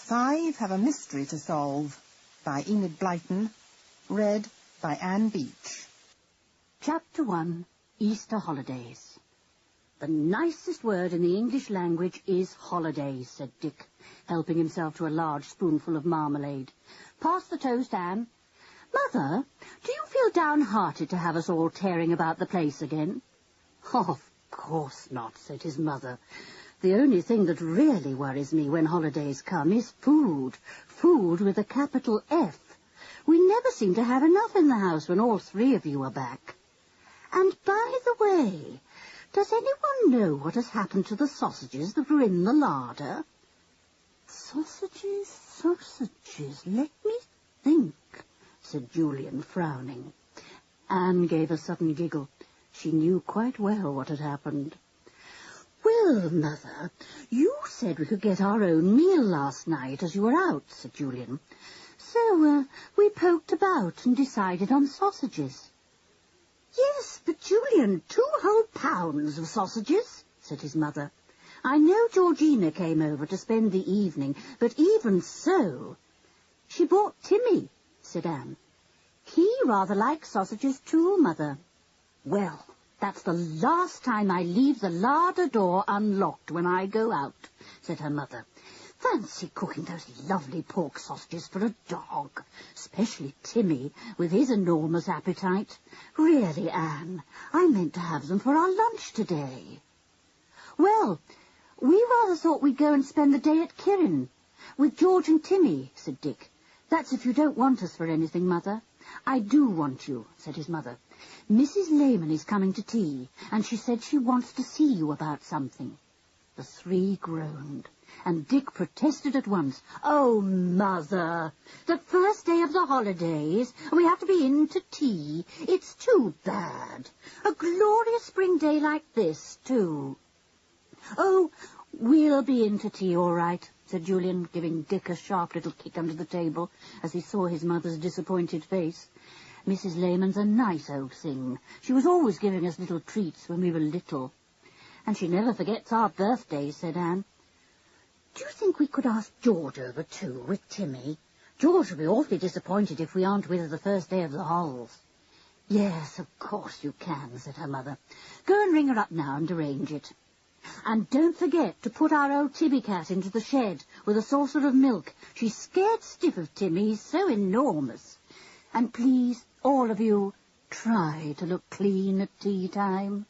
5 have a mystery to solve, by Enid Blyton, read by Anne Beach. Chapter 1, Easter Holidays. The nicest word in the English language is holidays, said Dick, helping himself to a large spoonful of marmalade. Pass the toast, Anne. Mother, do you feel downhearted to have us all tearing about the place again? Of course not, said his mother. The only thing that really worries me when holidays come is food. Food with a capital F. We never seem to have enough in the house when all 3 of you are back. And by the way, does anyone know what has happened to the sausages that were in the larder? Sausages, let me think, said Julian, frowning. Anne gave a sudden giggle. She knew quite well what had happened. Well, Mother, you said we could get our own meal last night as you were out, said Julian. So, we poked about and decided on sausages. Yes, but Julian, 2 whole pounds of sausages, said his mother. I know Georgina came over to spend the evening, but even so... She bought Timmy, said Anne. He rather likes sausages too, Mother. Well, that's the last time I leave the larder door unlocked when I go out, said her mother. Fancy cooking those lovely pork sausages for a dog, especially Timmy, with his enormous appetite. Really, Anne, I meant to have them for our lunch today. Well, we rather thought we'd go and spend the day at Kirin, with George and Timmy, said Dick. That's if you don't want us for anything, Mother. I do want you, said his mother. Mrs. Lehman is coming to tea, and she said she wants to see you about something. The 3 groaned, and Dick protested at once. Oh, Mother, the first day of the holidays, and we have to be in to tea. It's too bad. A glorious spring day like this, too. Oh, we'll be in to tea, all right, said Julian, giving Dick a sharp little kick under the table as he saw his mother's disappointed face. Mrs. Lehman's a nice old thing. She was always giving us little treats when we were little. And she never forgets our birthdays, said Anne. Do you think we could ask George over, too, with Timmy? George will be awfully disappointed if we aren't with her the first day of the Halls. Yes, of course you can, said her mother. Go and ring her up now and arrange it. And don't forget to put our old Tibby cat into the shed with a saucer of milk. She's scared stiff of Timmy. He's so enormous. And please, all of you, try to look clean at tea time.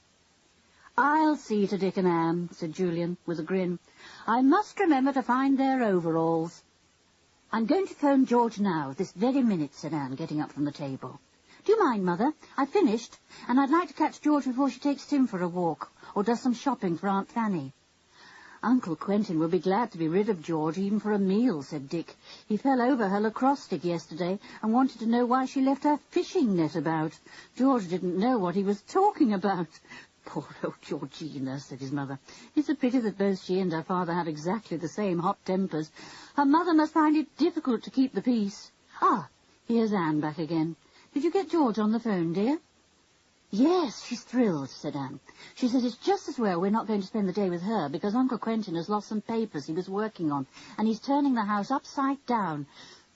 I'll see to Dick and Anne, said Julian, with a grin. I must remember to find their overalls. I'm going to phone George now, this very minute, said Anne, getting up from the table. Do you mind, Mother? I've finished, and I'd like to catch George before she takes Tim for a walk, or does some shopping for Aunt Fanny. Uncle Quentin will be glad to be rid of George, even for a meal, said Dick. He fell over her lacrosse stick yesterday and wanted to know why she left her fishing net about. George didn't know what he was talking about. Poor old Georgina, said his mother. It's a pity that both she and her father had exactly the same hot tempers. Her mother must find it difficult to keep the peace. Ah, here's Anne back again. Did you get George on the phone, dear? Yes, she's thrilled, said Anne. She says it's just as well we're not going to spend the day with her, because Uncle Quentin has lost some papers he was working on, and he's turning the house upside down.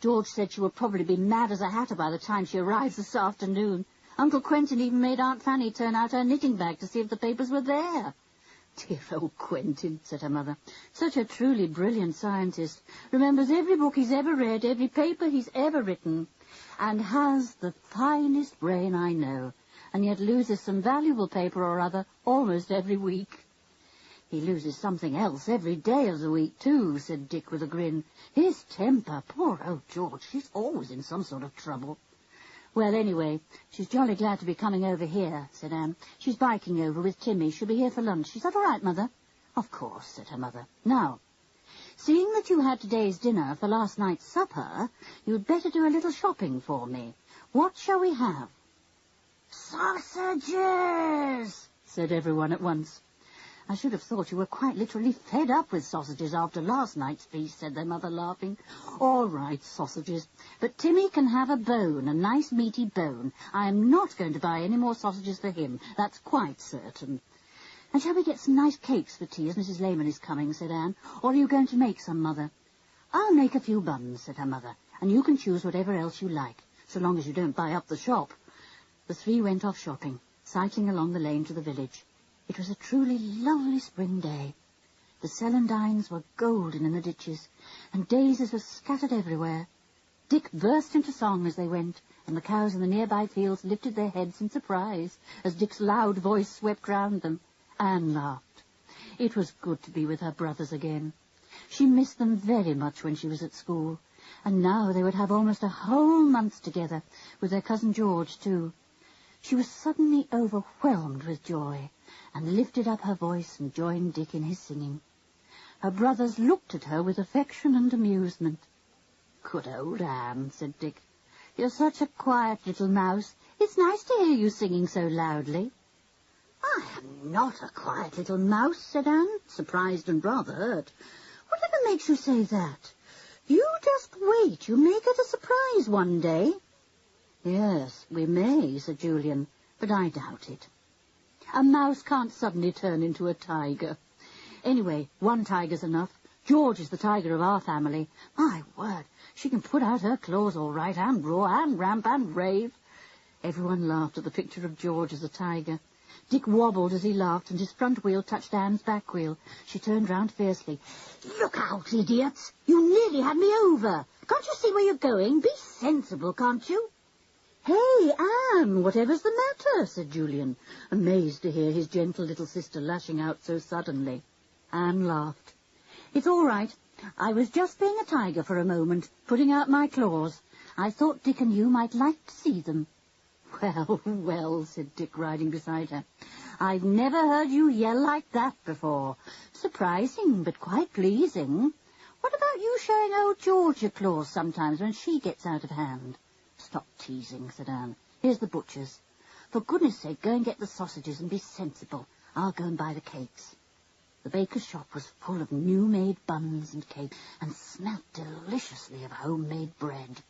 George said she will probably be mad as a hatter by the time she arrives this afternoon. Uncle Quentin even made Aunt Fanny turn out her knitting bag to see if the papers were there. Dear old Quentin, said her mother. Such a truly brilliant scientist. Remembers every book he's ever read, every paper he's ever written, and has the finest brain I know, and yet loses some valuable paper or other almost every week. He loses something else every day of the week, too, said Dick with a grin. His temper, poor old George, she's always in some sort of trouble. Well, anyway, she's jolly glad to be coming over here, said Anne. She's biking over with Timmy. She'll be here for lunch. Is that all right, Mother? Of course, said her mother. Now, seeing that you had today's dinner for last night's supper, you'd better do a little shopping for me. What shall we have? Sausages, said everyone at once. I should have thought you were quite literally fed up with sausages after last night's feast, said their mother, laughing. All right, sausages. But Timmy can have a bone, a nice meaty bone. I am not going to buy any more sausages for him. That's quite certain. And shall we get some nice cakes for tea, as Mrs. Lehman is coming, said Anne. Or are you going to make some, Mother? "I'll make a few buns," said her mother, "and you can choose whatever else you like, so long as you don't buy up the shop." The three went off shopping, cycling along the lane to the village. It was a truly lovely spring day. The celandines were golden in the ditches, and daisies were scattered everywhere. Dick burst into song as they went, and the cows in the nearby fields lifted their heads in surprise as Dick's loud voice swept round them. Anne laughed. It was good to be with her brothers again. She missed them very much when she was at school, and now they would have almost a whole month together, with their cousin George, too. She was suddenly overwhelmed with joy, and lifted up her voice and joined Dick in his singing. Her brothers looked at her with affection and amusement. "Good old Anne," said Dick. "You're such a quiet little mouse. It's nice to hear you singing so loudly." "I am not a quiet little mouse," said Anne, surprised and rather hurt. "Whatever makes you say that? You just wait. You may get a surprise one day." "Yes, we may," said Julian, "but I doubt it. A mouse can't suddenly turn into a tiger. Anyway, one tiger's enough. George is the tiger of our family. My word, she can put out her claws all right, and roar, and ramp, and rave." Everyone laughed at the picture of George as a tiger. Dick wobbled as he laughed, and his front wheel touched Anne's back wheel. She turned round fiercely. "Look out, idiots! You nearly had me over. Can't you see where you're going? Be sensible, can't you?" "Hey, Anne, whatever's the matter?" said Julian, amazed to hear his gentle little sister lashing out so suddenly. Anne laughed. "It's all right. I was just being a tiger for a moment, putting out my claws. I thought Dick and you might like to see them." "Well, well," said Dick, riding beside her. "I've never heard you yell like that before. Surprising, but quite pleasing. What about you showing old George your claws sometimes when she gets out of hand?" "Stop teasing," said Anne. "Here's the butcher's. For goodness sake, go and get the sausages and be sensible. I'll go and buy the cakes." The baker's shop was full of new-made buns and cakes, and smelt deliciously of homemade bread.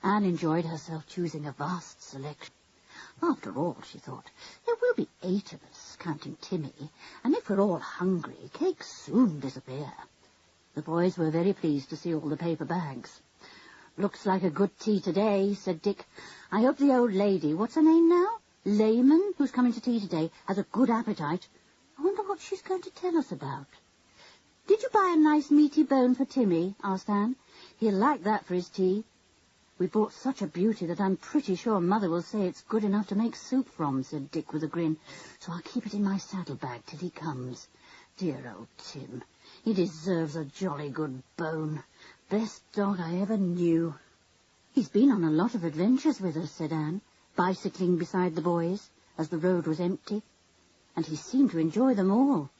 Anne enjoyed herself choosing a vast selection. After all, she thought, there will be 8 of us, counting Timmy, and if we're all hungry, cakes soon disappear. The boys were very pleased to see all the paper bags. "Looks like a good tea today," said Dick. "I hope the old lady, what's her name now? Layman, who's coming to tea today, has a good appetite. I wonder what she's going to tell us about." "Did you buy a nice meaty bone for Timmy?" asked Anne. "He'll like that for his tea." "We bought such a beauty that I'm pretty sure Mother will say it's good enough to make soup from," said Dick with a grin. "So I'll keep it in my saddlebag till he comes. Dear old Tim. He deserves a jolly good bone. Best dog I ever knew." "He's been on a lot of adventures with us," said Anne, bicycling beside the boys as the road was empty. "And he seemed to enjoy them all."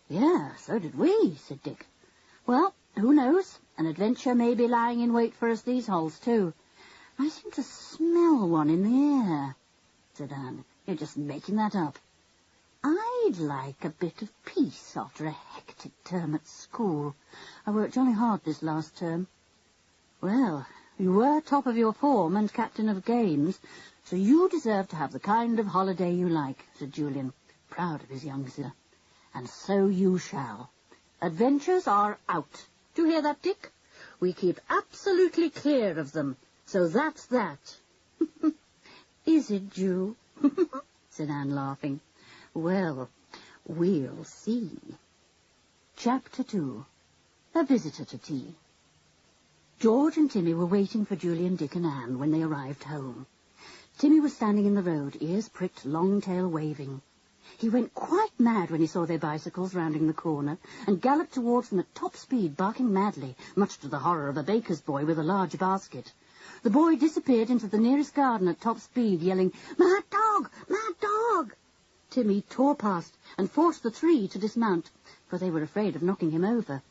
"Yeah, so did we," said Dick. "Well, who knows? An adventure may be lying in wait for us these holes, too. I seem to smell one in the air," said Anne. "You're just making that up." "I'd like a bit of peace after a hectic term at school. I worked jolly hard this last term." "Well, you were top of your form and captain of games, so you deserve to have the kind of holiday you like," said Julian, proud of his young sister. "And so you shall. Adventures are out. Do you hear that, Dick? We keep absolutely clear of them. So that's that." "Is it, Ju?" said Anne, laughing. "Well, we'll see." Chapter 2. A Visitor to Tea. George and Timmy were waiting for Julian, Dick and Anne when they arrived home. Timmy was standing in the road, ears pricked, long tail waving. He went quite mad when he saw their bicycles rounding the corner, and galloped towards them at top speed, barking madly, much to the horror of a baker's boy with a large basket. The boy disappeared into the nearest garden at top speed, yelling, "Mad dog! Mad dog!" Timmy tore past and forced the 3 to dismount, for they were afraid of knocking him over.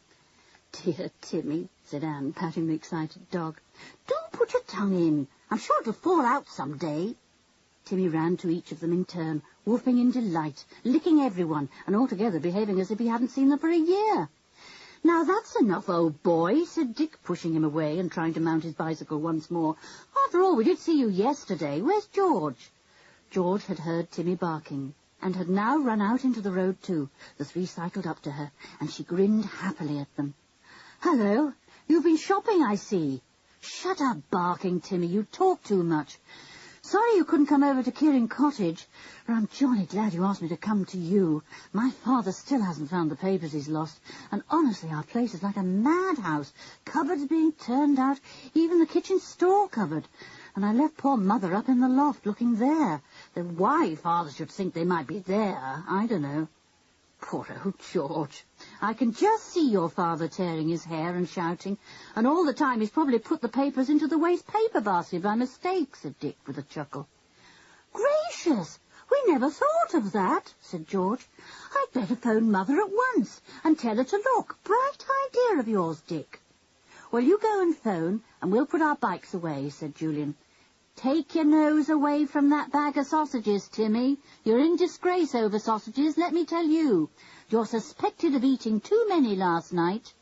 "Dear Timmy," said Anne, patting the excited dog. "Do put your tongue in. I'm sure it'll fall out some day." Timmy ran to each of them in turn, whooping in delight, licking everyone, and altogether behaving as if he hadn't seen them for a year. "Now that's enough, old boy," said Dick, pushing him away and trying to mount his bicycle once more. "After all, we did see you yesterday. Where's George?" George had heard Timmy barking, and had now run out into the road too. The 3 cycled up to her, and she grinned happily at them. "Hello, You've been shopping, I see. Shut up barking, Timmy. You talk too much. Sorry you couldn't come over to Hill Cottage, but I'm jolly glad you asked me to come to you. My father still hasn't found the papers he's lost, and honestly our place is like a madhouse. Cupboards being turned out, even the kitchen store cupboard. And I left poor Mother up in the loft looking there. Then why Father should think they might be there, I don't know. Poor old George. I can just see your father tearing his hair and shouting, and all the time he's probably put the papers into the waste paper basket by mistake, said Dick with a chuckle. Gracious! We never thought of that, said George. I'd better phone Mother at once and tell her to look. Bright idea of yours, Dick. Well, you go and phone, and we'll put our bikes away, said Julian. Take your nose away from that bag of sausages, Timmy. You're in disgrace over sausages, let me tell you. You're suspected of eating too many last night.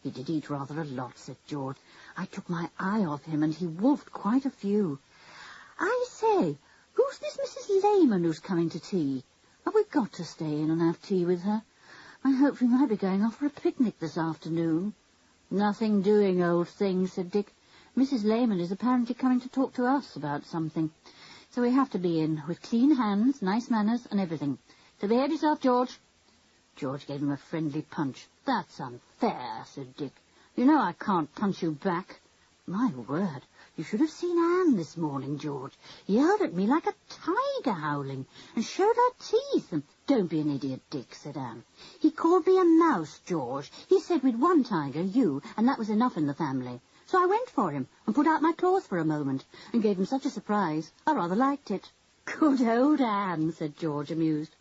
He did eat rather a lot, said George. I took my eye off him, and he wolfed quite a few. I say, who's this Mrs. Lehman who's coming to tea? Have we got to stay in and have tea with her? I hope we might be going off for a picnic this afternoon. Nothing doing, old thing, said Dick. Mrs. Lehman is apparently coming to talk to us about something. So we have to be in, with clean hands, nice manners, and everything. So behave yourself, George. George gave him a friendly punch. That's unfair, said Dick. You know I can't punch you back. My word, you should have seen Anne this morning, George. Yelled at me like a tiger howling, and showed her teeth. And don't be an idiot, Dick, said Anne. He called me a mouse, George. He said we'd one tiger, you, and that was enough in the family. So I went for him and put out my claws for a moment and gave him such a surprise. I rather liked it. Good old Anne, said George, amused.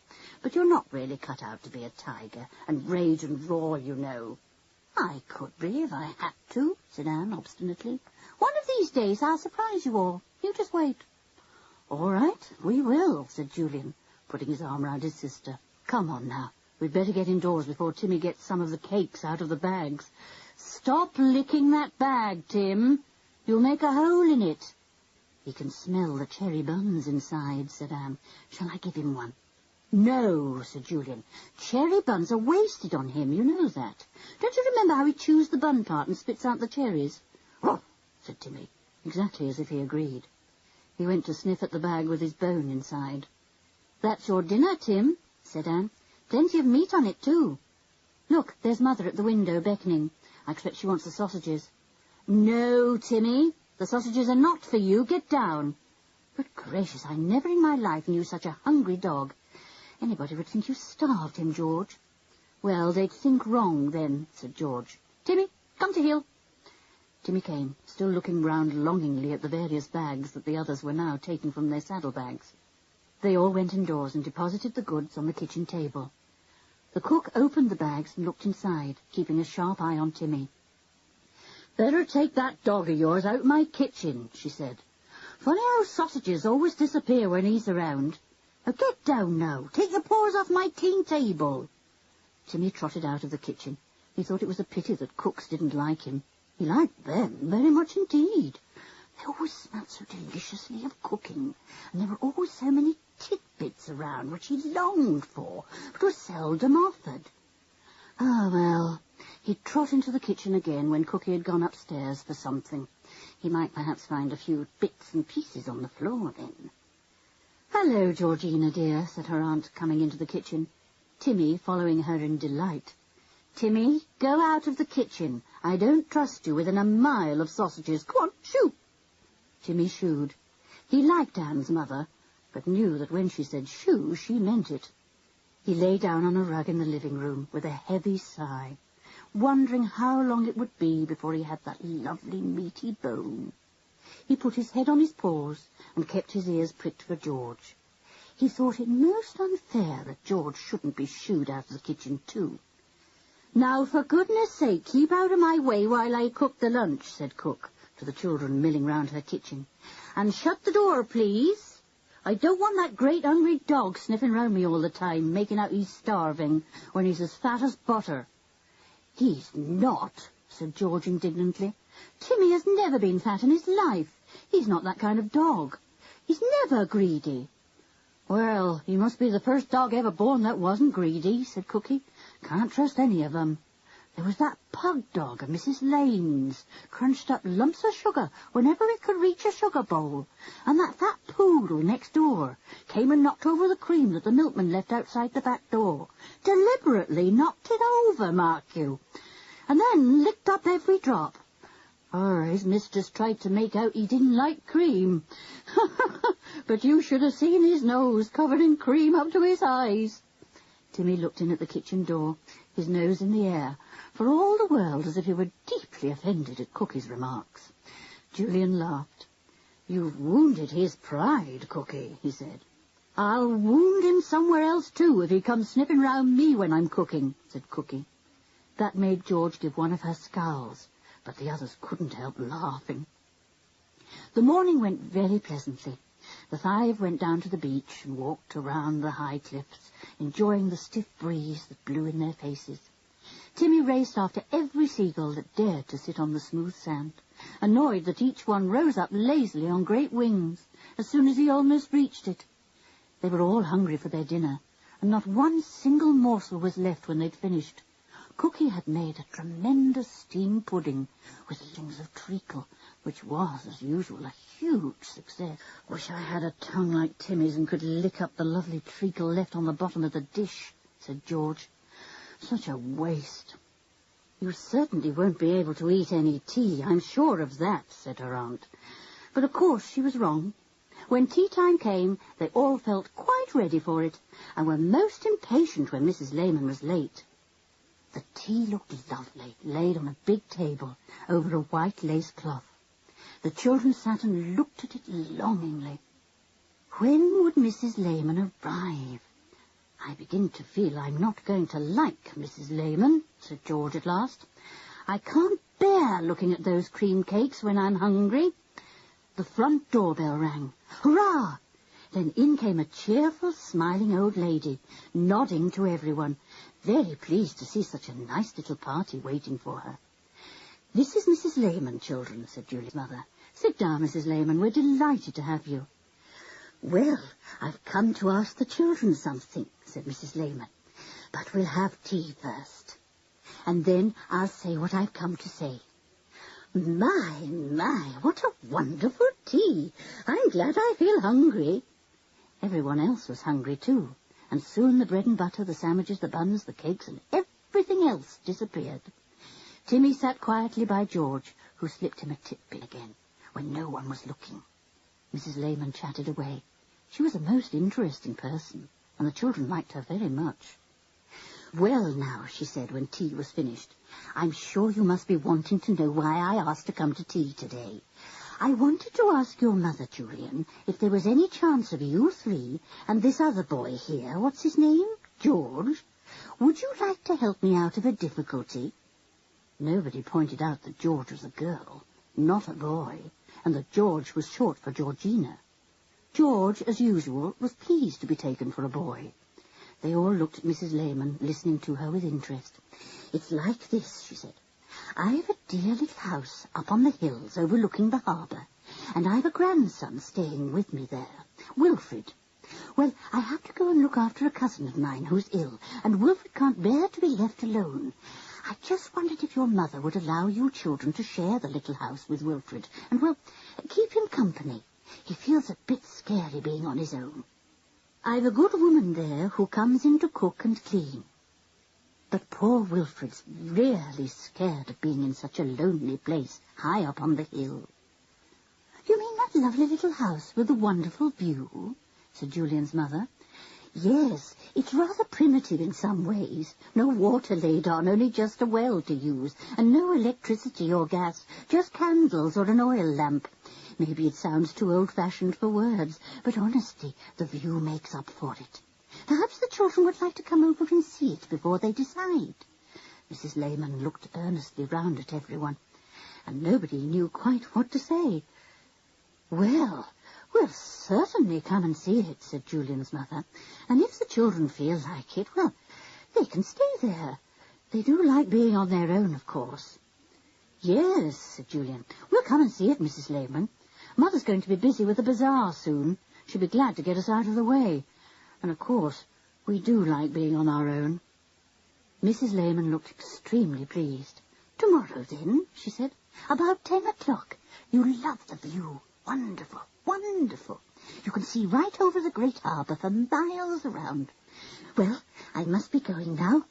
But you're not really cut out to be a tiger and rage and roar, you know. I could be if I had to, said Anne obstinately. One of these days I'll surprise you all. You just wait. All right, we will, said Julian, putting his arm round his sister. Come on now. We'd better get indoors before Timmy gets some of the cakes out of the bags. Stop licking that bag, Tim. You'll make a hole in it. He can smell the cherry buns inside, said Anne. Shall I give him one? No, said Julian. Cherry buns are wasted on him, you know that. Don't you remember how he chews the bun part and spits out the cherries? Oh, said Timmy, exactly as if he agreed. He went to sniff at the bag with his bone inside. That's your dinner, Tim, said Anne. Plenty of meat on it, too. Look, there's Mother at the window beckoning. I expect she wants the sausages. No, Timmy, the sausages are not for you. Get down. Good gracious, I never in my life knew such a hungry dog. Anybody would think you starved him, George. Well, they'd think wrong then, said George. Timmy, come to heel. Timmy came, still looking round longingly at the various bags that the others were now taking from their saddlebags. They all went indoors and deposited the goods on the kitchen table. The cook opened the bags and looked inside, keeping a sharp eye on Timmy. Better take that dog of yours out my kitchen, she said. Funny how sausages always disappear when he's around. Now get down now. Take your paws off my clean table. Timmy trotted out of the kitchen. He thought it was a pity that cooks didn't like him. He liked them very much indeed. They always smelled so deliciously of cooking, and there were always so many tidbits around which he longed for, but was seldom offered. Ah, well, he'd trot into the kitchen again when Cookie had gone upstairs for something. He might perhaps find a few bits and pieces on the floor then. Hello, Georgina, dear, said her aunt, coming into the kitchen. Timmy following her in delight. Timmy, go out of the kitchen. I don't trust you within a mile of sausages. Go on, shoo. Timmy shooed. He liked Anne's mother, but knew that when she said shoo, she meant it. He lay down on a rug in the living room with a heavy sigh, wondering how long it would be before he had that lovely meaty bone. He put his head on his paws and kept his ears pricked for George. He thought it most unfair that George shouldn't be shooed out of the kitchen too. Now, for goodness sake, keep out of my way while I cook the lunch, said Cook to the children milling round her kitchen. And shut the door, please. I don't want that great hungry dog sniffing round me all the time, making out he's starving, when he's as fat as butter. He's not, said George indignantly. Timmy has never been fat in his life. He's not that kind of dog. He's never greedy. Well, he must be the first dog ever born that wasn't greedy, said Cookie. Can't trust any of them. There was that pug dog of Mrs. Lane's, crunched up lumps of sugar whenever it could reach a sugar bowl, and that fat poodle next door came and knocked over the cream that the milkman left outside the back door. Deliberately knocked it over, mark you, and then licked up every drop. His mistress tried to make out he didn't like cream. But you should have seen his nose covered in cream up to his eyes. Timmy looked in at the kitchen door, his nose in the air, for all the world as if he were deeply offended at Cookie's remarks. Julian laughed. "You've wounded his pride, Cookie," he said. "I'll wound him somewhere else, too, if he comes sniffing round me when I'm cooking," said Cookie. That made George give one of her scowls, but the others couldn't help laughing. The morning went very pleasantly. The five went down to the beach and walked around the high cliffs, enjoying the stiff breeze that blew in their faces. Timmy raced after every seagull that dared to sit on the smooth sand, annoyed that each one rose up lazily on great wings as soon as he almost reached it. They were all hungry for their dinner, and not one single morsel was left when they'd finished. Cookie had made a tremendous steam pudding with things of treacle, which was, as usual, a huge success. "Wish I had a tongue like Timmy's and could lick up the lovely treacle left on the bottom of the dish," said George. "Such a waste." "You certainly won't be able to eat any tea, I'm sure of that," said her aunt. But of course she was wrong. When tea time came, they all felt quite ready for it, and were most impatient when Mrs. Lehman was late. The tea looked lovely, laid on a big table over a white lace cloth. The children sat and looked at it longingly. When would Mrs. Lehman arrive? "I begin to feel I'm not going to like Mrs. Lehman," said George at last. "I can't bear looking at those cream cakes when I'm hungry." The front doorbell rang. Hurrah! Then in came a cheerful, smiling old lady, nodding to everyone, very pleased to see such a nice little party waiting for her. "This is Mrs. Lehman, children," said Julian's mother. "Sit down, Mrs. Lehman. We're delighted to have you." "Well, I've come to ask the children something," said Mrs. Lehman. "But we'll have tea first, and then I'll say what I've come to say. My, what a wonderful tea! I'm glad I feel hungry." Everyone else was hungry too, and soon the bread and butter, the sandwiches, the buns, the cakes, and everything else disappeared. Timmy sat quietly by George, who slipped him a titbit again, when no one was looking. Mrs. Lehman chatted away. She was a most interesting person, and the children liked her very much. "Well, now," she said when tea was finished, "I'm sure you must be wanting to know why I asked to come to tea today. I wanted to ask your mother, Julian, if there was any chance of you three and this other boy here, what's his name? George. Would you like to help me out of a difficulty?" Nobody pointed out that George was a girl, not a boy, and that George was short for Georgina. George, as usual, was pleased to be taken for a boy. They all looked at Mrs. Lehman, listening to her with interest. "It's like this," she said. "I've a dear little house up on the hills overlooking the harbour, and I've a grandson staying with me there, Wilfred. Well, I have to go and look after a cousin of mine who's ill, and Wilfred can't bear to be left alone. I just wondered if your mother would allow you children to share the little house with Wilfred, and, well, keep him company. He feels a bit scary being on his own. I've a good woman there who comes in to cook and clean. But poor Wilfred's really scared of being in such a lonely place high up on the hill." "You mean that lovely little house with the wonderful view?" said Julian's mother. "Yes, it's rather primitive in some ways. No water laid on, only just a well to use, and no electricity or gas, just candles or an oil lamp. Maybe it sounds too old-fashioned for words, but honestly, the view makes up for it. Perhaps the children would like to come over and see it before they decide." Mrs. Lehman looked earnestly round at everyone, and nobody knew quite what to say. "Well, we'll certainly come and see it," said Julian's mother, "and if the children feel like it, well, they can stay there. They do like being on their own, of course." "Yes," said Julian, "we'll come and see it, Mrs. Lehman. Mother's going to be busy with the bazaar soon. She'll be glad to get us out of the way. And, of course, we do like being on our own." Mrs. Lehman looked extremely pleased. "Tomorrow, then," she said, "about 10 o'clock. You'll love the view. Wonderful, wonderful. You can see right over the great harbour for miles around. Well, I must be going now.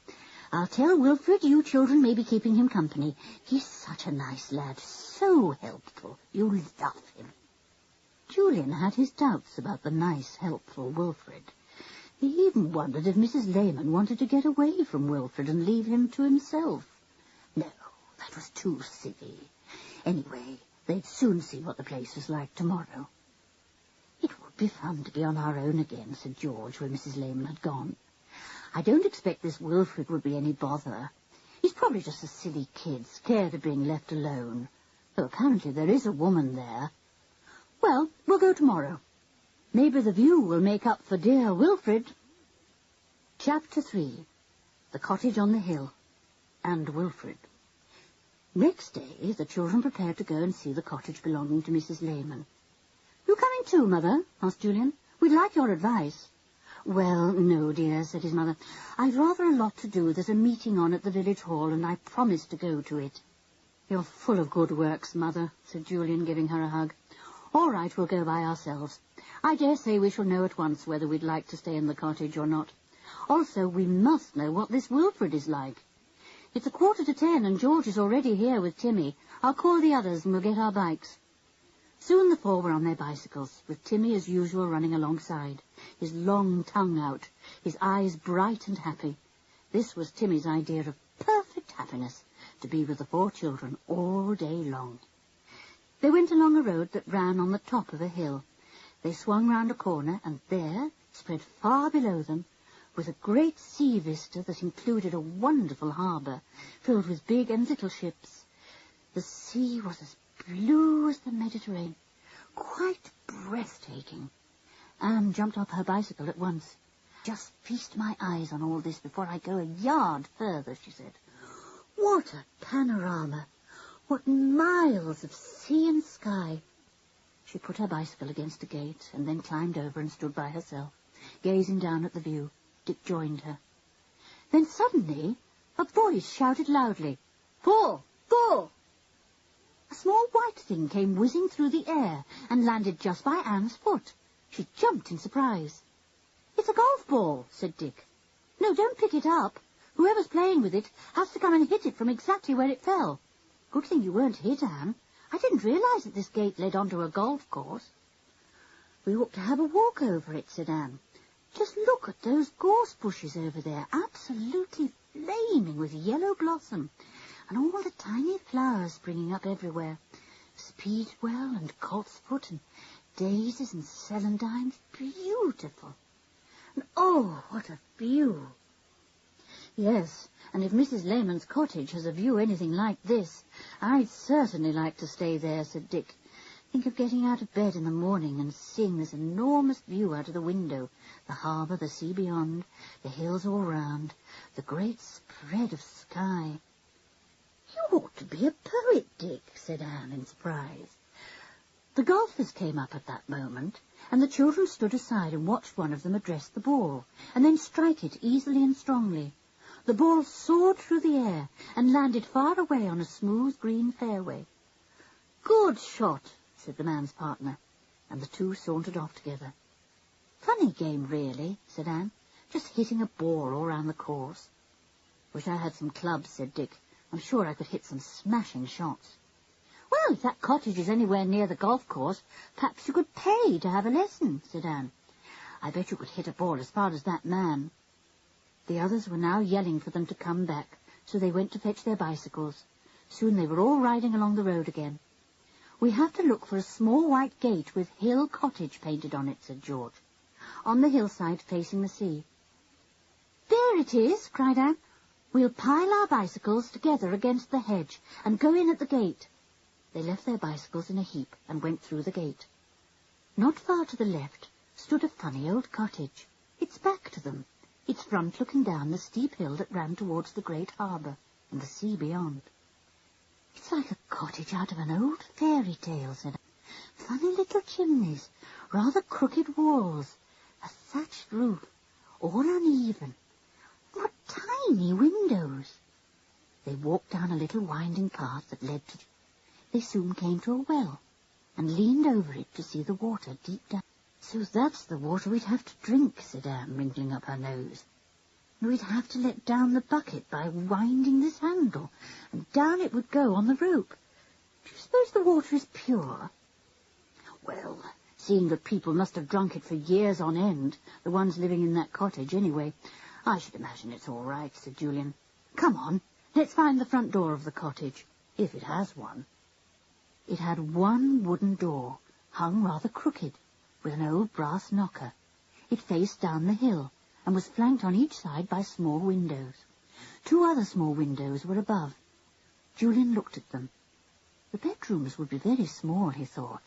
I'll tell Wilfred you children may be keeping him company. He's such a nice lad, so helpful. You'll love him." Julian had his doubts about the nice, helpful Wilfred. He even wondered if Mrs. Lehman wanted to get away from Wilfred and leave him to himself. No, that was too silly. Anyway, they'd soon see what the place was like tomorrow. "It would be fun to be on our own again," said George, when Mrs. Lehman had gone. "I don't expect this Wilfred would be any bother. He's probably just a silly kid, scared of being left alone. Though apparently there is a woman there. Well, we'll go tomorrow. Maybe the view will make up for dear Wilfred." Chapter 3. The Cottage on the Hill and Wilfred. Next day the children prepared to go and see the cottage belonging to Mrs. Lehman. "You coming too, Mother?" asked Julian. "We'd like your advice." "Well, no, dear," said his mother. "I've rather a lot to do. There's a meeting on at the village hall, and I promised to go to it." "You're full of good works, Mother," said Julian, giving her a hug. "All right, we'll go by ourselves. I dare say we shall know at once whether we'd like to stay in the cottage or not. Also, we must know what this Wilfred is like. It's 9:45, and George is already here with Timmy. I'll call the others, and we'll get our bikes." Soon the four were on their bicycles, with Timmy as usual running alongside, his long tongue out, his eyes bright and happy. This was Timmy's idea of perfect happiness, to be with the four children all day long. They went along a road that ran on the top of a hill. They swung round a corner, and there, spread far below them, was a great sea vista that included a wonderful harbour, filled with big and little ships. The sea was as blue as the Mediterranean, quite breathtaking. Anne jumped off her bicycle at once. "Just feast my eyes on all this before I go a yard further," she said. "What a panorama! What miles of sea and sky!" She put her bicycle against a gate and then climbed over and stood by herself, gazing down at the view. Dick joined her. Then suddenly a voice shouted loudly, "Paul! Paul!" A small white thing came whizzing through the air and landed just by Anne's foot. She jumped in surprise. "It's a golf ball," said Dick. "No, don't pick it up. Whoever's playing with it has to come and hit it from exactly where it fell. Good thing you weren't hit, Anne. I didn't realize that this gate led onto a golf course." "We ought to have a walk over it," said Anne. "Just look at those gorse bushes over there, absolutely flaming with yellow blossom, and all the tiny flowers springing up everywhere. Speedwell and coltsfoot and daisies and celandines. Beautiful. And oh, what a view!" "Yes, and if Mrs. Lehman's cottage has a view anything like this, I'd certainly like to stay there," said Dick. "Think of getting out of bed in the morning and seeing this enormous view out of the window, the harbour, the sea beyond, the hills all round, the great spread of sky." "You ought to be a poet, Dick," said Anne in surprise. The golfers came up at that moment, and the children stood aside and watched one of them address the ball, and then strike it easily and strongly. The ball soared through the air and landed far away on a smooth green fairway. "Good shot," said the man's partner, and the two sauntered off together. "Funny game, really," said Anne, "just hitting a ball all round the course." "Wish I had some clubs," said Dick. "I'm sure I could hit some smashing shots." "Well, if that cottage is anywhere near the golf course, perhaps you could pay to have a lesson," said Anne. "I bet you could hit a ball as far as that man." The others were now yelling for them to come back, so they went to fetch their bicycles. Soon they were all riding along the road again. "We have to look for a small white gate with Hill Cottage painted on it," said George, "on the hillside facing the sea." "There it is," cried Anne. "We'll pile our bicycles together against the hedge and go in at the gate." They left their bicycles in a heap and went through the gate. Not far to the left stood a funny old cottage, its back to them, its front looking down the steep hill that ran towards the great harbour and the sea beyond. "It's like a cottage out of an old fairy tale," said Anne. "Funny little chimneys, rather crooked walls, a thatched roof, all uneven. What tiny windows! They walked down a little winding path that led to... They soon came to a well, and leaned over it to see the water deep down. "So that's the water we'd have to drink," said Anne, wrinkling up her nose. "And we'd have to let down the bucket by winding this handle, and down it would go on the rope. Do you suppose the water is pure?" "Well, seeing that people must have drunk it for years on end, the ones living in that cottage anyway, I should imagine it's all right," said Julian. "Come on, let's find the front door of the cottage, if it has one." It had one wooden door, hung rather crooked, with an old brass knocker. It faced down the hill, and was flanked on each side by small windows. 2 other small windows were above. Julian looked at them. The bedrooms would be very small, he thought.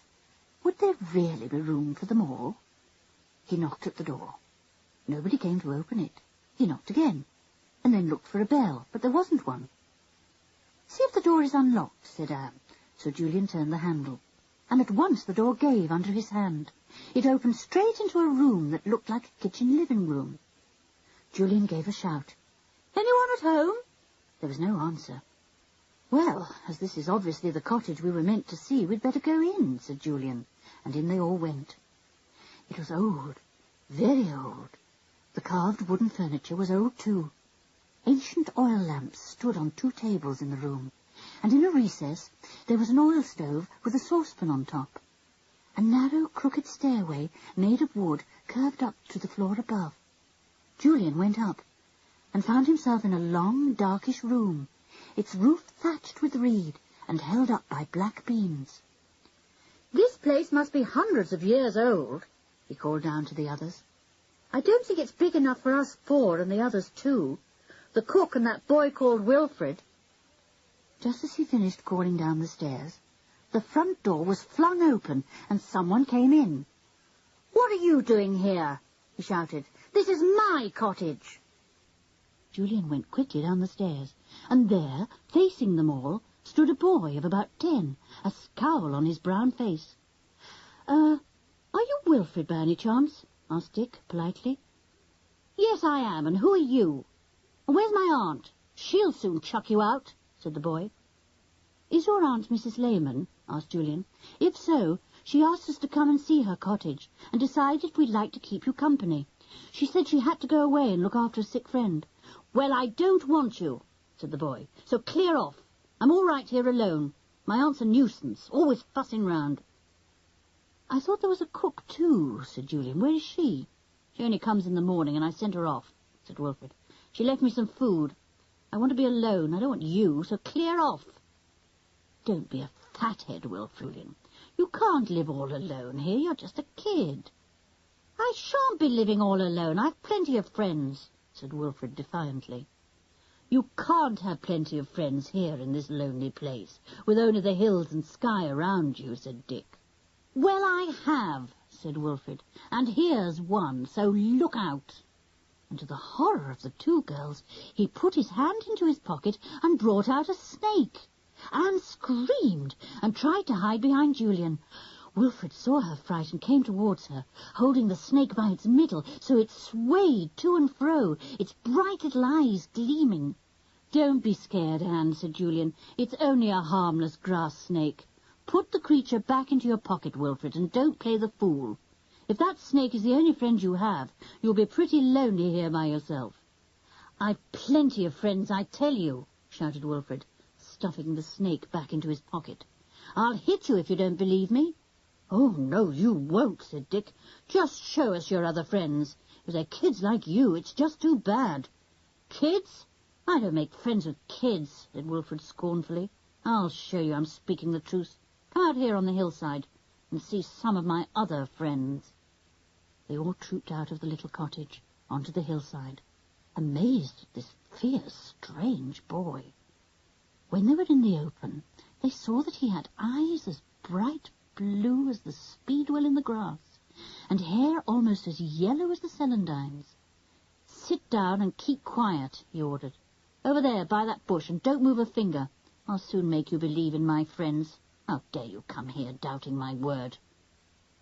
Would there really be room for them all? He knocked at the door. Nobody came to open it. He knocked again, and then looked for a bell, but there wasn't one. "See if the door is unlocked," said Anne. So Julian turned the handle, and at once the door gave under his hand. It opened straight into a room that looked like a kitchen living room. Julian gave a shout. "Anyone at home?" There was no answer. "Well, as this is obviously the cottage we were meant to see, we'd better go in," said Julian, and in they all went. It was old, very old. The carved wooden furniture was old too. Ancient oil lamps stood on 2 tables in the room, and in a recess there was an oil stove with a saucepan on top. A narrow, crooked stairway made of wood curved up to the floor above. Julian went up, and found himself in a long, darkish room, its roof thatched with reed and held up by black beams. "This place must be hundreds of years old," he called down to the others. "I don't think it's big enough for us 4 and the others 2. The cook and that boy called Wilfred." Just as he finished calling down the stairs, the front door was flung open, and someone came in. "What are you doing here?" he shouted. "This is my cottage." Julian went quickly down the stairs, and there, facing them all, stood a boy of about 10, a scowl on his brown face. Are you Wilfred by any chance?" asked Dick, politely. "Yes, I am, and who are you? And where's my aunt? She'll soon chuck you out," said the boy. "Is your aunt Mrs. Lehman?" asked Julian. "If so, she asked us to come and see her cottage, and decided if we'd like to keep you company. She said she had to go away and look after a sick friend." "Well, I don't want you," said the boy, "so clear off. I'm all right here alone. My aunt's a nuisance, always fussing round." "I thought there was a cook, too," said Julian. "Where is she?" "She only comes in the morning, and I sent her off," said Wilfred. "She left me some food. I want to be alone. I don't want you, so clear off." "Don't be a fathead, Wilfred. You can't live all alone here. You're just a kid." "I shan't be living all alone. I've plenty of friends," said Wilfred defiantly. "You can't have plenty of friends here in this lonely place, with only the hills and sky around you," said Dick. "Well, I have," said Wilfred, "and here's one, so look out." And to the horror of the 2 girls, he put his hand into his pocket and brought out a snake. Anne screamed and tried to hide behind Julian. Wilfred saw her fright and came towards her, holding the snake by its middle, so it swayed to and fro, its bright little eyes gleaming. "Don't be scared, Anne," said Julian. "It's only a harmless grass snake. Put the creature back into your pocket, Wilfred, and don't play the fool. If that snake is the only friend you have, you'll be pretty lonely here by yourself." "I've plenty of friends, I tell you," shouted Wilfred, stuffing the snake back into his pocket. "I'll hit you if you don't believe me." "Oh, no, you won't," said Dick. "Just show us your other friends. If they're kids like you, it's just too bad." "Kids? I don't make friends with kids," said Wilfred scornfully. "I'll show you I'm speaking the truth. Come out here on the hillside and see some of my other friends." They all trooped out of the little cottage onto the hillside, amazed at this fierce, strange boy. When they were in the open, they saw that he had eyes as bright blue as the speedwell in the grass, and hair almost as yellow as the celandines. "Sit down and keep quiet," he ordered. "Over there, by that bush, and don't move a finger. I'll soon make you believe in my friends. How dare you come here doubting my word?"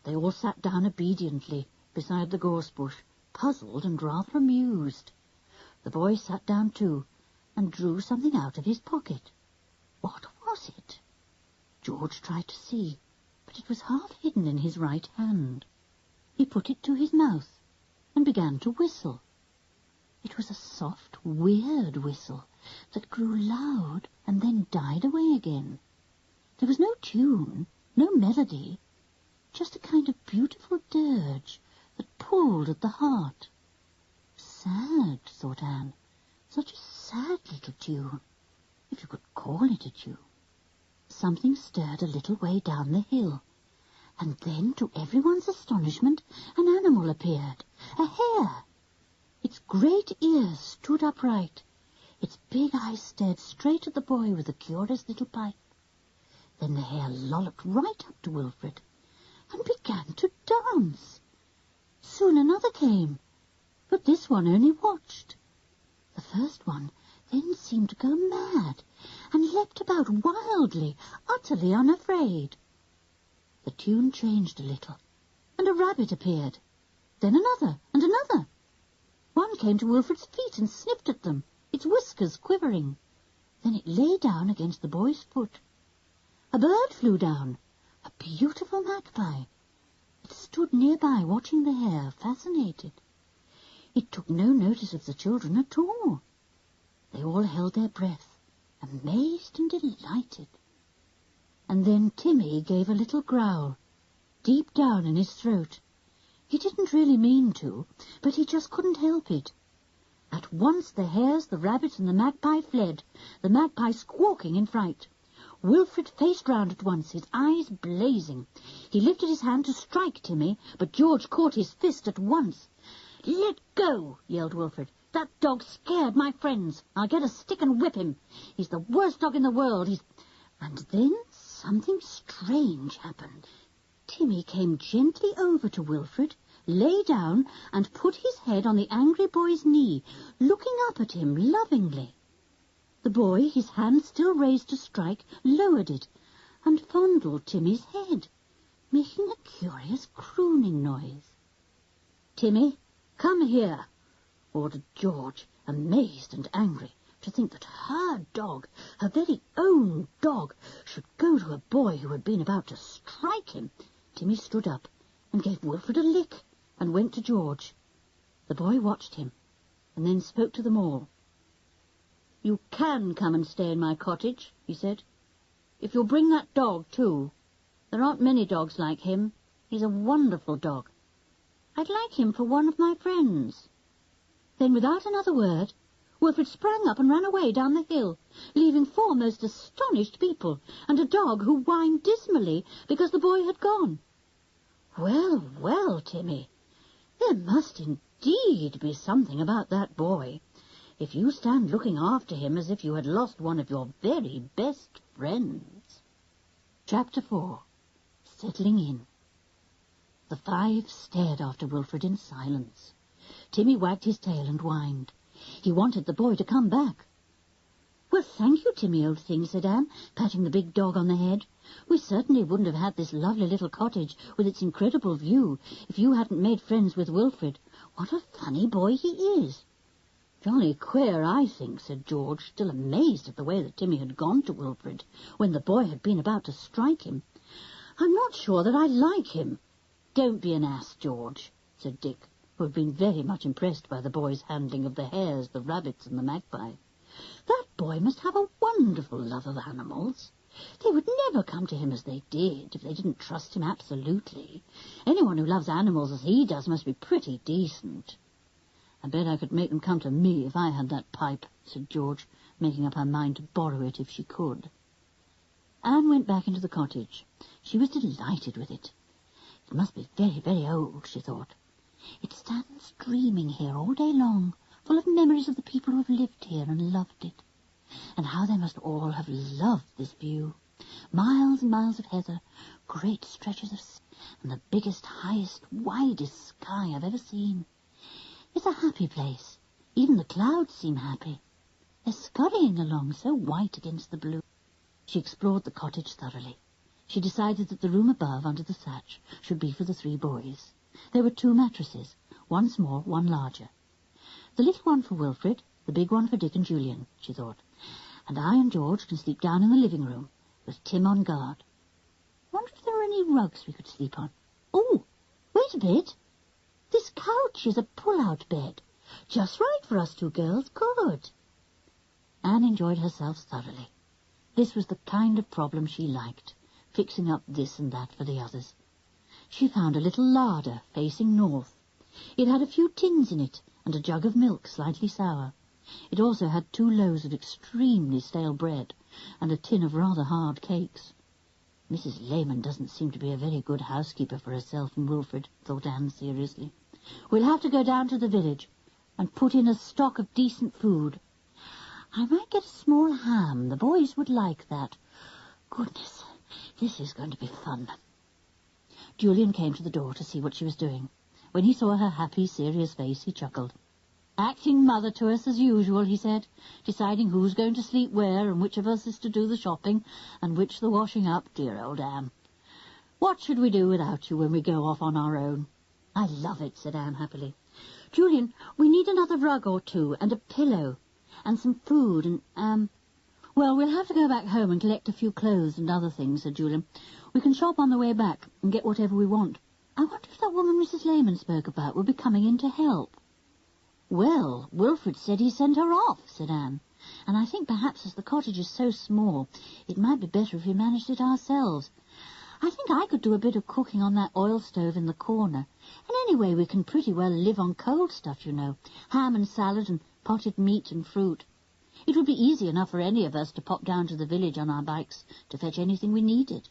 They all sat down obediently beside the gorse bush, puzzled and rather amused. The boy sat down too, and drew something out of his pocket. What was it? George tried to see, but it was half hidden in his right hand. He put it to his mouth and began to whistle. It was a soft, weird whistle that grew loud and then died away again. There was no tune, no melody, just a kind of beautiful dirge that pulled at the heart. Sad, thought Anne, such a sad little tune, if you could call it a tune. Something stirred a little way down the hill, and then, to everyone's astonishment, an animal appeared, a hare. Its great ears stood upright. Its big eyes stared straight at the boy with a curious little pipe. Then the hare lolloped right up to Wilfred and began to dance. Soon another came, but this one only watched. The first one then seemed to go mad and leapt about wildly, utterly unafraid. The tune changed a little, and a rabbit appeared, then another and another. One came to Wilfred's feet and sniffed at them, its whiskers quivering. Then it lay down against the boy's foot. A bird flew down, a beautiful magpie. It stood nearby watching the hare, fascinated. It took no notice of the children at all. They all held their breath, amazed and delighted. And then Timmy gave a little growl, deep down in his throat. He didn't really mean to, but he just couldn't help it. At once the hares, the rabbits, and the magpie fled, the magpie squawking in fright. Wilfred faced round at once, his eyes blazing. He lifted his hand to strike Timmy, but George caught his fist at once. "Let go!" yelled Wilfred. "That dog scared my friends. I'll get a stick and whip him. He's the worst dog in the world. And then something strange happened. Timmy came gently over to Wilfred, lay down, and put his head on the angry boy's knee, looking up at him lovingly. The boy, his hand still raised to strike, lowered it and fondled Timmy's head, making a curious crooning noise. "Timmy, come here," ordered George, amazed and angry to think that her dog, her very own dog, should go to a boy who had been about to strike him. Timmy stood up and gave Wilfred a lick and went to George. The boy watched him and then spoke to them all. "You can come and stay in my cottage," he said, "if you'll bring that dog too. There aren't many dogs like him. He's a wonderful dog. I'd like him for one of my friends." Then, without another word, Wilfred sprang up and ran away down the hill, leaving 4 most astonished people and a dog who whined dismally because the boy had gone. "Well, well, Timmy, there must indeed be something about that boy, if you stand looking after him as if you had lost one of your very best friends." Chapter 4. Settling in. The 5 stared after Wilfred in silence. Timmy wagged his tail and whined. He wanted the boy to come back. "Well, thank you, Timmy, old thing," said Anne, patting the big dog on the head. "We certainly wouldn't have had this lovely little cottage with its incredible view if you hadn't made friends with Wilfred. What a funny boy he is." "Jolly queer, I think," said George, still amazed at the way that Timmy had gone to Wilfred when the boy had been about to strike him. "I'm not sure that I like him." "Don't be an ass, George," said Dick, who had been very much impressed by the boy's handling of the hares, the rabbits, and the magpie. "That boy must have a wonderful love of animals. They would never come to him as they did if they didn't trust him absolutely. Anyone who loves animals as he does must be pretty decent." "I bet I could make them come to me if I had that pipe," said George, making up her mind to borrow it if she could. Anne went back into the cottage. She was delighted with it. It must be very, very old, she thought. It stands dreaming here all day long, full of memories of the people who have lived here and loved it. And how they must all have loved this view. Miles and miles of heather, great stretches of sea, and the biggest, highest, widest sky I've ever seen. It's a happy place. Even the clouds seem happy. They're scurrying along so white against the blue. She explored the cottage thoroughly. She decided that the room above, under the thatch, should be for the 3 boys. There were 2 mattresses, one small, one larger. The little one for Wilfred, The big one for Dick and Julian, she thought. And I and George can sleep down in the living room, with Tim on guard. Wonder if there are any rugs we could sleep on. Oh, wait a bit. This couch is a pull-out bed. Just right for us two girls. Good. Anne enjoyed herself thoroughly. This was the kind of problem she liked, fixing up this and that for the others. She found a little larder facing north. It had a few tins in it and a jug of milk slightly sour. It also had 2 loaves of extremely stale bread and a tin of rather hard cakes. Mrs. Lehman doesn't seem to be a very good housekeeper for herself and Wilfred, thought Anne seriously. We'll have to go down to the village and put in a stock of decent food. I might get a small ham. The boys would like that. Goodness, this is going to be fun. Julian came to the door to see what she was doing. When he saw her happy, serious face, he chuckled. Acting mother to us as usual, he said, deciding who's going to sleep where and which of us is to do the shopping and which the washing up, dear old Anne. What should we do without you when we go off on our own? I love it, said Anne happily. Julian, we need another rug or 2 and a pillow and some food and, well, we'll have to go back home and collect a few clothes and other things, said Julian. We can shop on the way back and get whatever we want. I wonder if that woman Mrs. Lehman spoke about will be coming in to help. Well, Wilfred said he sent her off, said Anne, and I think perhaps as the cottage is so small, it might be better if we managed it ourselves. I think I could do a bit of cooking on that oil stove in the corner, and anyway we can pretty well live on cold stuff, you know, ham and salad and potted meat and fruit. It would be easy enough for any of us to pop down to the village on our bikes to fetch anything we needed.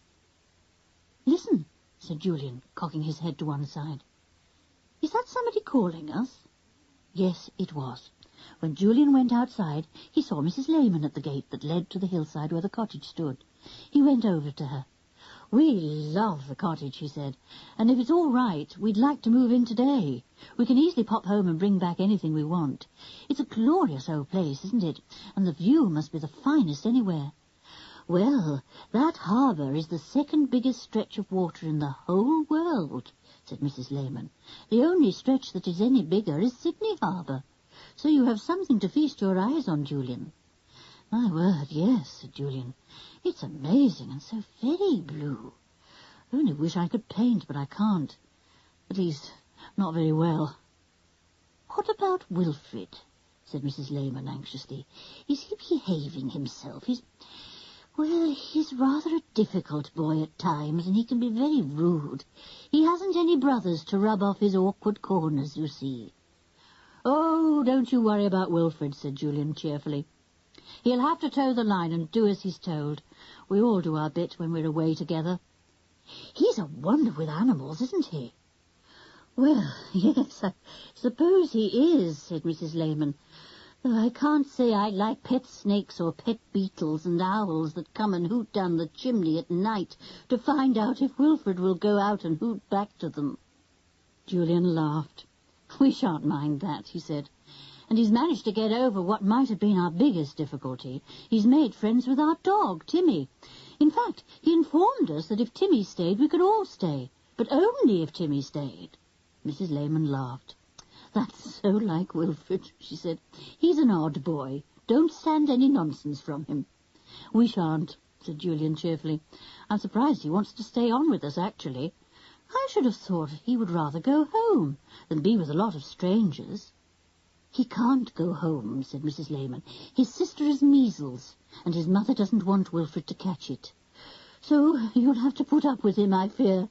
Listen, said Julian, cocking his head to one side. Is that somebody calling us? Yes, it was. When Julian went outside, he saw Mrs. Lehman at the gate that led to the hillside where the cottage stood. He went over to her. We love the cottage, he said, and if it's all right, we'd like to move in today. We can easily pop home and bring back anything we want. It's a glorious old place, isn't it? And the view must be the finest anywhere. Well, that harbour is the second biggest stretch of water in the whole world, said Mrs. Lehman. The only stretch that is any bigger is Sydney Harbour. So you have something to feast your eyes on, Julian. My word, yes, said Julian. It's amazing and so very blue. I only wish I could paint, but I can't. At least, not very well. What about Wilfred? Said Mrs. Lehman anxiously. Is he behaving himself? He's rather a difficult boy at times, and he can be very rude. He hasn't any brothers to rub off his awkward corners, you see. Oh, don't you worry about Wilfred, said Julian cheerfully. He'll have to toe the line and do as he's told. We all do our bit when we're away together. He's a wonder with animals, isn't he? Well, yes, I suppose he is, said Mrs. Lehman. Though I can't say I like pet snakes or pet beetles and owls that come and hoot down the chimney at night to find out if Wilfred will go out and hoot back to them. Julian laughed. We shan't mind that, he said. And he's managed to get over what might have been our biggest difficulty. He's made friends with our dog, Timmy. In fact, he informed us that if Timmy stayed, we could all stay, but only if Timmy stayed. Mrs. Lehman laughed. That's so like Wilfred, she said. He's an odd boy. Don't stand any nonsense from him. We shan't, said Julian cheerfully. I'm surprised he wants to stay on with us, actually. I should have thought he would rather go home than be with a lot of strangers. He can't go home, said Mrs. Lehman. His sister has measles, and his mother doesn't want Wilfred to catch it. So you'll have to put up with him, I fear.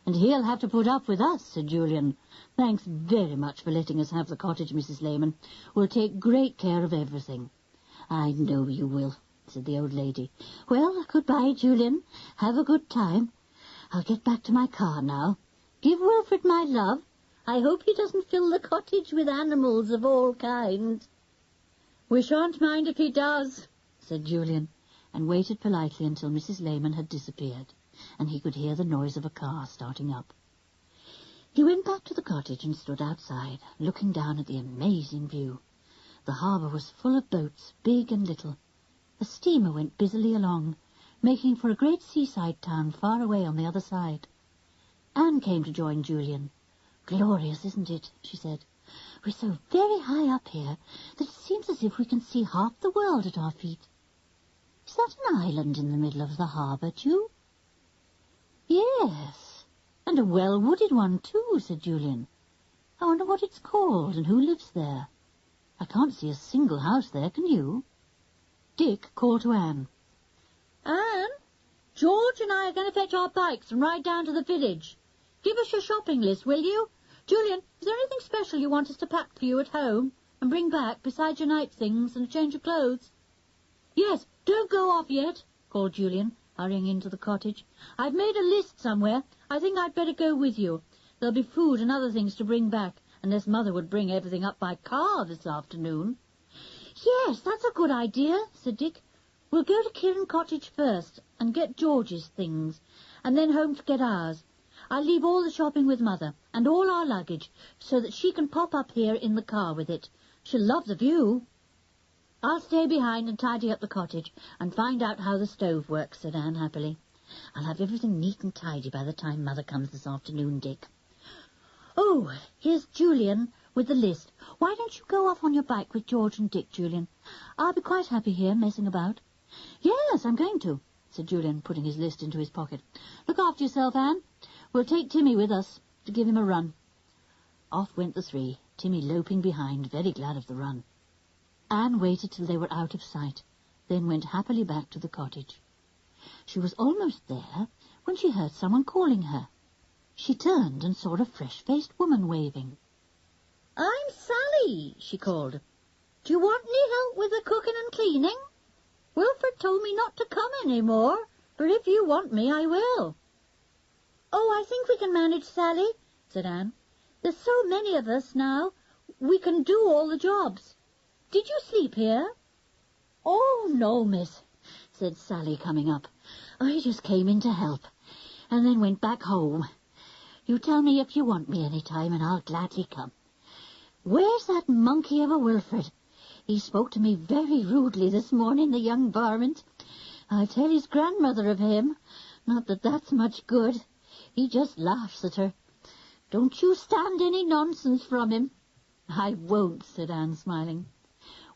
And he'll have to put up with us, said Julian. Thanks very much for letting us have the cottage, Mrs. Lehman. We'll take great care of everything. I know you will, said the old lady. Well, goodbye, Julian. Have a good time. I'll get back to my car now. Give Wilfred my love. I hope he doesn't fill the cottage with animals of all kinds. We shan't mind if he does, said Julian, and waited politely until Mrs. Lehman had disappeared, and he could hear the noise of a car starting up. He went back to the cottage and stood outside, looking down at the amazing view. The harbour was full of boats, big and little. A steamer went busily along, making for a great seaside town far away on the other side. Anne came to join Julian. Glorious, isn't it? She said. We're so very high up here that it seems as if we can see half the world at our feet. Is that an island in the middle of the harbour, too? Yes, and a well-wooded one, too, said Julian. I wonder what it's called and who lives there. I can't see a single house there, can you? Dick called to Anne. Anne, George and I are going to fetch our bikes and ride down to the village. Give us your shopping list, will you? Julian, is there anything special you want us to pack for you at home and bring back besides your night things and a change of clothes? Yes, don't go off yet, called Julian, hurrying into the cottage. I've made a list somewhere. I think I'd better go with you. There'll be food and other things to bring back, unless Mother would bring everything up by car this afternoon. Yes, that's a good idea, said Dick. We'll go to Hill Cottage first and get George's things, and then home to get ours. I'll leave all the shopping with Mother, and all our luggage, so that she can pop up here in the car with it. She'll love the view. I'll stay behind and tidy up the cottage, and find out how the stove works, said Anne happily. I'll have everything neat and tidy by the time Mother comes this afternoon, Dick. Oh, here's Julian with the list. Why don't you go off on your bike with George and Dick, Julian? I'll be quite happy here, messing about. Yes, I'm going to, said Julian, putting his list into his pocket. Look after yourself, Anne. We'll take Timmy with us to give him a run. Off went the three, Timmy loping behind, very glad of the run. Anne waited till they were out of sight, then went happily back to the cottage. She was almost there when she heard someone calling her. She turned and saw a fresh-faced woman waving. I'm Sally, she called. Do you want any help with the cooking and cleaning? Wilfred told me not to come any more, but if you want me, I will. Oh, I think we can manage, Sally, said Anne. There's so many of us now, we can do all the jobs. Did you sleep here? Oh, no, miss, said Sally, coming up. I just came in to help, and then went back home. You tell me if you want me any time, and I'll gladly come. Where's that monkey of a Wilfred? He spoke to me very rudely this morning, the young varmint. I'll tell his grandmother of him. Not that that's much good. He just laughs at her. Don't you stand any nonsense from him. I won't, said Anne, smiling.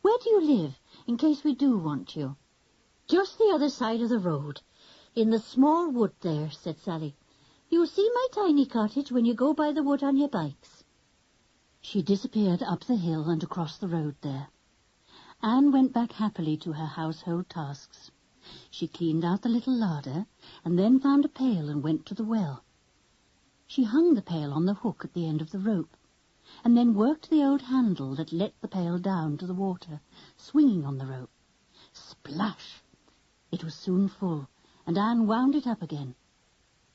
Where do you live, in case we do want you? Just the other side of the road, in the small wood there, said Sally. You'll see my tiny cottage when you go by the wood on your bikes. She disappeared up the hill and across the road there. Anne went back happily to her household tasks. She cleaned out the little larder, and then found a pail and went to the well. She hung the pail on the hook at the end of the rope, and then worked the old handle that let the pail down to the water, swinging on the rope. Splash! It was soon full, and Anne wound it up again.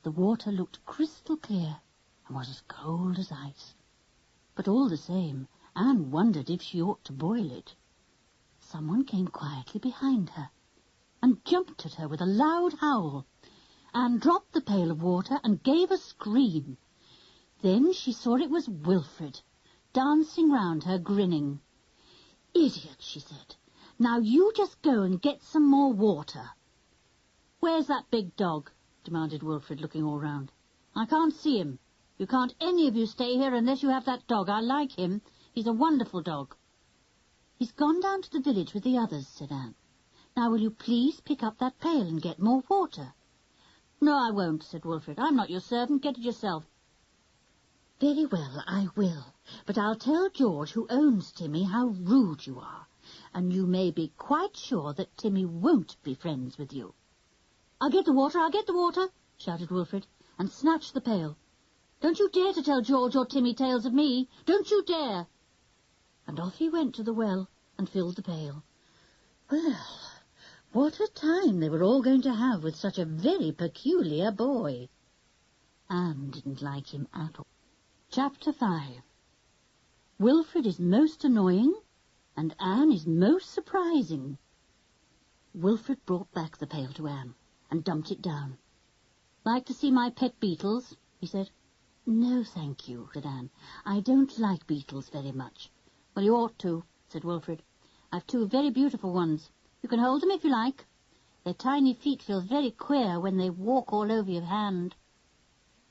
The water looked crystal clear and was as cold as ice. But all the same, Anne wondered if she ought to boil it. Someone came quietly behind her and jumped at her with a loud howl. Anne dropped the pail of water and gave a scream. Then she saw it was Wilfred, dancing round her, grinning. Idiot, she said. Now you just go and get some more water. Where's that big dog? Demanded Wilfred, looking all round. I can't see him. You can't any of you stay here unless you have that dog. I like him. He's a wonderful dog. He's gone down to the village with the others, said Anne. Now will you please pick up that pail and get more water? No, I won't, said Wilfred. I'm not your servant. Get it yourself. Very well, I will. But I'll tell George, who owns Timmy, how rude you are. And you may be quite sure that Timmy won't be friends with you. I'll get the water, shouted Wilfred, and snatched the pail. Don't you dare to tell George or Timmy tales of me. Don't you dare. And off he went to the well and filled the pail. Well, what a time they were all going to have with such a very peculiar boy. Anne didn't like him at all. Chapter 5. Wilfred is most annoying, and Anne is most surprising. Wilfred brought back the pail to Anne and dumped it down. Like to see my pet beetles? He said. No, thank you, said Anne. I don't like beetles very much. Well, you ought to, said Wilfred. I've two very beautiful ones. You can hold them if you like. Their tiny feet feel very queer when they walk all over your hand.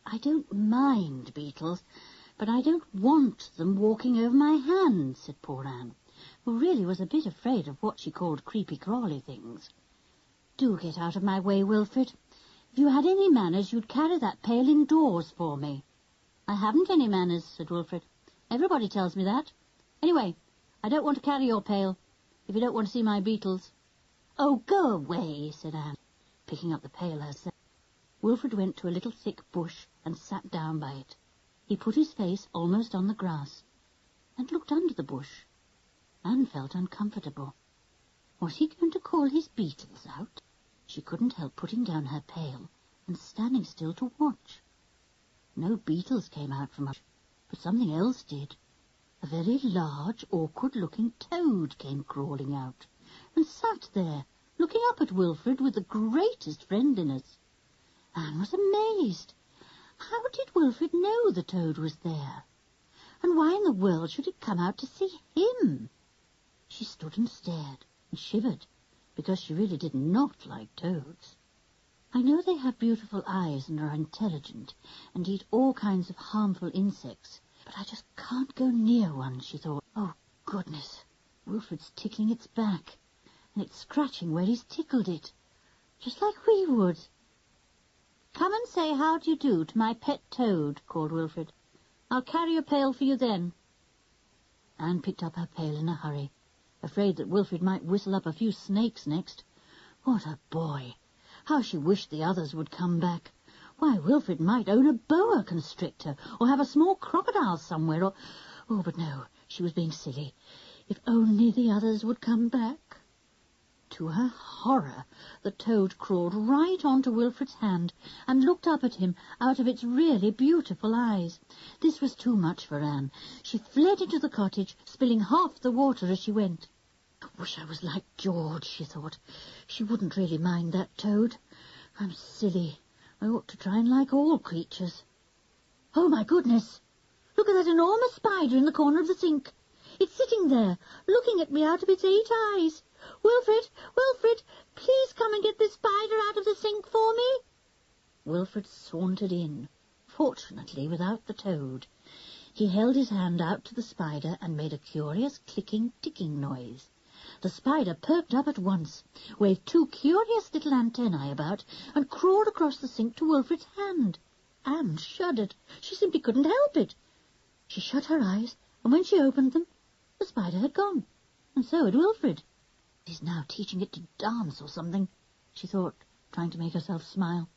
I don't mind beetles, But I don't want them walking over my hands, said poor Anne, who really was a bit afraid of what she called creepy-crawly things. Do get out of my way, Wilfred. If you had any manners, you'd carry that pail indoors for me. I haven't any manners, said Wilfred. Everybody tells me that. Anyway, I don't want to carry your pail, if you don't want to see my beetles. Oh, go away, said Anne, picking up the pail herself. Wilfred went to a little thick bush and sat down by it. He put his face almost on the grass and looked under the bush. Anne felt uncomfortable. Was he going to call his beetles out? She couldn't help putting down her pail and standing still to watch. No beetles came out from it, but something else did. A very large, awkward-looking toad came crawling out and sat there, looking up at Wilfred with the greatest friendliness. Anne was amazed. How did Wilfred know the toad was there? And why in the world should it come out to see him? She stood and stared and shivered, because she really did not like toads. I know they have beautiful eyes and are intelligent and eat all kinds of harmful insects, but I just can't go near one, she thought. Oh, goodness, Wilfred's tickling its back, and it's scratching where he's tickled it, just like we would. Come and say how do you do to my pet toad, called Wilfred. I'll carry a pail for you then. Anne picked up her pail in a hurry, afraid that Wilfred might whistle up a few snakes next. What a boy! How she wished the others would come back. Why, Wilfred might own a boa constrictor, or have a small crocodile somewhere, or... Oh, but no, she was being silly. If only the others would come back. To her horror, the toad crawled right onto Wilfred's hand and looked up at him out of its really beautiful eyes. This was too much for Anne. She fled into the cottage, spilling half the water as she went. I wish I was like George, she thought. She wouldn't really mind that toad. I'm silly. I ought to try and like all creatures. Oh, my goodness! Look at that enormous spider in the corner of the sink. It's sitting there, looking at me out of its 8 eyes. Wilfred, Wilfred, please come and get this spider out of the sink for me. Wilfred sauntered in, fortunately without the toad. He held his hand out to the spider and made a curious clicking, ticking noise. The spider perked up at once, waved 2 curious little antennae about, and crawled across the sink to Wilfred's hand. Anne shuddered. She simply couldn't help it. She shut her eyes, and when she opened them, the spider had gone, and so had Wilfred. He's now teaching it to dance or something, she thought, trying to make herself smile.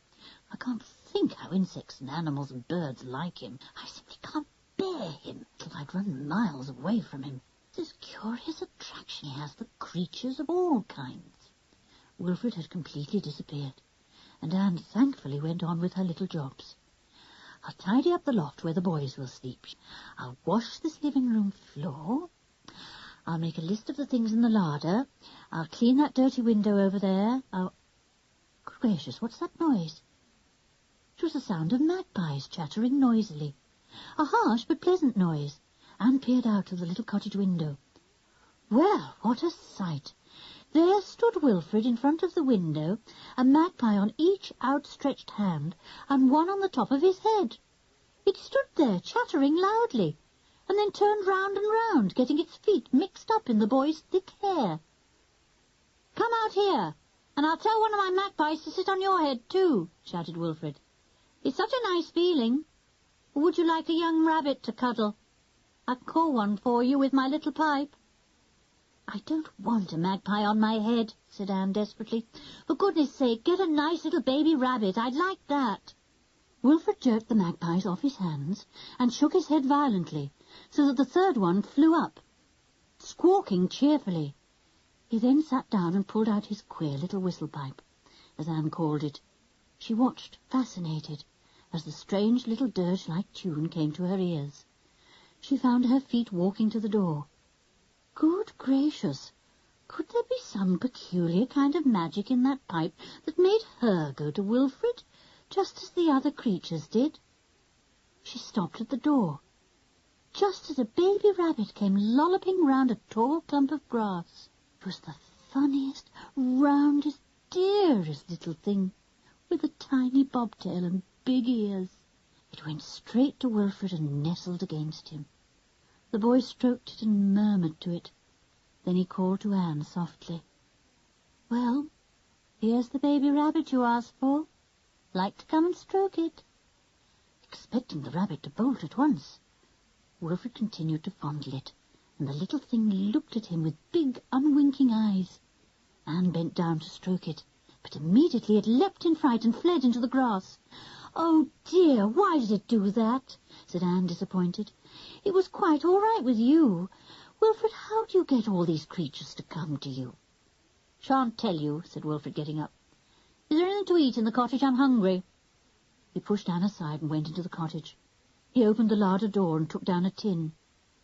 I can't think how insects and animals and birds like him. I simply can't bear him till I'd run miles away from him. This curious attraction he has for creatures of all kinds. Wilfred had completely disappeared, and Anne thankfully went on with her little jobs. I'll tidy up the loft where the boys will sleep. I'll wash this living-room floor. I'll make a list of the things in the larder. I'll clean that dirty window over there. Good gracious, what's that noise? It was the sound of magpies chattering noisily. A harsh but pleasant noise. Anne peered out of the little cottage window. Well, what a sight! There stood Wilfred in front of the window, a magpie on each outstretched hand, and one on the top of his head. It stood there, chattering loudly, and then turned round and round, getting its feet mixed up in the boy's thick hair. Come out here, and I'll tell one of my magpies to sit on your head too, shouted Wilfred. It's such a nice feeling. Or would you like a young rabbit to cuddle? I'll call one for you with my little pipe. I don't want a magpie on my head, said Anne desperately. For goodness sake, get a nice little baby rabbit. I'd like that. Wilfred jerked the magpies off his hands and shook his head violently, so that the third one flew up, squawking cheerfully. He then sat down and pulled out his queer little whistle-pipe, as Anne called it. She watched, fascinated, as the strange little dirge-like tune came to her ears. She found her feet walking to the door. Good gracious! Could there be some peculiar kind of magic in that pipe that made her go to Wilfred, just as the other creatures did? She stopped at the door, just as a baby rabbit came lolloping round a tall clump of grass. It was the funniest, roundest, dearest little thing, with a tiny bobtail and big ears. It went straight to Wilfred and nestled against him. The boy stroked it and murmured to it. Then he called to Anne softly. "Well, here's the baby rabbit you asked for. Like to come and stroke it?" Expecting the rabbit to bolt at once, Wilfred continued to fondle it, and the little thing looked at him with big, unwinking eyes. Anne bent down to stroke it, but immediately it leapt in fright and fled into the grass. "Oh, dear, why did it do that?" said Anne, disappointed. "It was quite all right with you. Wilfred, how do you get all these creatures to come to you?" "Shan't tell you," said Wilfred, getting up. "Is there anything to eat in the cottage? I'm hungry." He pushed Anne aside and went into the cottage. He opened the larder door and took down a tin.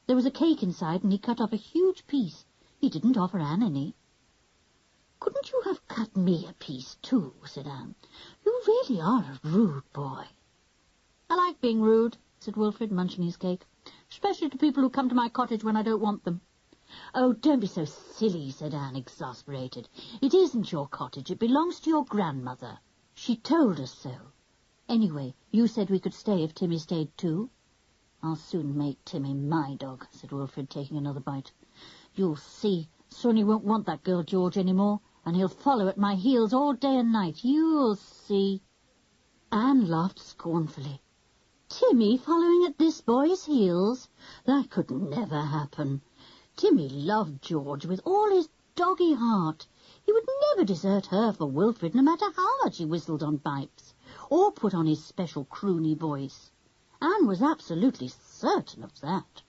There was a cake inside, and he cut off a huge piece. He didn't offer Anne any. "Couldn't you have cut me a piece too?" said Anne. "You really are a rude boy." "I like being rude," said Wilfred, munching his cake, "especially to people who come to my cottage when I don't want them." "Oh, don't be so silly," said Anne, exasperated. "It isn't your cottage. It belongs to your grandmother. She told us so. Anyway, you said we could stay if Timmy stayed too." "I'll soon make Timmy my dog," said Wilfred, taking another bite. "You'll see. Soon he won't want that girl George any more, and he'll follow at my heels all day and night. You'll see." Anne laughed scornfully. "Timmy following at this boy's heels? That could never happen. Timmy loved George with all his doggy heart. He would never desert her for Wilfred, no matter how much he whistled on pipes, or put on his special croony voice. Anne was absolutely certain of that.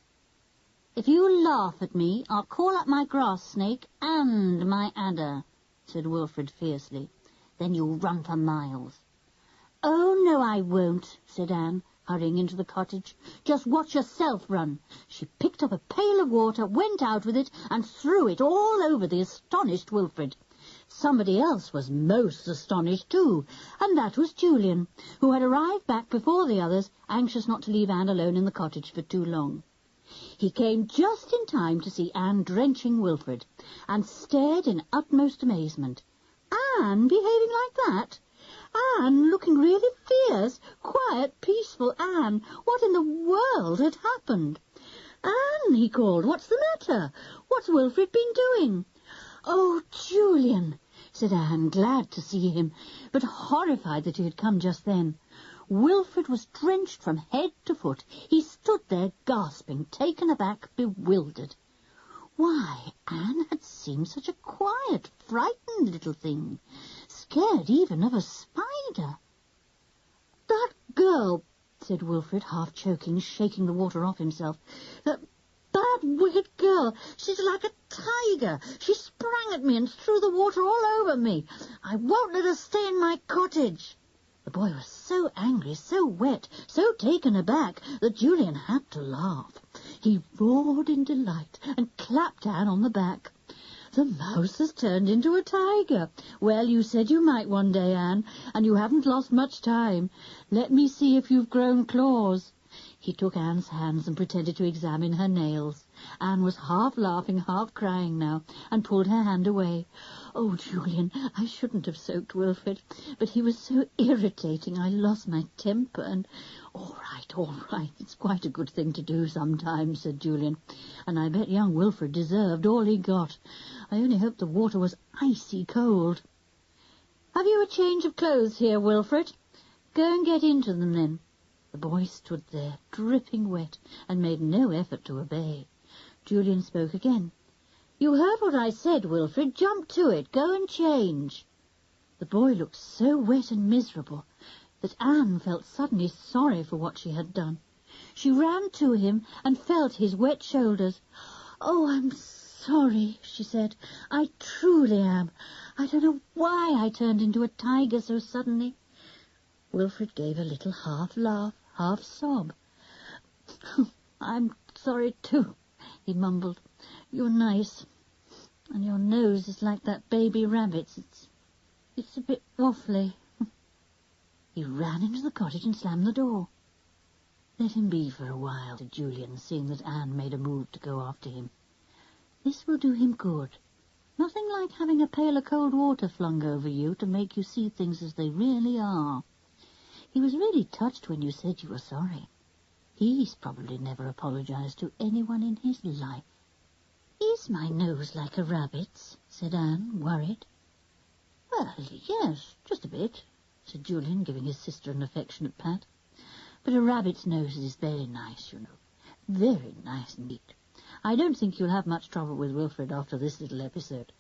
"If you laugh at me, I'll call up my grass snake and my adder," said Wilfred fiercely. "Then you'll run for miles." "Oh, no, I won't," said Anne, hurrying into the cottage. "Just watch yourself run." She picked up a pail of water, went out with it, and threw it all over the astonished Wilfred. Somebody else was most astonished too, and that was Julian, who had arrived back before the others, anxious not to leave Anne alone in the cottage for too long. He came just in time to see Anne drenching Wilfred, and stared in utmost amazement. Anne behaving like that? Anne looking really fierce, quiet, peaceful Anne. What in the world had happened? "Anne," he called, "what's the matter? What's Wilfred been doing?" "Oh, Julian," said Anne, glad to see him, but horrified that he had come just then. Wilfred was drenched from head to foot. He stood there gasping, taken aback, bewildered. Why, Anne had seemed such a quiet, frightened little thing, scared even of a spider. "That girl," said Wilfred, half choking, shaking the water off himself. "That bad, wicked girl. She's like a tiger. She sprang at me and threw the water all over me. I won't let her stay in my cottage." The boy was so angry, so wet, so taken aback, that Julian had to laugh. He roared in delight and clapped Anne on the back. "The mouse has turned into a tiger. Well, you said you might one day, Anne, and you haven't lost much time. Let me see if you've grown claws." He took Anne's hands and pretended to examine her nails. Anne was half laughing, half crying now, and pulled her hand away. "Oh, Julian, I shouldn't have soaked Wilfred, but he was so irritating I lost my temper and—" All right, it's quite a good thing to do sometimes," said Julian, "and I bet young Wilfred deserved all he got. I only hope the water was icy cold." "Have you a change of clothes here, Wilfred? Go and get into them, then." The boy stood there, dripping wet, and made no effort to obey. Julian spoke again. "You heard what I said, Wilfred. Jump to it. Go and change." The boy looked so wet and miserable that Anne felt suddenly sorry for what she had done. She ran to him and felt his wet shoulders. "Oh, I'm sorry," she said. "I truly am. I don't know why I turned into a tiger so suddenly." Wilfred gave a little half laugh, half sob. "I'm sorry too," he mumbled. "You're nice, and your nose is like that baby rabbit's. It's a bit waffly." He ran into the cottage and slammed the door. "Let him be for a while," said Julian, seeing that Anne made a move to go after him. "This will do him good. Nothing like having a pail of cold water flung over you to make you see things as they really are." He was really touched when you said you were sorry. He's probably never apologized to anyone in his life. Is my nose like a rabbit's? Said Anne, worried. Well, yes, just a bit, said Julian, giving his sister an affectionate pat. But a rabbit's nose is very nice, you know. Very nice indeed. I don't think you'll have much trouble with Wilfred after this little episode.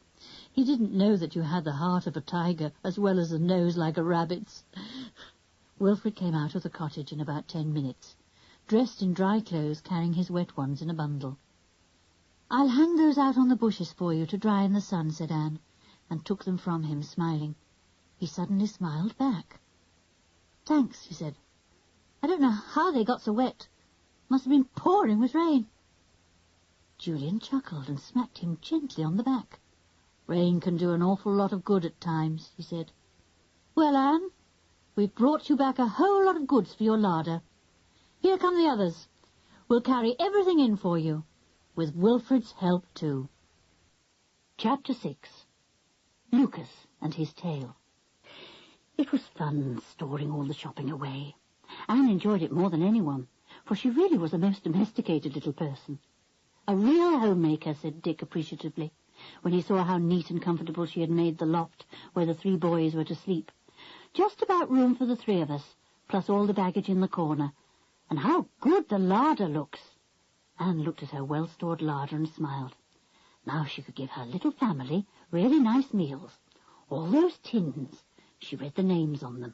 He didn't know that you had the heart of a tiger as well as a nose like a rabbit's. Wilfred came out of the cottage in about 10 minutes, dressed in dry clothes, carrying his wet ones in a bundle. I'll hang those out on the bushes for you to dry in the sun, said Anne, and took them from him, smiling. He suddenly smiled back. Thanks, he said. I don't know how they got so wet. Must have been pouring with rain. Julian chuckled and smacked him gently on the back. Rain can do an awful lot of good at times, he said. Well, Anne, we've brought you back a whole lot of goods for your larder. Here come the others. We'll carry everything in for you, with Wilfred's help too. Chapter 6. Lucas and his tale. It was fun storing all the shopping away. Anne enjoyed it more than anyone, for she really was a most domesticated little person. A real homemaker, said Dick appreciatively, when he saw how neat and comfortable she had made the loft where the 3 boys were to sleep. Just about room for the 3 of us, plus all the baggage in the corner. And how good the larder looks! Anne looked at her well-stored larder and smiled. Now she could give her little family really nice meals. All those tins, she read the names on them.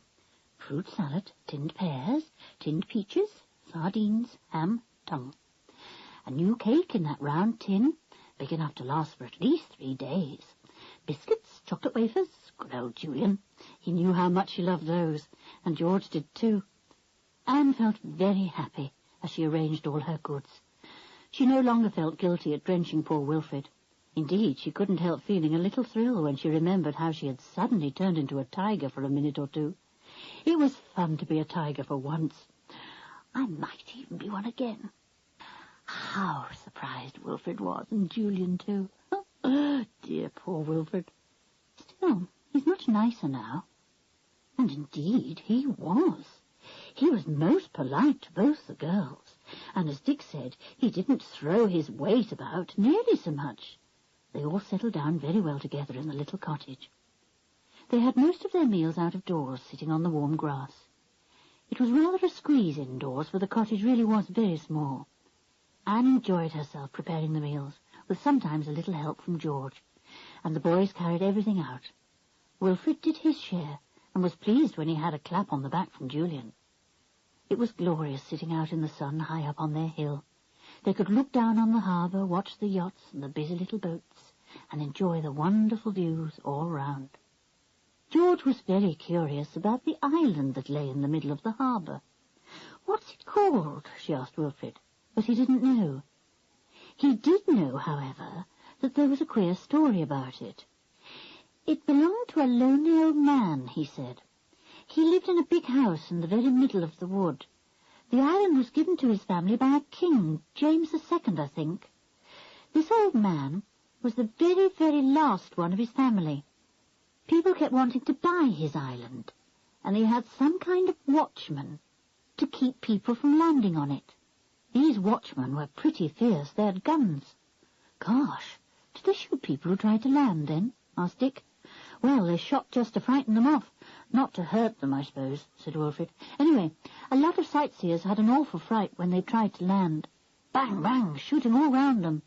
Fruit salad, tinned pears, tinned peaches, sardines, ham, tongue. A new cake in that round tin, big enough to last for at least 3 days. Biscuits, chocolate wafers, good old Julian. He knew how much she loved those, and George did too. Anne felt very happy as she arranged all her goods. She no longer felt guilty at drenching poor Wilfred. Indeed, she couldn't help feeling a little thrill when she remembered how she had suddenly turned into a tiger for a minute or two. It was fun to be a tiger for once. I might even be one again. How surprised Wilfred was, and Julian too. Oh, dear poor Wilfred. Still, he's much nicer now. And indeed he was. He was most polite to both the girls, and as Dick said, he didn't throw his weight about nearly so much. They all settled down very well together in the little cottage. They had most of their meals out of doors, sitting on the warm grass. It was rather a squeeze indoors, for the cottage really was very small. Anne enjoyed herself preparing the meals, with sometimes a little help from George, and the boys carried everything out. Wilfred did his share, and was pleased when he had a clap on the back from Julian. It was glorious sitting out in the sun high up on their hill. They could look down on the harbour, watch the yachts and the busy little boats, and enjoy the wonderful views all round. George was very curious about the island that lay in the middle of the harbour. "What's it called?" she asked Wilfred, but he didn't know. He did know, however, that there was a queer story about it. It belonged to a lonely old man, he said. He lived in a big house in the very middle of the wood. The island was given to his family by a king, James II, I think. This old man was the very, very last one of his family. People kept wanting to buy his island, and he had some kind of watchman to keep people from landing on it. These watchmen were pretty fierce. They had guns. Gosh, did they shoot people who tried to land, then? Asked Dick. Well, they shot just to frighten them off. Not to hurt them, I suppose, said Wilfred. Anyway, a lot of sightseers had an awful fright when they tried to land. Bang, bang, shooting all round them.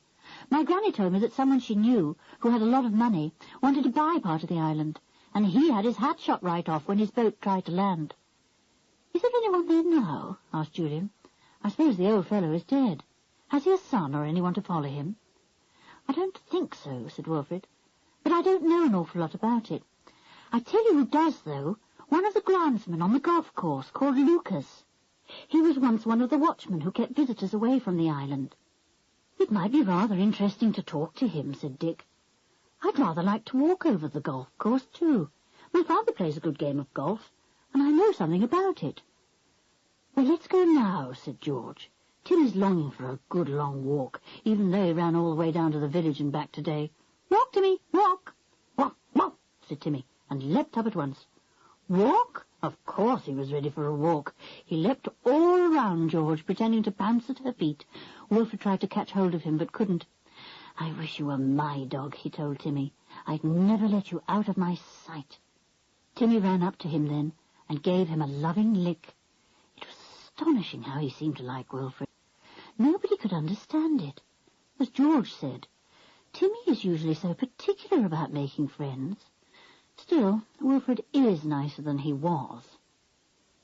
My granny told me that someone she knew, who had a lot of money, wanted to buy part of the island, and he had his hat shot right off when his boat tried to land. Is there anyone there now? Asked Julian. I suppose the old fellow is dead. Has he a son or anyone to follow him? I don't think so, said Wilfred, but I don't know an awful lot about it. I tell you who does, though. One of the groundsmen on the golf course, called Lucas. He was once one of the watchmen who kept visitors away from the island. It might be rather interesting to talk to him, said Dick. I'd rather like to walk over the golf course, too. My father plays a good game of golf, and I know something about it. Well, let's go now, said George. Tim is longing for a good long walk, even though he ran all the way down to the village and back today. Walk, Timmy, walk. Walk, walk, said Timmy, and leapt up at once. Walk? Of course he was ready for a walk. He leapt all around George, pretending to bounce at her feet. Wilfred tried to catch hold of him, but couldn't. "I wish you were my dog," he told Timmy. "I'd never let you out of my sight." Timmy ran up to him then and gave him a loving lick. It was astonishing how he seemed to like Wilfred. Nobody could understand it. As George said, Timmy is usually so particular about making friends. Still, Wilfred is nicer than he was.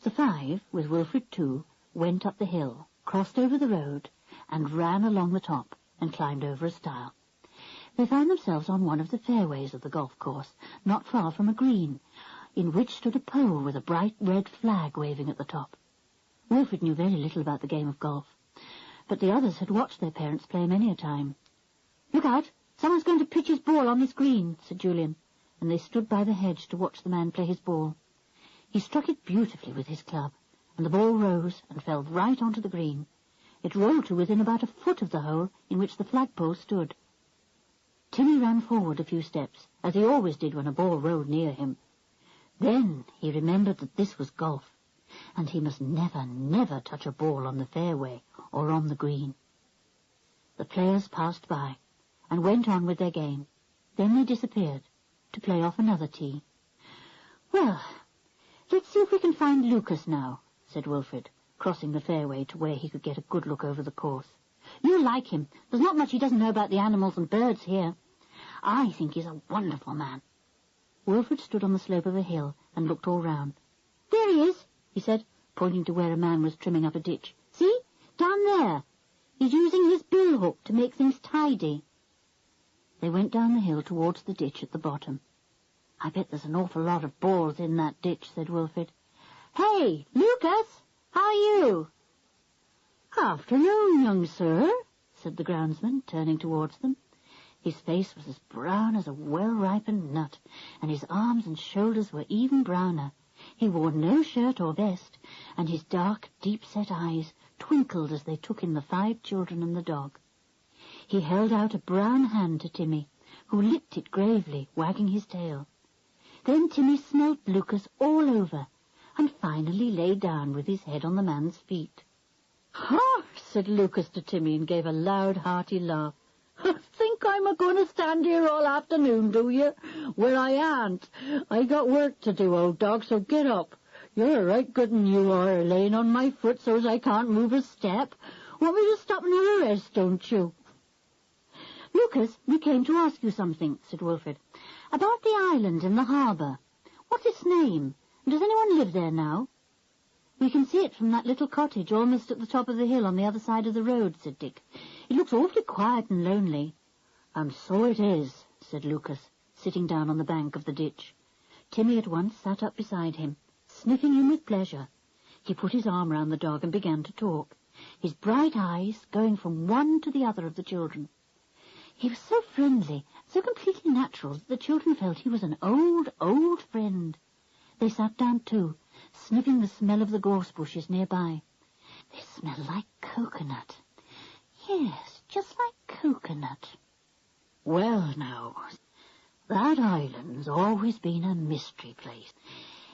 The five, with Wilfred too, went up the hill, crossed over the road, and ran along the top and climbed over a stile. They found themselves on one of the fairways of the golf course, not far from a green, in which stood a pole with a bright red flag waving at the top. Wilfred knew very little about the game of golf, but the others had watched their parents play many a time. "Look out! Someone's going to pitch his ball on this green," said Julian, and they stood by the hedge to watch the man play his ball. He struck it beautifully with his club, and the ball rose and fell right onto the green. It rolled to within about a foot of the hole in which the flagpole stood. Timmy ran forward a few steps, as he always did when a ball rolled near him. Then he remembered that this was golf, and he must never, never touch a ball on the fairway or on the green. The players passed by and went on with their game. Then they disappeared to play off another tee. "Well, let's see if we can find Lucas now," said Wilfred, crossing the fairway to where he could get a good look over the course. "You'll like him. There's not much he doesn't know about the animals and birds here. I think he's a wonderful man." Wilfred stood on the slope of a hill and looked all round. "There he is," he said, pointing to where a man was trimming up a ditch. "See? Down there. He's using his billhook to make things tidy." They went down the hill towards the ditch at the bottom. "I bet there's an awful lot of balls in that ditch," said Wilfred. "Hey, Lucas! How are you?" "Afternoon, young sir," said the groundsman, turning towards them. His face was as brown as a well-ripened nut, and his arms and shoulders were even browner. He wore no shirt or vest, and his dark, deep-set eyes twinkled as they took in the 5 children and the dog. He held out a brown hand to Timmy, who licked it gravely, wagging his tail. Then Timmy smelt Lucas all over, and finally lay down with his head on the man's feet. "Ha!" said Lucas to Timmy, and gave a loud, hearty laugh. "Think I'm a-going to stand here all afternoon, do you? Well, I ain't. I got work to do, old dog, so get up. You're a right good un, you are, laying on my foot so's I can't move a step. Want me to stop and have a rest, don't you?" "Lucas, we came to ask you something," said Wilfred. "About the island in the harbour. What's its name? And does anyone live there now?" "We can see it from that little cottage almost at the top of the hill on the other side of the road," said Dick. "It looks awfully quiet and lonely." "And so it is," said Lucas, sitting down on the bank of the ditch. Timmy at once sat up beside him, sniffing him with pleasure. He put his arm round the dog and began to talk, his bright eyes going from one to the other of the children. He was so friendly, so completely natural, that the children felt he was an old, old friend. They sat down too, sniffing the smell of the gorse bushes nearby. "They smell like coconut. Yes, just like coconut." "Well, now, that island's always been a mystery place.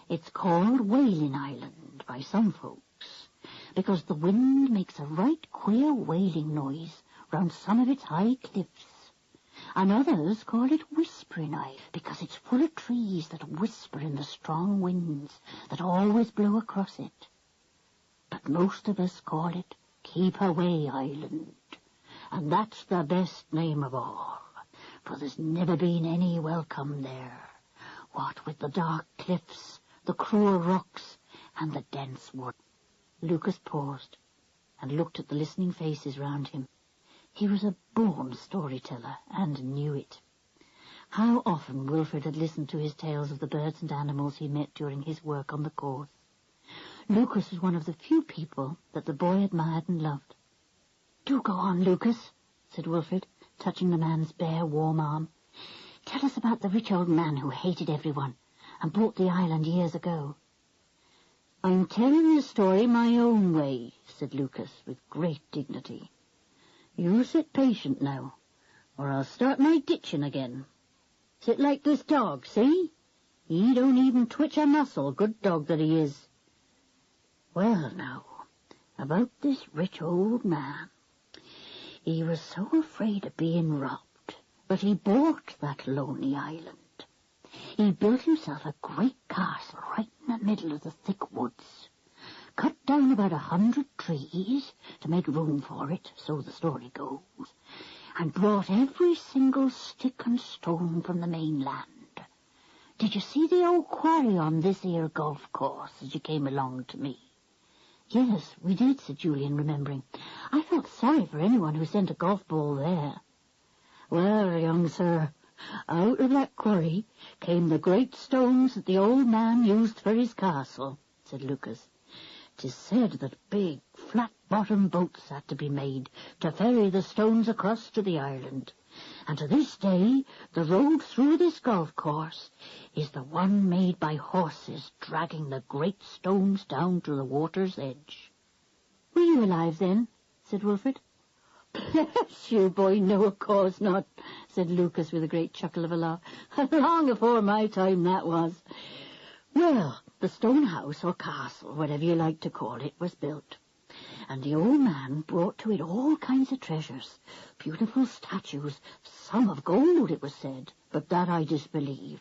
It's called Wailing Island by some folks, because the wind makes a right queer wailing noise round some of its high cliffs. And others call it Whispering Island, because it's full of trees that whisper in the strong winds that always blow across it. But most of us call it Keep Away Island, and that's the best name of all, for there's never been any welcome there, what with the dark cliffs, the cruel rocks, and the dense wood." Lucas paused and looked at the listening faces round him. He was a born storyteller, and knew it. How often Wilfred had listened to his tales of the birds and animals he met during his work on the course. Lucas was one of the few people that the boy admired and loved. "Do go on, Lucas," said Wilfred, touching the man's bare, warm arm. "Tell us about the rich old man who hated everyone and bought the island years ago." "I'm telling the story my own way," said Lucas, with great dignity. "You sit patient now, or I'll start my ditching again. Sit like this dog, see? He don't even twitch a muscle, good dog that he is. Well, now, about this rich old man. He was so afraid of being robbed, but he bought that lonely island. He built himself a great castle right in the middle of the thick woods, cut down about 100 trees to make room for it, so the story goes, and brought every single stick and stone from the mainland. Did you see the old quarry on this here golf course as you came along to me? Yes, we did, said Julian, remembering. I felt sorry for anyone who sent a golf ball there. Well, young sir, out of that quarry came the great stones that the old man used for his castle, said Lucas. 'Tis said that big, flat-bottomed boats had to be made to ferry the stones across to the island. And to this day, the road through this golf course is the one made by horses dragging the great stones down to the water's edge. Were you alive then? Said Wilfred. Bless you, boy, no, of course not, said Lucas with a great chuckle of a laugh. Long afore my time that was. Well, the stone house or castle, whatever you like to call it, was built. And the old man brought to it all kinds of treasures, beautiful statues, some of gold, it was said, but that I disbelieve.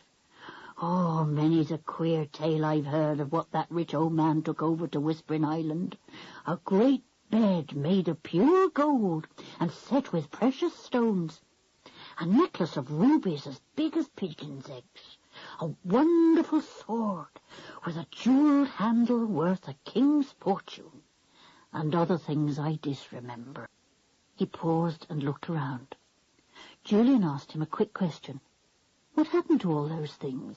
Oh, many's a queer tale I've heard of what that rich old man took over to Whispering Island. A great bed made of pure gold and set with precious stones. A necklace of rubies as big as pigeons' eggs. A wonderful sword with a jewelled handle worth a king's fortune. And other things I disremember. He paused and looked around. Julian asked him a quick question. What happened to all those things?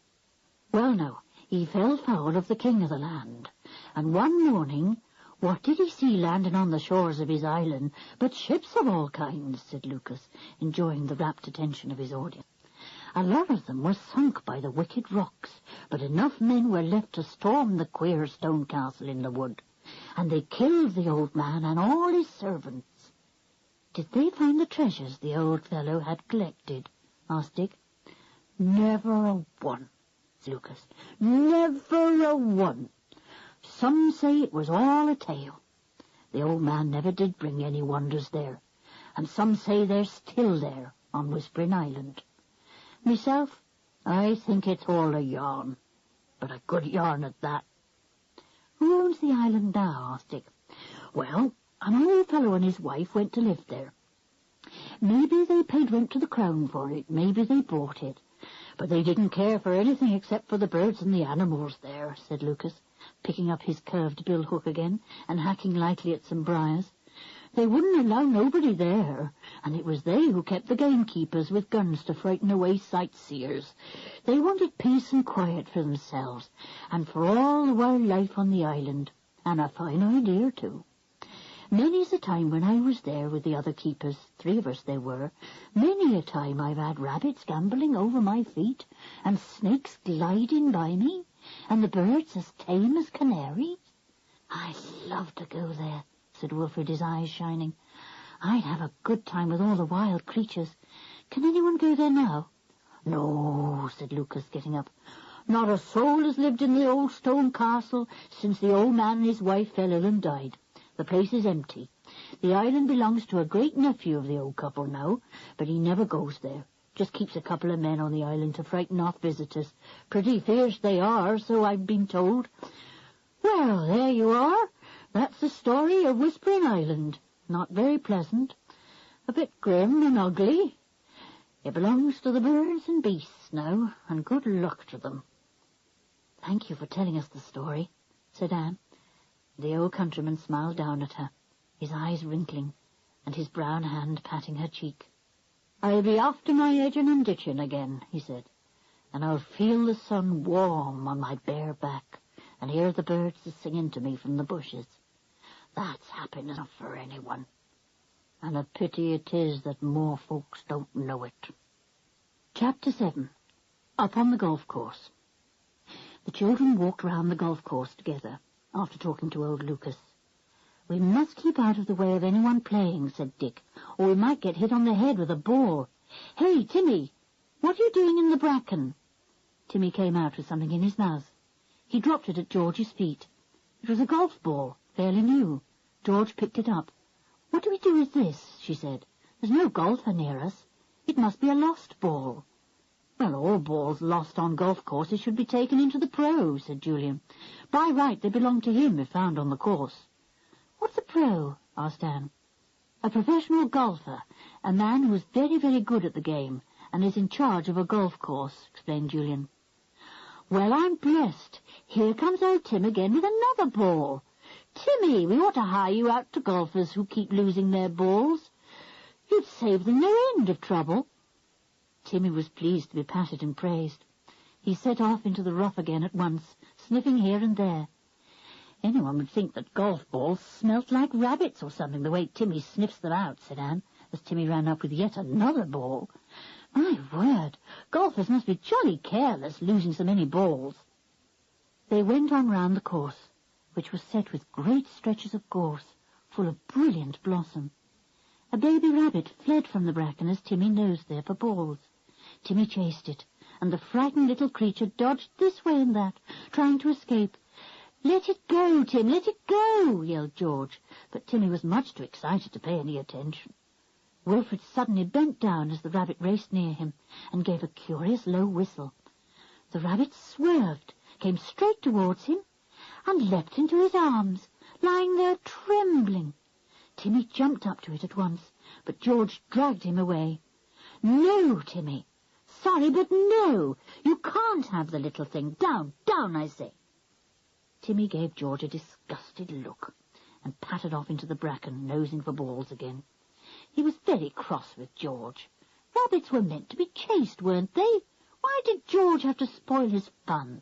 Well, now, he fell foul of the king of the land, and one morning, what did he see landing on the shores of his island but ships of all kinds, said Lucas, enjoying the rapt attention of his audience. A lot of them were sunk by the wicked rocks, but enough men were left to storm the queer stone castle in the wood, and they killed the old man and all his servants. Did they find the treasures the old fellow had collected? Asked Dick. Never a one, said Lucas. Never a one. Some say it was all a tale. The old man never did bring any wonders there, and some say they're still there on Whispering Island. Myself, I think it's all a yarn, but a good yarn at that. Who owns the island now? Asked Dick. Well, an old fellow and his wife went to live there. Maybe they paid rent to the crown for it, maybe they bought it, but they didn't care for anything except for the birds and the animals there, said Lucas, picking up his curved bill hook again and hacking lightly at some briars. They wouldn't allow nobody there, and it was they who kept the gamekeepers with guns to frighten away sightseers. They wanted peace and quiet for themselves, and for all the wild life on the island, and a fine idea, too. Many's a time when I was there with the other keepers, 3 of us there were, many a time I've had rabbits gambolling over my feet, and snakes gliding by me, and the birds as tame as canaries. I'd love to go there, said Wilfred, his eyes shining. I'd have a good time with all the wild creatures. Can anyone go there now? No, said Lucas, getting up. Not a soul has lived in the old stone castle since the old man and his wife fell ill and died. The place is empty. The island belongs to a great-nephew of the old couple now, but he never goes there. Just keeps a couple of men on the island to frighten off visitors. Pretty fierce they are, so I've been told. Well, there you are. That's the story of Whispering Island. Not very pleasant. A bit grim and ugly. It belongs to the birds and beasts now, and good luck to them. Thank you for telling us the story, said Anne. The old countryman smiled down at her, his eyes wrinkling, and his brown hand patting her cheek. I'll be off to my edging and ditching again, he said, and I'll feel the sun warm on my bare back, and hear the birds a-singing to me from the bushes. That's happiness enough for anyone, and a pity it is that more folks don't know it. Chapter 7. Up on the golf course. The children walked round the golf course together, after talking to old Lucas. We must keep out of the way of anyone playing, said Dick, or we might get hit on the head with a ball. Hey, Timmy, what are you doing in the bracken? Timmy came out with something in his mouth. He dropped it at George's feet. It was a golf ball, fairly new. George picked it up. "What do we do with this?" she said. "There's no golfer near us. It must be a lost ball." "Well, all balls lost on golf courses should be taken into the Pro," said Julian. "By right, they belong to him if found on the course." "What's a Pro?" asked Anne. "A professional golfer, a man who is very, very good at the game and is in charge of a golf course," explained Julian. "Well, I'm blessed. Here comes old Tim again with another ball. Timmy, we ought to hire you out to golfers who keep losing their balls. You'd save them no end of trouble." Timmy was pleased to be patted and praised. He set off into the rough again at once, sniffing here and there. "Anyone would think that golf balls smelt like rabbits or something, the way Timmy sniffs them out," said Anne, as Timmy ran up with yet another ball. "My word, golfers must be jolly careless, losing so many balls." They went on round the course, which was set with great stretches of gorse, full of brilliant blossom. A baby rabbit fled from the bracken as Timmy nosed there for balls. Timmy chased it, and the frightened little creature dodged this way and that, trying to escape. "Let it go, Tim, let it go!" yelled George, but Timmy was much too excited to pay any attention. Wilfred suddenly bent down as the rabbit raced near him, and gave a curious low whistle. The rabbit swerved, came straight towards him, and leapt into his arms, lying there trembling. Timmy jumped up to it at once, but George dragged him away. "No, Timmy! Sorry, but no! You can't have the little thing. Down, down, I say!" Timmy gave George a disgusted look, and pattered off into the bracken, nosing for balls again. He was very cross with George. Rabbits were meant to be chased, weren't they? Why did George have to spoil his fun?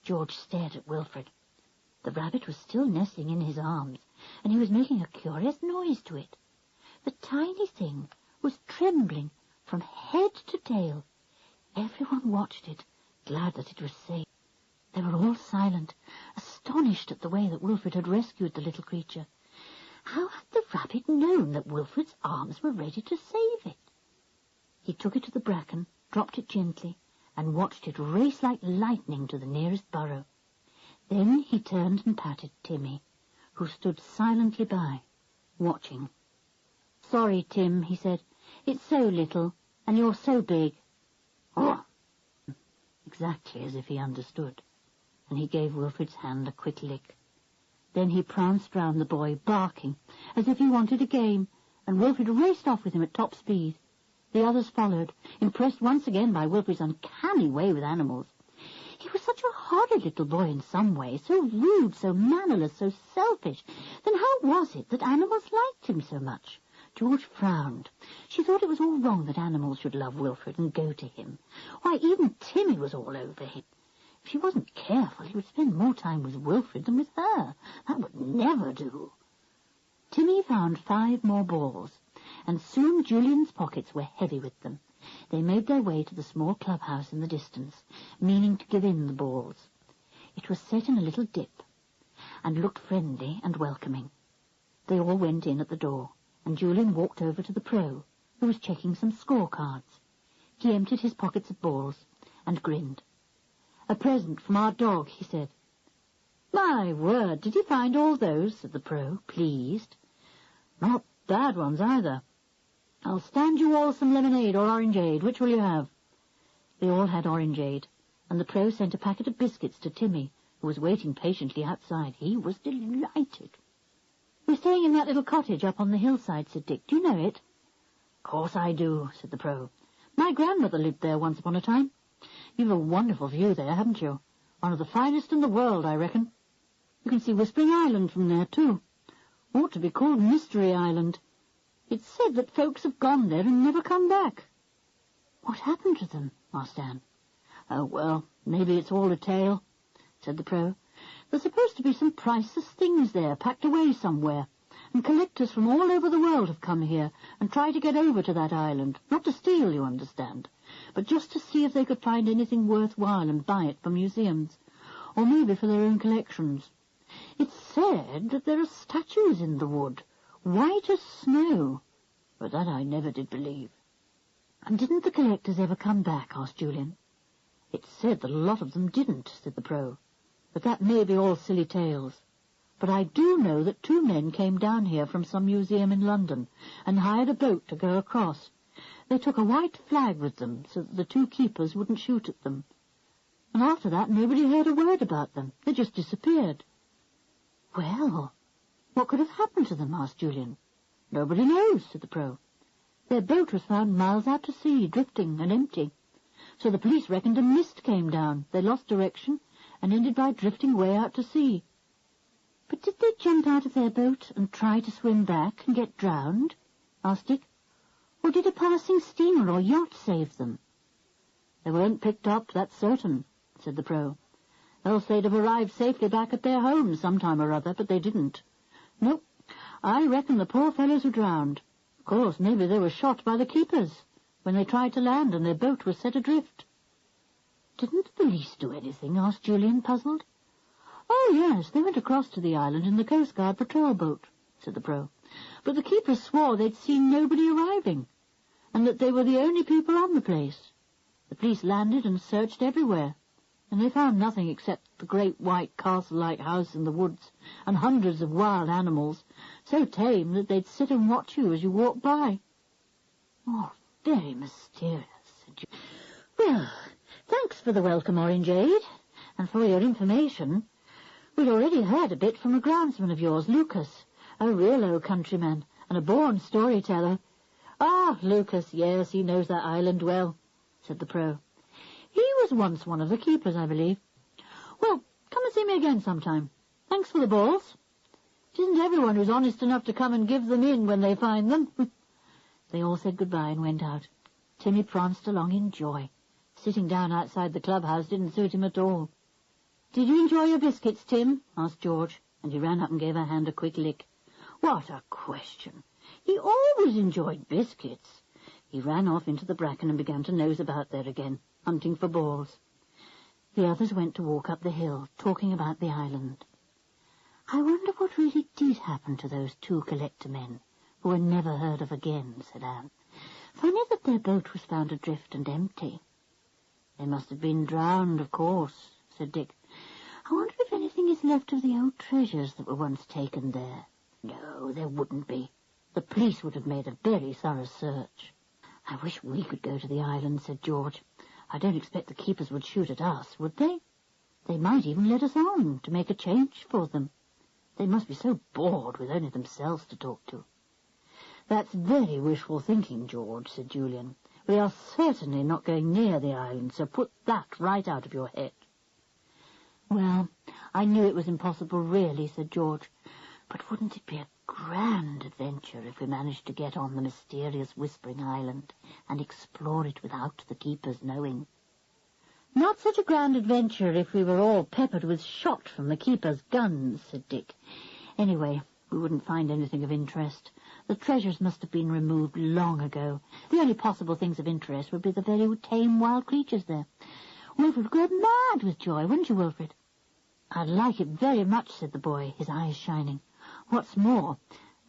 George stared at Wilfred. The rabbit was still nestling in his arms, and he was making a curious noise to it. The tiny thing was trembling from head to tail. Everyone watched it, glad that it was safe. They were all silent, astonished at the way that Wilfred had rescued the little creature. How had the rabbit known that Wilfred's arms were ready to save it? He took it to the bracken, dropped it gently, and watched it race like lightning to the nearest burrow. Then he turned and patted Timmy, who stood silently by, watching. "Sorry, Tim," he said. "It's so little, and you're so big." "Oh!" Exactly as if he understood, and he gave Wilfred's hand a quick lick. Then he pranced round the boy, barking, as if he wanted a game, and Wilfred raced off with him at top speed. The others followed, impressed once again by Wilfred's uncanny way with animals. He was such a horrid little boy in some way, so rude, so mannerless, so selfish. Then how was it that animals liked him so much? George frowned. She thought it was all wrong that animals should love Wilfred and go to him. Why, even Timmy was all over him. If she wasn't careful, he would spend more time with Wilfred than with her. That would never do. Timmy found 5 more balls, and soon Julian's pockets were heavy with them. They made their way to the small clubhouse in the distance, meaning to give in the balls. It was set in a little dip, and looked friendly and welcoming. They all went in at the door, and Julian walked over to the Pro, who was checking some scorecards. He emptied his pockets of balls, and grinned. "A present from our dog," he said. "My word, did you find all those?" said the Pro, pleased. "Not bad ones either. I'll stand you all some lemonade or orangeade. Which will you have?" They all had orangeade, and the Pro sent a packet of biscuits to Timmy, who was waiting patiently outside. He was delighted. "We're staying in that little cottage up on the hillside," said Dick. "Do you know it?" "Course I do," said the Pro. "My grandmother lived there once upon a time. You've a wonderful view there, haven't you? One of the finest in the world, I reckon. You can see Whispering Island from there, too. Ought to be called Mystery Island. It's said that folks have gone there and never come back." "What happened to them?" asked Anne. "Oh, well, maybe it's all a tale," said the Pro. "There's supposed to be some priceless things there packed away somewhere, and collectors from all over the world have come here and tried to get over to that island, not to steal, you understand, but just to see if they could find anything worthwhile and buy it for museums, or maybe for their own collections. It's said that there are statues in the wood, white as snow, but that I never did believe." "And didn't the collectors ever come back?" asked Julian. "It's said that a lot of them didn't," said the Pro. "But that may be all silly tales. But I do know that 2 men came down here from some museum in London and hired a boat to go across. They took a white flag with them so that the 2 keepers wouldn't shoot at them. And after that nobody heard a word about them. They just disappeared." "Well, what could have happened to them?" asked Julian. "Nobody knows," said the Pro. "Their boat was found miles out to sea, drifting and empty. So the police reckoned a mist came down. They lost direction and ended by drifting way out to sea." "But did they jump out of their boat and try to swim back and get drowned?" asked Dick. "Or did a passing steamer or yacht save them?" "They weren't picked up, that's certain," said the Pro. "Else they'd have arrived safely back at their home sometime or other, but they didn't. No, I reckon the poor fellows were drowned. Of course, maybe they were shot by the keepers when they tried to land and their boat was set adrift." "Didn't the police do anything?" asked Julian, puzzled. "Oh, yes, they went across to the island in the Coast Guard patrol boat," said the Pro. "But the keepers swore they'd seen nobody arriving, and that they were the only people on the place. The police landed and searched everywhere, and they found nothing except the great white castle-like house in the woods and hundreds of wild animals, so tame that they'd sit and watch you as you walked by." "Oh, very mysterious," said Julian. "Well, thanks for the welcome, Orangeade, and for your information. We'd already heard a bit from a groundsman of yours, Lucas, a real old countryman and a born storyteller." "Ah, Lucas, yes, he knows that island well," said the Pro. "He was once one of the keepers, I believe. Well, come and see me again sometime. Thanks for the balls. It isn't everyone who's honest enough to come and give them in when they find them." They all said goodbye and went out. Timmy pranced along in joy. Sitting down outside the clubhouse didn't suit him at all. "Did you enjoy your biscuits, Tim?" asked George, and he ran up and gave her hand a quick lick. What a question! He always enjoyed biscuits. He ran off into the bracken and began to nose about there again, hunting for balls. The others went to walk up the hill, talking about the island. "I wonder what really did happen to those 2 collector men, who were never heard of again," said Anne. "Funny that their boat was found adrift and empty." "They must have been drowned, of course," said Dick. "I wonder if anything is left of the old treasures that were once taken there." "No, there wouldn't be. The police would have made a very thorough search." "I wish we could go to the island," said George. "I don't expect the keepers would shoot at us, would they? They might even let us on to make a change for them. They must be so bored with only themselves to talk to." "That's very wishful thinking, George," said Julian. "We are certainly not going near the island, so put that right out of your head." "Well, I knew it was impossible, really," said George. "But wouldn't it be a grand adventure if we managed to get on the mysterious Whispering Island and explore it without the keepers knowing?" "Not such a grand adventure if we were all peppered with shot from the keepers' guns," said Dick. "Anyway, we wouldn't find anything of interest. The treasures must have been removed long ago. The only possible things of interest would be the very tame wild creatures there. Wilfred would go mad with joy, wouldn't you, Wilfred?" "I'd like it very much," said the boy, his eyes shining. "What's more,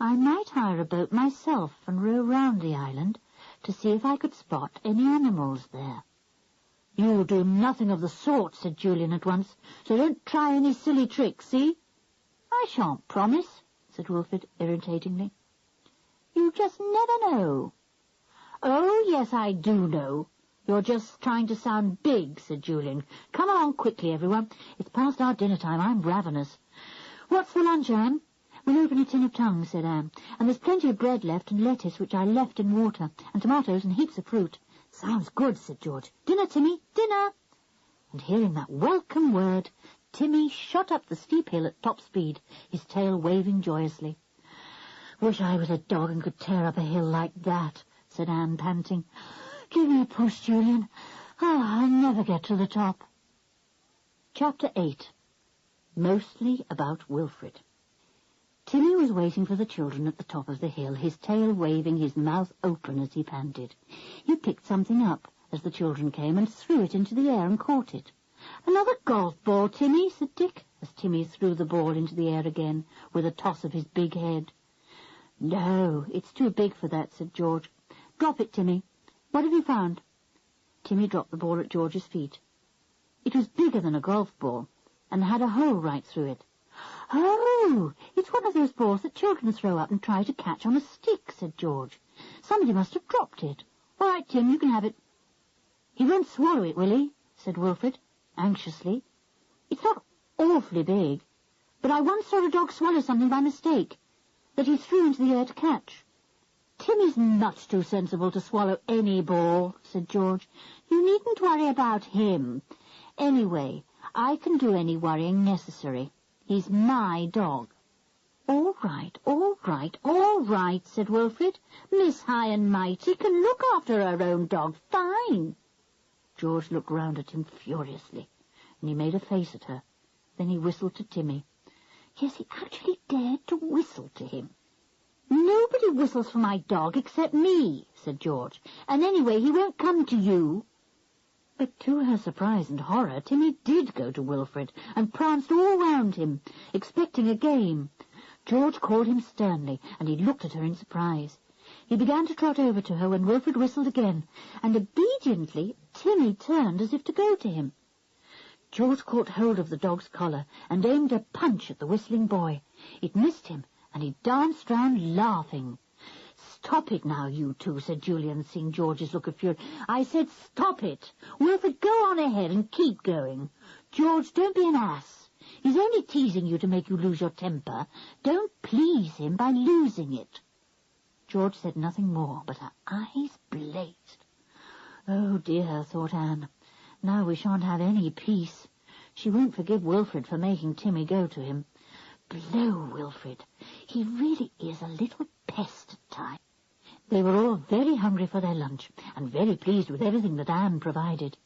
I might hire a boat myself and row round the island to see if I could spot any animals there." "You'll do nothing of the sort," said Julian at once, "so don't try any silly tricks, see?" "I shan't promise," said Wilfred irritatingly. "You just never know." "Oh, yes, I do know. You're just trying to sound big," said Julian. "Come along quickly, everyone. It's past our dinner time. I'm ravenous." "What's for lunch, Anne?" "We'll open a tin of tongues," said Anne. "And there's plenty of bread left and lettuce, which I left in water, and tomatoes and heaps of fruit." "Sounds good," said George. "Dinner, Timmy, dinner!" And hearing that welcome word, Timmy shot up the steep hill at top speed, his tail waving joyously. "Wish I was a dog and could tear up a hill like that," said Anne, panting. "Give me a push, Julian. I'll never get to the top." Chapter 8. Mostly about Wilfred. Timmy was waiting for the children at the top of the hill, his tail waving, his mouth open as he panted. He picked something up as the children came and threw it into the air and caught it. "Another golf ball, Timmy," said Dick, as Timmy threw the ball into the air again with a toss of his big head. "No, it's too big for that," said George. "Drop it, Timmy. What have you found?" Timmy dropped the ball at George's feet. It was bigger than a golf ball, and had a hole right through it. "Oh, it's one of those balls that children throw up and try to catch on a stick," said George. "Somebody must have dropped it. All right, Tim, you can have it." "He won't swallow it, will he?" said Wilfred, anxiously. "It's not awfully big, but I once saw a dog swallow something by mistake that he threw into the air to catch." "Timmy's much too sensible to swallow any ball," said George. "You needn't worry about him. Anyway, I can do any worrying necessary. He's my dog." All right, said Wilfred. "Miss High and Mighty can look after her own dog fine." George looked round at him furiously, and he made a face at her. Then he whistled to Timmy. Yes, he actually dared to whistle to him. "Nobody whistles for my dog except me," said George. "And anyway, he won't come to you." But to her surprise and horror, Timmy did go to Wilfred and pranced all round him, expecting a game. George called him sternly, and he looked at her in surprise. He began to trot over to her when Wilfred whistled again, and obediently Timmy turned as if to go to him. George caught hold of the dog's collar and aimed a punch at the whistling boy. It missed him, and he danced round laughing. "Stop it now, you two," said Julian, seeing George's look of fury. "I said stop it. Wilfred, go on ahead and keep going. George, don't be an ass. He's only teasing you to make you lose your temper. Don't please him by losing it." George said nothing more, but her eyes blazed. "Oh dear," thought Anne. "Now we shan't have any peace. She won't forgive Wilfred for making Timmy go to him. Blow Wilfred. He really is a little pest at times." They were all very hungry for their lunch, and very pleased with everything that Anne provided.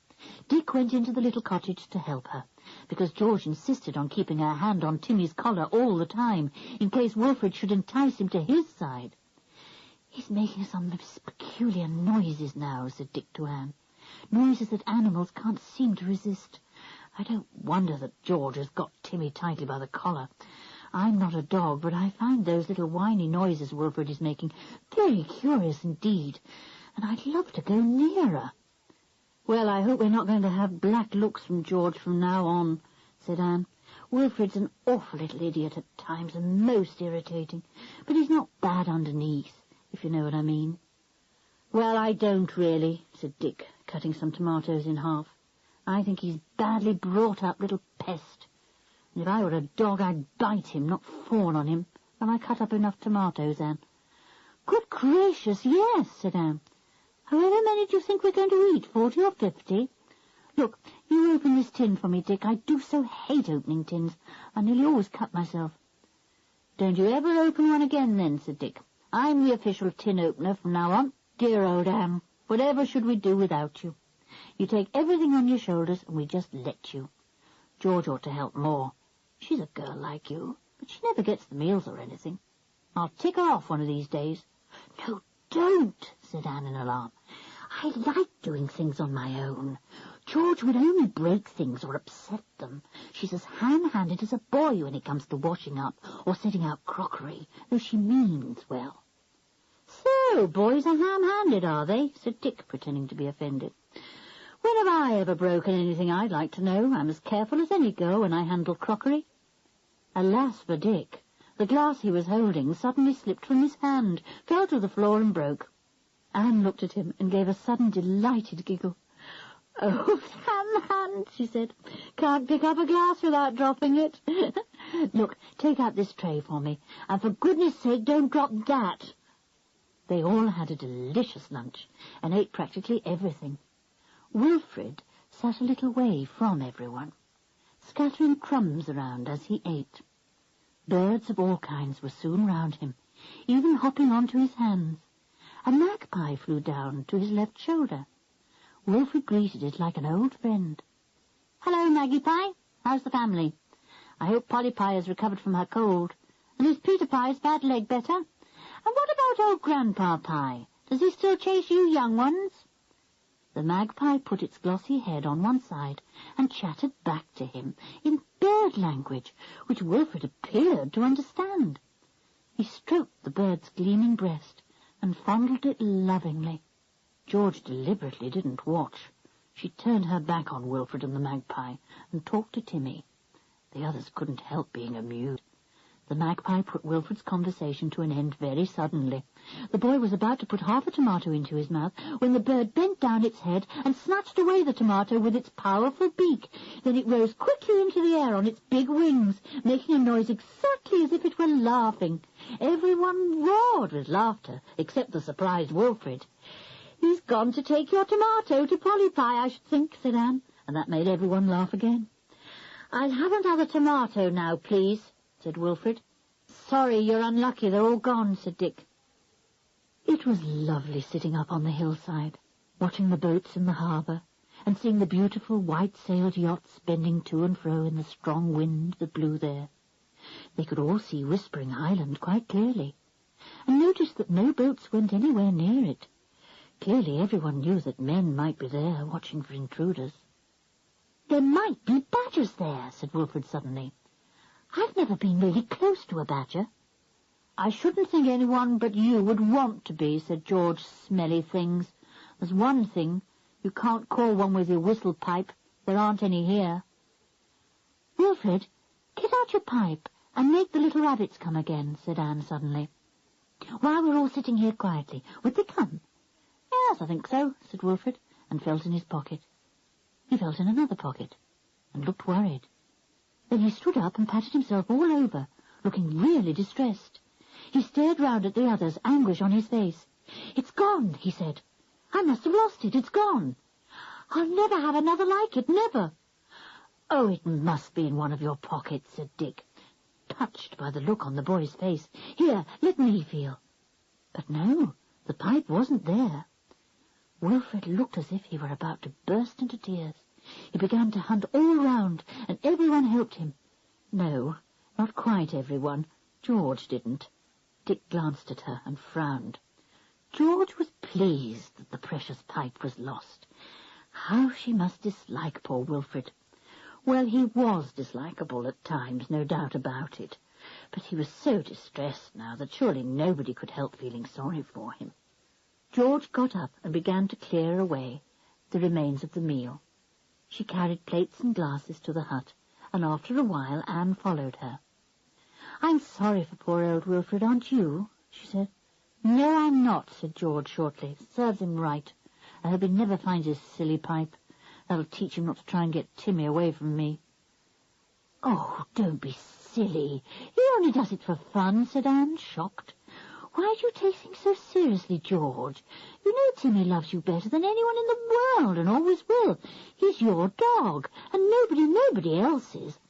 Dick went into the little cottage to help her, because George insisted on keeping her hand on Timmy's collar all the time, in case Wilfred should entice him to his side. "He's making some peculiar noises now," said Dick to Anne. "Noises that animals can't seem to resist. I don't wonder that George has got Timmy tightly by the collar. I'm not a dog, but I find those little whiny noises Wilfred is making very curious indeed, and I'd love to go nearer." "Well, I hope we're not going to have black looks from George from now on," said Anne. "Wilfred's an awful little idiot at times and most irritating, but he's not bad underneath, if you know what I mean." "Well, I don't really," said Dick, cutting some tomatoes in half. "I think he's badly brought up little pest. And if I were a dog, I'd bite him, not fawn on him. Have I cut up enough tomatoes, Anne?" "Good gracious, yes," said Anne. "However many do you think we're going to eat, 40 or 50? Look, you open this tin for me, Dick. I do so hate opening tins. I nearly always cut myself." "Don't you ever open one again, then," said Dick. "I'm the official tin opener from now on. Dear old Anne, whatever should we do without you? You take everything on your shoulders, and we just let you. George ought to help more. She's a girl like you, but she never gets the meals or anything. I'll tick her off one of these days." "No, don't," said Anne in alarm. "I like doing things on my own. George would only break things or upset them. She's as ham-handed as a boy when it comes to washing up or setting out crockery, though she means well." "So, boys are ham-handed, are they?" said Dick, pretending to be offended. "When have I ever broken anything, I'd like to know? I'm as careful as any girl when I handle crockery." Alas for Dick! The glass he was holding suddenly slipped from his hand, fell to the floor and broke. Anne looked at him and gave a sudden delighted giggle. "Oh, ham-hand," she said. "Can't pick up a glass without dropping it. Look, take out this tray for me, and for goodness sake don't drop that." They all had a delicious lunch and ate practically everything. Wilfred sat a little way from everyone, scattering crumbs around as he ate. Birds of all kinds were soon round him, even hopping onto his hands. A magpie flew down to his left shoulder. Wilfred greeted it like an old friend. "Hello, Maggie Pie. How's the family? I hope Polly Pie has recovered from her cold. And is Peter Pie's bad leg better? And what about old Grandpa Pie? Does he still chase you young ones?" The magpie put its glossy head on one side and chattered back to him in bird language, which Wilfred appeared to understand. He stroked the bird's gleaming breast and fondled it lovingly. George deliberately didn't watch. She turned her back on Wilfred and the magpie and talked to Timmy. The others couldn't help being amused. The magpie put Wilfred's conversation to an end very suddenly. The boy was about to put half a tomato into his mouth when the bird bent down its head and snatched away the tomato with its powerful beak. Then it rose quickly into the air on its big wings, making a noise exactly as if it were laughing. Everyone roared with laughter, except the surprised Wilfred. "He's gone to take your tomato to Polly Pie, I should think," said Anne, and that made everyone laugh again. "I'll have another tomato now, please," said Wilfred. "Sorry, you're unlucky. They're all gone," said Dick. It was lovely sitting up on the hillside, watching the boats in the harbour, and seeing the beautiful white-sailed yachts bending to and fro in the strong wind that blew there. They could all see Whispering Island quite clearly, and noticed that no boats went anywhere near it. Clearly everyone knew that men might be there, watching for intruders. "There might be badgers there," said Wilfred suddenly. "I've never been really close to a badger." "I shouldn't think anyone but you would want to be," said George. "Smelly things. There's one thing. You can't call one with your whistle pipe. There aren't any here." "Wilfred, get out your pipe and make the little rabbits come again," said Anne suddenly. "While we're all sitting here quietly. Would they come?" "Yes, I think so," said Wilfred, and felt in his pocket. He felt in another pocket, and looked worried. Then he stood up and patted himself all over, looking really distressed. He stared round at the others, anguish on his face. "It's gone," he said. "I must have lost it. It's gone. I'll never have another like it, never." "Oh, it must be in one of your pockets," said Dick, touched by the look on the boy's face. "Here, let me feel." But no, the pipe wasn't there. Wilfred looked as if he were about to burst into tears. He began to hunt all round, and everyone helped him. No, not quite everyone. George didn't. Dick glanced at her and frowned. George was pleased that the precious pipe was lost. How she must dislike poor Wilfred. Well, he was dislikable at times, no doubt about it, but he was so distressed now that surely nobody could help feeling sorry for him. George got up and began to clear away the remains of the meal. She carried plates and glasses to the hut, and after a while Anne followed her. "I'm sorry for poor old Wilfred, aren't you?" she said. "No, I'm not," said George shortly. "Serves him right. I hope he never finds his silly pipe. That'll teach him not to try and get Timmy away from me." "Oh, don't be silly. He only does it for fun," said Anne, shocked. "Why do you take things so seriously, George? You know Timmy loves you better than anyone in the world, and always will. He's your dog, and nobody else's.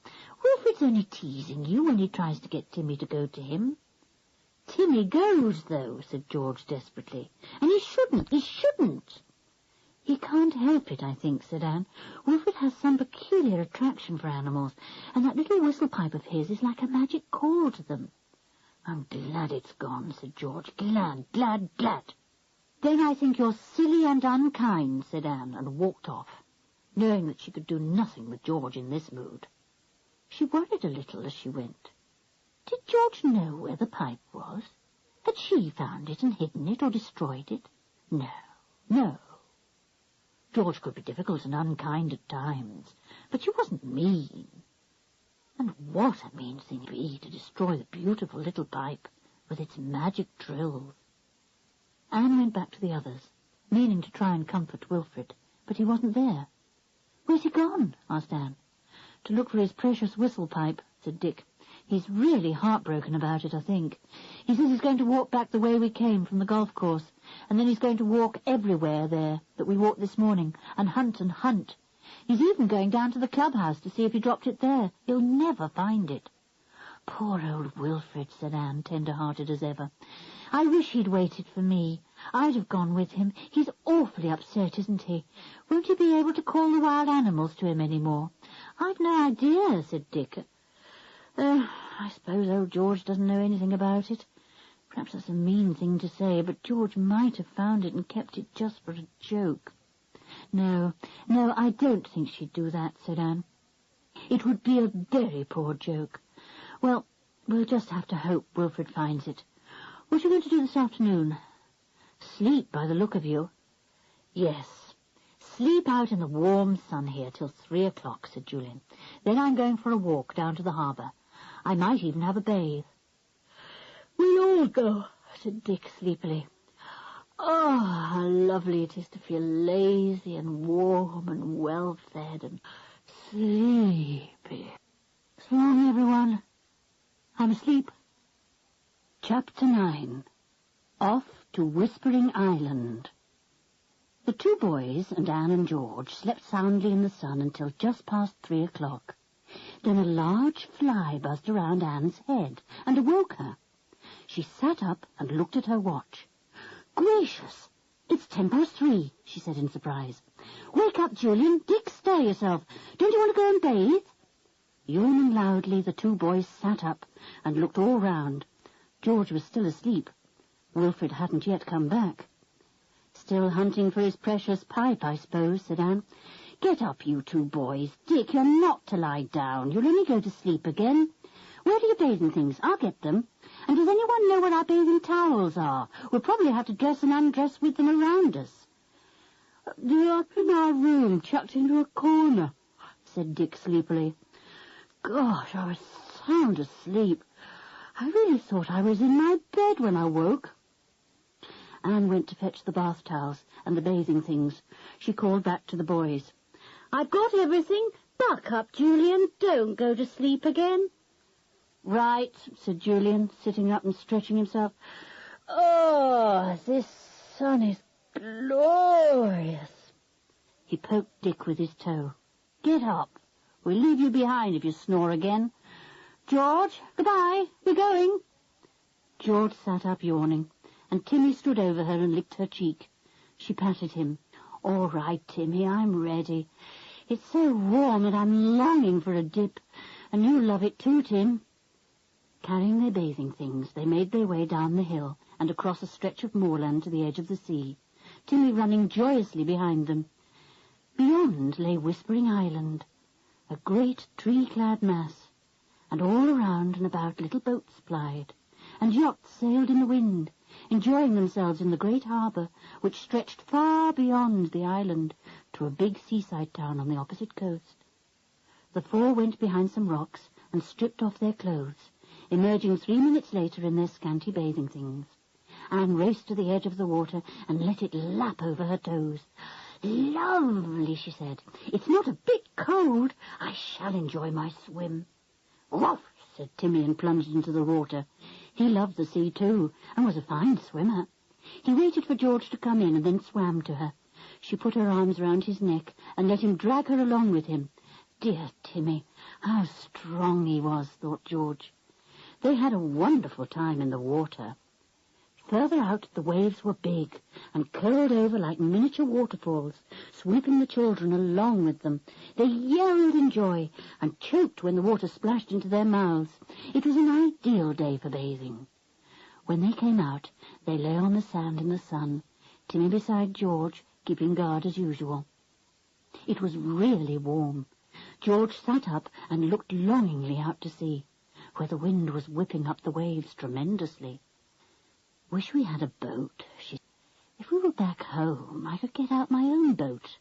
Wilfred's only teasing you when he tries to get Timmy to go to him." "Timmy goes, though," said George desperately. "And he shouldn't. "He can't help it, I think," said Anne. "Wilfred has some peculiar attraction for animals, and that little whistle pipe of his is like a magic call to them." "I'm glad it's gone," said George. Glad. "Then I think you're silly and unkind," said Anne, and walked off, knowing that she could do nothing with George in this mood. She worried a little as she went. Did George know where the pipe was? Had she found it and hidden it or destroyed it? No. George could be difficult and unkind at times, but she wasn't mean. And what a mean thing it would be to destroy the beautiful little pipe with its magic trills. Anne went back to the others, meaning to try and comfort Wilfred, but he wasn't there. "Where's he gone?" asked Anne. "To look for his precious whistle pipe," said Dick. "He's really heartbroken about it, I think. He says he's going to walk back the way we came from the golf course, and then he's going to walk everywhere there that we walked this morning, and hunt. He's even going down to the clubhouse to see if he dropped it there. He'll never find it." "Poor old Wilfred," said Anne, tender-hearted as ever. "I wish he'd waited for me. I'd have gone with him. He's awfully upset, isn't he? Won't he be able to call the wild animals to him any more?" "I've no idea," said Dick. I suppose old George doesn't know anything about it. Perhaps that's a mean thing to say, but George might have found it and kept it just for a joke." No, I don't think she'd do that," said Anne. "It would be a very poor joke. Well, we'll just have to hope Wilfred finds it. What are you going to do this afternoon?" "Sleep, by the look of you." "Yes, sleep out in the warm sun here till 3 o'clock, said Julian. Then I'm going for a walk down to the harbour. I might even have a bathe. We'll all go, said Dick sleepily. Oh, how lovely it is to feel lazy and warm and well-fed and sleepy. So long, everyone. I'm asleep. Chapter 9. Off to Whispering Island. The 2 boys and Anne and George slept soundly in the sun until just past 3 o'clock. Then a large fly buzzed around Anne's head and awoke her. She sat up and looked at her watch. Gracious! It's 3:10, she said in surprise. Wake up, Julian. Dick, stir yourself. Don't you want to go and bathe? Yawning loudly, the 2 boys sat up and looked all round. George was still asleep. Wilfred hadn't yet come back. Still hunting for his precious pipe, I suppose, said Anne. Get up, you 2 boys. Dick, you're not to lie down. You'll only go to sleep again. Where are your bathing things? I'll get them. And does anyone know where our bathing towels are? We'll probably have to dress and undress with them around us. They're up in our room, chucked into a corner, said Dick sleepily. Gosh, I was sound asleep. I really thought I was in my bed when I woke. Anne went to fetch the bath towels and the bathing things. She called back to the boys. I've got everything. Buck up, Julian. Don't go to sleep again. Right, said Julian, sitting up and stretching himself. Oh, this sun is glorious. He poked Dick with his toe. Get up. We'll leave you behind if you snore again. George, goodbye. We're going. George sat up yawning, and Timmy stood over her and licked her cheek. She patted him. All right, Timmy, I'm ready. It's so warm that I'm longing for a dip, and you love it too, Tim. Carrying their bathing things, they made their way down the hill and across a stretch of moorland to the edge of the sea, Timmy running joyously behind them. Beyond lay Whispering Island, a great tree-clad mass, and all around and about little boats plied, and yachts sailed in the wind, enjoying themselves in the great harbour, which stretched far beyond the island to a big seaside town on the opposite coast. The 4 went behind some rocks and stripped off their clothes, emerging 3 minutes later in their scanty bathing things. Anne raced to the edge of the water and let it lap over her toes. Lovely, she said. It's not a bit cold. I shall enjoy my swim. Woof, said Timmy and plunged into the water. He loved the sea too, and was a fine swimmer. He waited for George to come in and then swam to her. She put her arms round his neck and let him drag her along with him. Dear Timmy, how strong he was, thought George. They had a wonderful time in the water. Further out, the waves were big and curled over like miniature waterfalls, sweeping the children along with them. They yelled in joy and choked when the water splashed into their mouths. It was an ideal day for bathing. When they came out, they lay on the sand in the sun, Timmy beside George, keeping guard as usual. It was really warm. George sat up and looked longingly out to sea, where the wind was whipping up the waves tremendously. Wish we had a boat, she said. If we were back home, I could get out my own boat,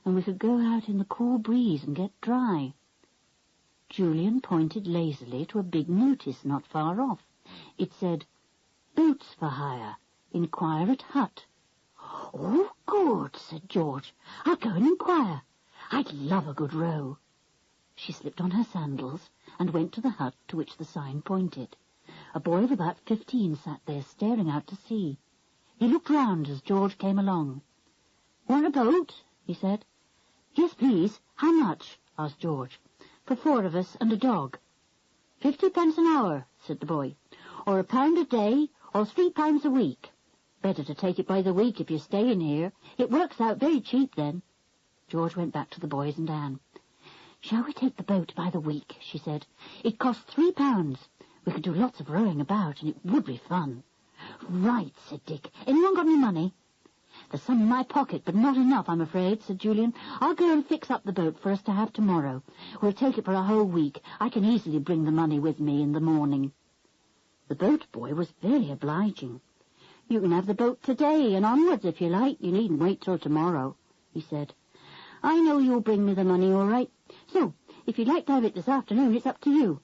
and we could go out in the cool breeze and get dry. Julian pointed lazily to a big notice not far off. It said, Boats for hire. Inquire at hut. Oh, good, said George. I'll go and inquire. I'd love a good row. She slipped on her sandals and went to the hut to which the sign pointed. A boy of about 15 sat there staring out to sea. He looked round as George came along. Want a boat? He said. Yes, please. How much? Asked George. For 4 of us and a dog. 50 pence an hour, said the boy. Or £1 a day, or £3 a week. Better to take it by the week if you're staying here. It works out very cheap then. George went back to the boys and Anne. Shall we take the boat by the week? She said. It costs £3. We could do lots of rowing about, and it would be fun. Right, said Dick. Anyone got any money? There's some in my pocket, but not enough, I'm afraid, said Julian. I'll go and fix up the boat for us to have tomorrow. We'll take it for a whole week. I can easily bring the money with me in the morning. The boat boy was very obliging. You can have the boat today and onwards if you like. You needn't wait till tomorrow, he said. I know you'll bring me the money, all right. So, if you'd like to have it this afternoon, it's up to you.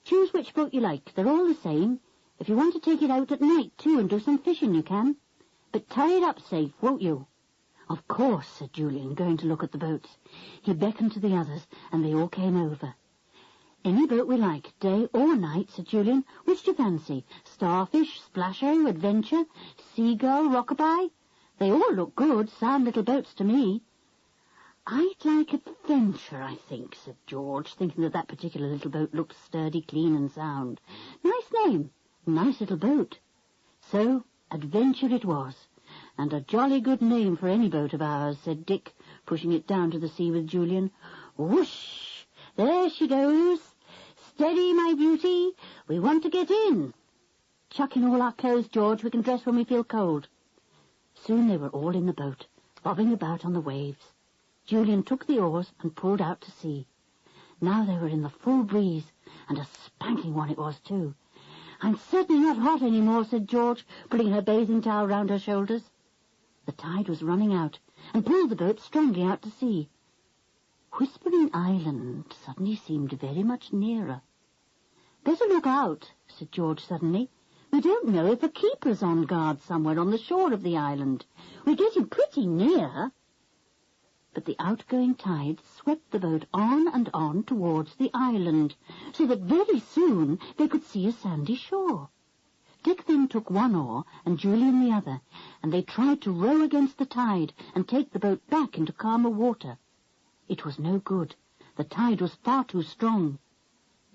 Choose which boat you like. They're all the same. If you want to take it out at night, too, and do some fishing, you can. But tie it up safe, won't you?" "Of course," said Julian, going to look at the boats. He beckoned to the others, and they all came over. "Any boat we like, day or night," said Julian. "Which do you fancy? Starfish, Splasher, Adventure, Seagull, Rockabye? They all look good, sound little boats to me." "I'd like Adventure, I think," said George, thinking that particular little boat looked sturdy, clean, and sound. "Nice name, nice little boat." So Adventure it was, and a jolly good name for any boat of ours, said Dick, pushing it down to the sea with Julian. "Whoosh! There she goes. Steady, my beauty. We want to get in. Chuck in all our clothes, George. We can dress when we feel cold." Soon they were all in the boat, bobbing about on the waves. Julian took the oars and pulled out to sea. Now they were in the full breeze, and a spanking one it was, too. "I'm certainly not hot any more," said George, putting her bathing towel round her shoulders. The tide was running out, and pulled the boat strongly out to sea. Whispering Island suddenly seemed very much nearer. "Better look out," said George suddenly. "We don't know if a keeper's on guard somewhere on the shore of the island. We're getting pretty near." But the outgoing tide swept the boat on and on towards the island, so that very soon they could see a sandy shore. Dick then took one oar and Julian the other, and they tried to row against the tide and take the boat back into calmer water. It was no good. The tide was far too strong.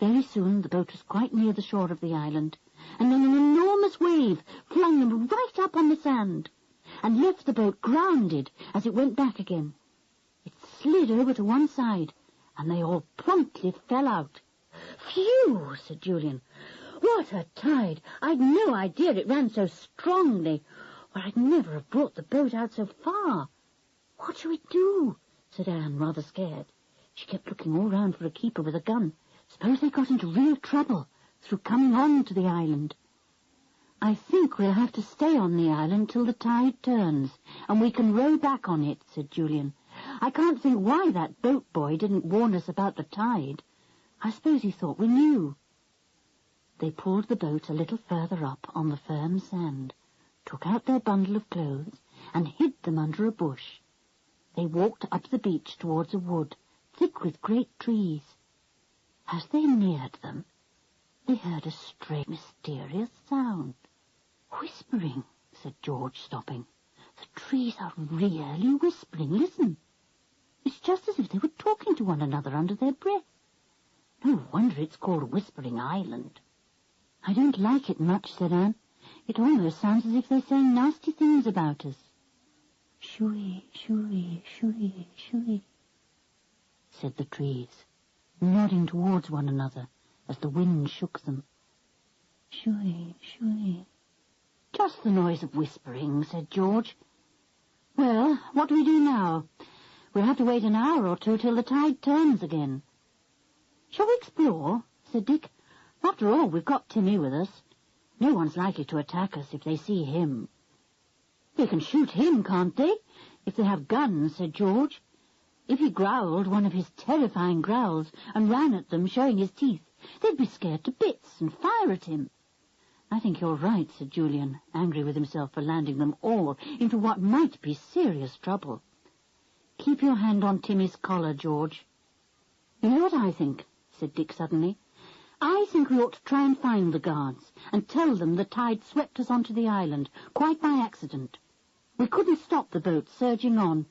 Very soon the boat was quite near the shore of the island, and then an enormous wave flung them right up on the sand, and left the boat grounded as it went back again. It slid over to one side, and they all promptly fell out. "Phew!" said Julian. "What a tide! I'd no idea it ran so strongly, or I'd never have brought the boat out so far." "What shall we do?" said Anne, rather scared. She kept looking all round for a keeper with a gun. Suppose they got into real trouble through coming on to the island. "I think we'll have to stay on the island till the tide turns, and we can row back on it," said Julian. "I can't think why that boat boy didn't warn us about the tide. I suppose he thought we knew." They pulled the boat a little further up on the firm sand, took out their bundle of clothes, and hid them under a bush. They walked up the beach towards a wood, thick with great trees. As they neared them, they heard a strange, mysterious sound. "Whispering," said George, stopping. "The trees are really whispering. Listen. It's just as if they were talking to one another under their breath. No wonder it's called Whispering Island." "I don't like it much," said Anne. "It almost sounds as if they're saying nasty things about us." "Shooey, shooey, shooey, shooey," said the trees, nodding towards one another as the wind shook them. "Shooey, shooey." "Just the noise of whispering," said George. "Well, what do we do now? We'll have to wait an hour or two till the tide turns again." "Shall we explore?" said Dick. "After all, we've got Timmy with us. No one's likely to attack us if they see him." "They can shoot him, can't they? If they have guns," said George. "If he growled one of his terrifying growls and ran at them, showing his teeth, they'd be scared to bits and fire at him." "I think you're right," said Julian, angry with himself for landing them all into what might be serious trouble. "Keep your hand on Timmy's collar, George." "You know what I think?" said Dick suddenly. "I think we ought to try and find the guards and tell them the tide swept us onto the island, quite by accident. We couldn't stop the boat surging on.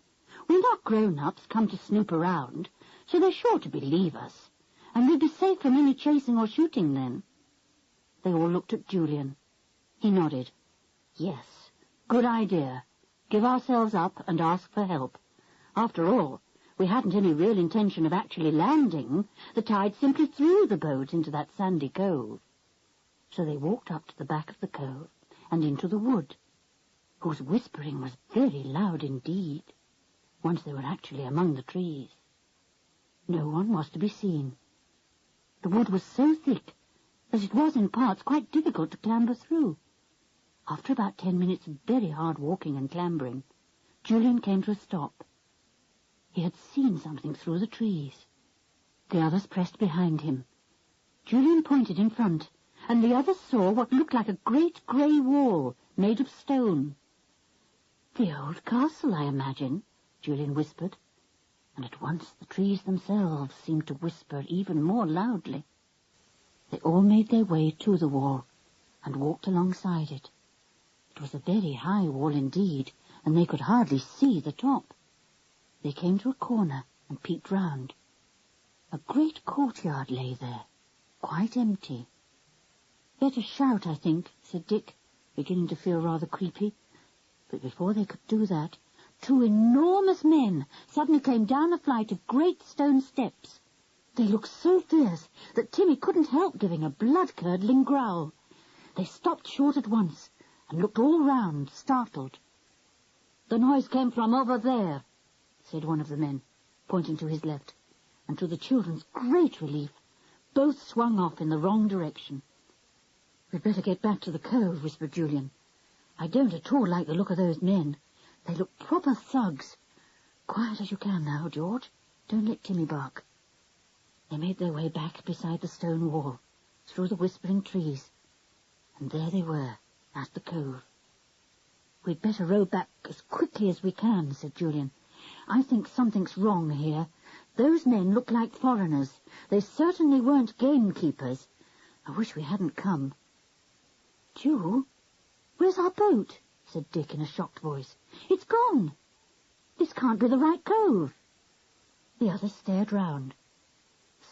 We're not grown-ups come to snoop around, so they're sure to believe us, and we'd be safe from any chasing or shooting then." They all looked at Julian. He nodded. "Yes, good idea. Give ourselves up and ask for help. After all, we hadn't any real intention of actually landing. The tide simply threw the boat into that sandy cove." So they walked up to the back of the cove and into the wood, whose whispering was very loud indeed, once they were actually among the trees. No one was to be seen. The wood was so thick that it was in parts quite difficult to clamber through. After about 10 minutes of very hard walking and clambering, Julian came to a stop. He had seen something through the trees. The others pressed behind him. Julian pointed in front, and the others saw what looked like a great grey wall made of stone. "The old castle, I imagine," Julian whispered, and at once the trees themselves seemed to whisper even more loudly. They all made their way to the wall and walked alongside it. It was a very high wall indeed, and they could hardly see the top. They came to a corner and peeped round. A great courtyard lay there, quite empty. "Better shout, I think," said Dick, beginning to feel rather creepy. But before they could do that, two enormous men suddenly came down a flight of great stone steps. They looked so fierce that Timmy couldn't help giving a blood-curdling growl. They stopped short at once and looked all round, startled. "The noise came from over there," said one of the men, pointing to his left, and to the children's great relief, both swung off in the wrong direction. "We'd better get back to the cove," whispered Julian. "I don't at all like the look of those men. They look proper thugs. Quiet as you can now, George. Don't let Timmy bark." They made their way back beside the stone wall, through the whispering trees, and there they were, at the cove. "We'd better row back as quickly as we can," said Julian. "I think something's wrong here. Those men look like foreigners. They certainly weren't gamekeepers. I wish we hadn't come." "Jule, where's our boat?" said Dick in a shocked voice. "It's gone. This can't be the right cove." The others stared round.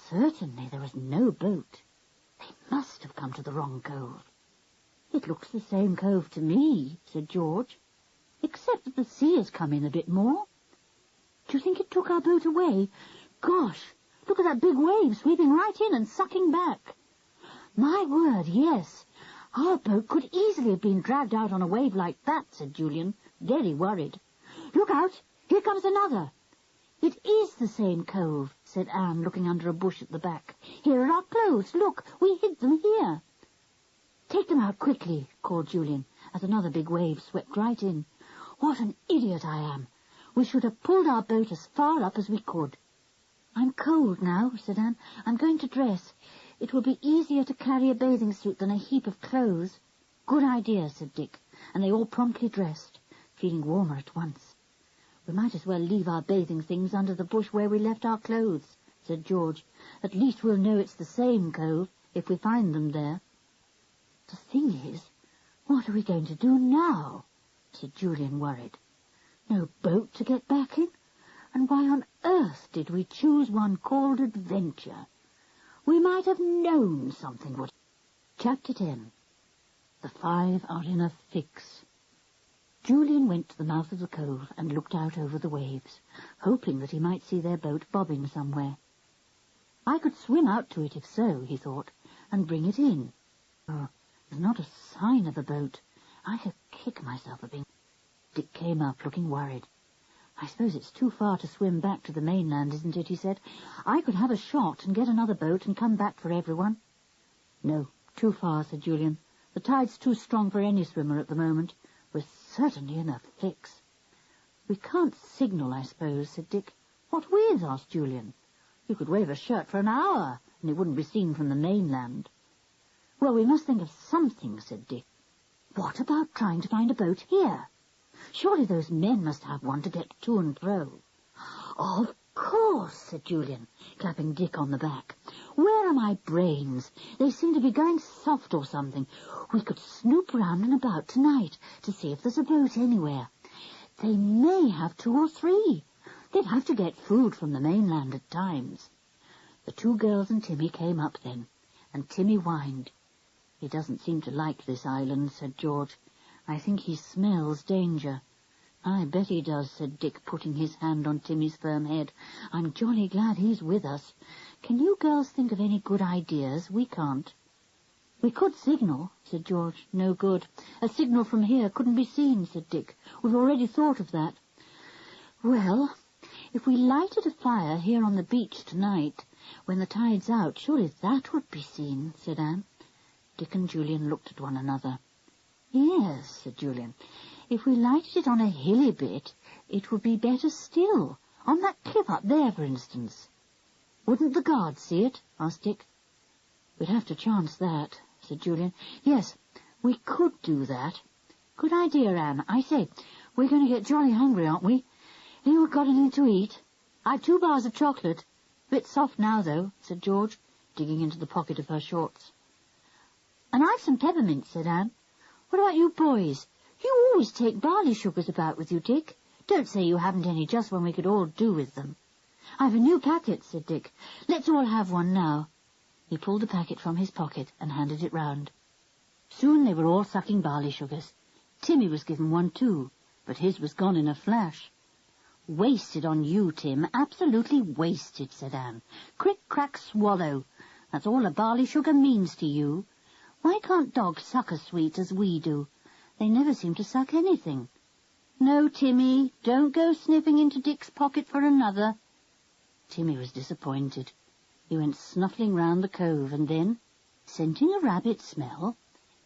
Certainly there was no boat. They must have come to the wrong cove. "It looks the same cove to me," said George, "except that the sea has come in a bit more. Do you think it took our boat away? Gosh, look at that big wave sweeping right in and sucking back." "My word, yes. Our boat could easily have been dragged out on a wave like that," said Julian, very worried. "Look out! Here comes another." "It is the same cove," said Anne, looking under a bush at the back. "Here are our clothes. Look, we hid them here." "Take them out quickly," called Julian, as another big wave swept right in. "What an idiot I am. We should have pulled our boat as far up as we could." "I'm cold now," said Anne. "I'm going to dress. It will be easier to carry a bathing suit than a heap of clothes." "Good idea," said Dick, and they all promptly dressed, feeling warmer at once. "We might as well leave our bathing things under the bush where we left our clothes," said George. "At least we'll know it's the same cove if we find them there." "The thing is, what are we going to do now?" said Julian, worried. "No boat to get back in? And why on earth did we choose one called Adventure? We might have known something would." Chapter 10. The Five Are in a Fix. Julian went to the mouth of the cove and looked out over the waves, hoping that he might see their boat bobbing somewhere. "I could swim out to it if so," he thought, "and bring it in. Oh, there's not a sign of a boat. I could kick myself for being—" Dick came up, looking worried. "I suppose it's too far to swim back to the mainland, isn't it?" he said. "I could have a shot and get another boat and come back for everyone." "No, too far," said Julian. "The tide's too strong for any swimmer at the moment. We're certainly in a fix." "We can't signal, I suppose," said Dick. "What with?" asked Julian. "You could wave a shirt for an hour, and it wouldn't be seen from the mainland." "Well, we must think of something," said Dick. "What about trying to find a boat here? Surely those men must have one to get to and fro." "Of course," said Julian, clapping Dick on the back. "Where are my brains? They seem to be going soft or something. We could snoop round and about tonight to see if there's a boat anywhere. They may have 2 or 3. They'd have to get food from the mainland at times." The 2 girls and Timmy came up then, and Timmy whined. "He doesn't seem to like this island," said George. "I think he smells danger." "I bet he does," said Dick, putting his hand on Timmy's firm head. "I'm jolly glad he's with us. Can you girls think of any good ideas? We can't." "We could signal," said George. "No good. A signal from here couldn't be seen," said Dick. "We've already thought of that." "Well, if we lighted a fire here on the beach tonight, when the tide's out, surely that would be seen," said Anne. Dick and Julian looked at one another. "Yes," said Julian. "If we lighted it on a hilly bit, it would be better still, On that cliff up there, for instance. Wouldn't the guards see it? Asked Dick. We'd have to chance that, said Julian. Yes, we could do that. Good idea, Anne. I say, we're going to get jolly hungry, aren't we? Anyone got anything to eat? I've 2 bars of chocolate. Bit soft now, though, said George, digging into the pocket of her shorts. And I've some peppermint, said Anne. What about you boys? You always take barley sugars about with you, Dick. Don't say you haven't any just when we could all do with them. I've a new packet, said Dick. Let's all have one now. He pulled the packet from his pocket and handed it round. Soon they were all sucking barley sugars. Timmy was given one too, but his was gone in a flash. Wasted on you, Tim, absolutely wasted, said Anne. Crick, crack, swallow. That's all a barley sugar means to you. Why can't dogs suck as sweet as we do? They never seem to suck anything. No, Timmy, don't go sniffing into Dick's pocket for another. Timmy was disappointed. He went snuffling round the cove, and then, scenting a rabbit smell,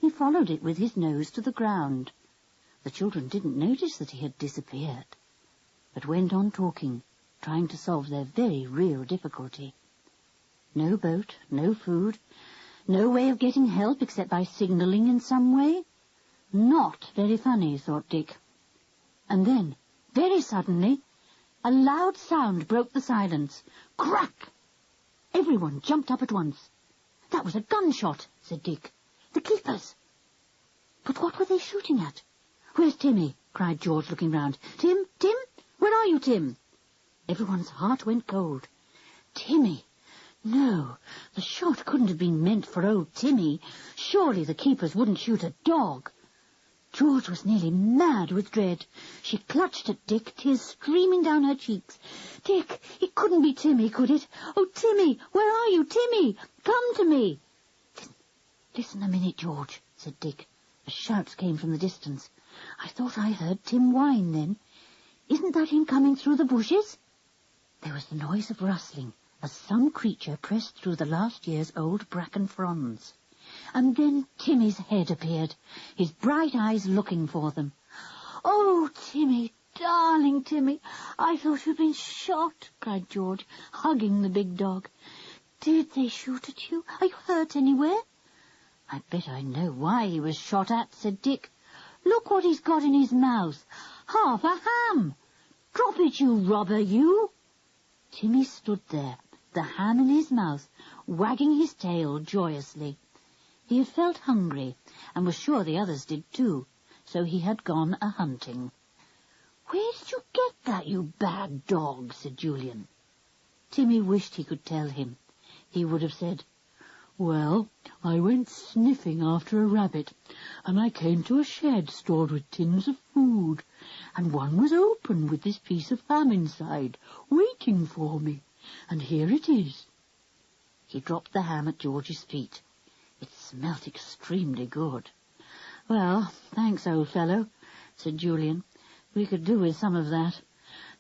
he followed it with his nose to the ground. The children didn't notice that he had disappeared, but went on talking, trying to solve their very real difficulty. No boat, no food, no way of getting help except by signalling in some way. Not very funny, thought Dick. And then, very suddenly, a loud sound broke the silence. Crack! Everyone jumped up at once. That was a gunshot, said Dick. The keepers. But what were they shooting at? Where's Timmy? Cried George, looking round. Tim? Tim? Where are you, Tim? Everyone's heart went cold. Timmy? No, the shot couldn't have been meant for old Timmy. Surely the keepers wouldn't shoot a dog. George was nearly mad with dread. She clutched at Dick, tears streaming down her cheeks. Dick, it couldn't be Timmy, could it? Oh, Timmy, where are you, Timmy? Come to me. Listen a minute, George, said Dick, as shouts came from the distance. I thought I heard Tim whine then. Isn't that him coming through the bushes? There was the noise of rustling, as some creature pressed through the last year's old bracken fronds. And then Timmy's head appeared, his bright eyes looking for them. Oh, Timmy, darling Timmy, I thought you'd been shot, cried George, hugging the big dog. Did they shoot at you? Are you hurt anywhere? I bet I know why he was shot at, said Dick. Look what he's got in his mouth. Half a ham. Drop it, you robber, you. Timmy stood there, the ham in his mouth, wagging his tail joyously. He had felt hungry, and was sure the others did too, so he had gone a-hunting. Where did you get that, you bad dog? Said Julian. Timmy wished he could tell him. He would have said, Well, I went sniffing after a rabbit, and I came to a shed stored with tins of food, and one was open with this piece of ham inside, waiting for me, and here it is. He dropped the ham at George's feet. It smelt extremely good. Well, thanks, old fellow, said Julian. We could do with some of that,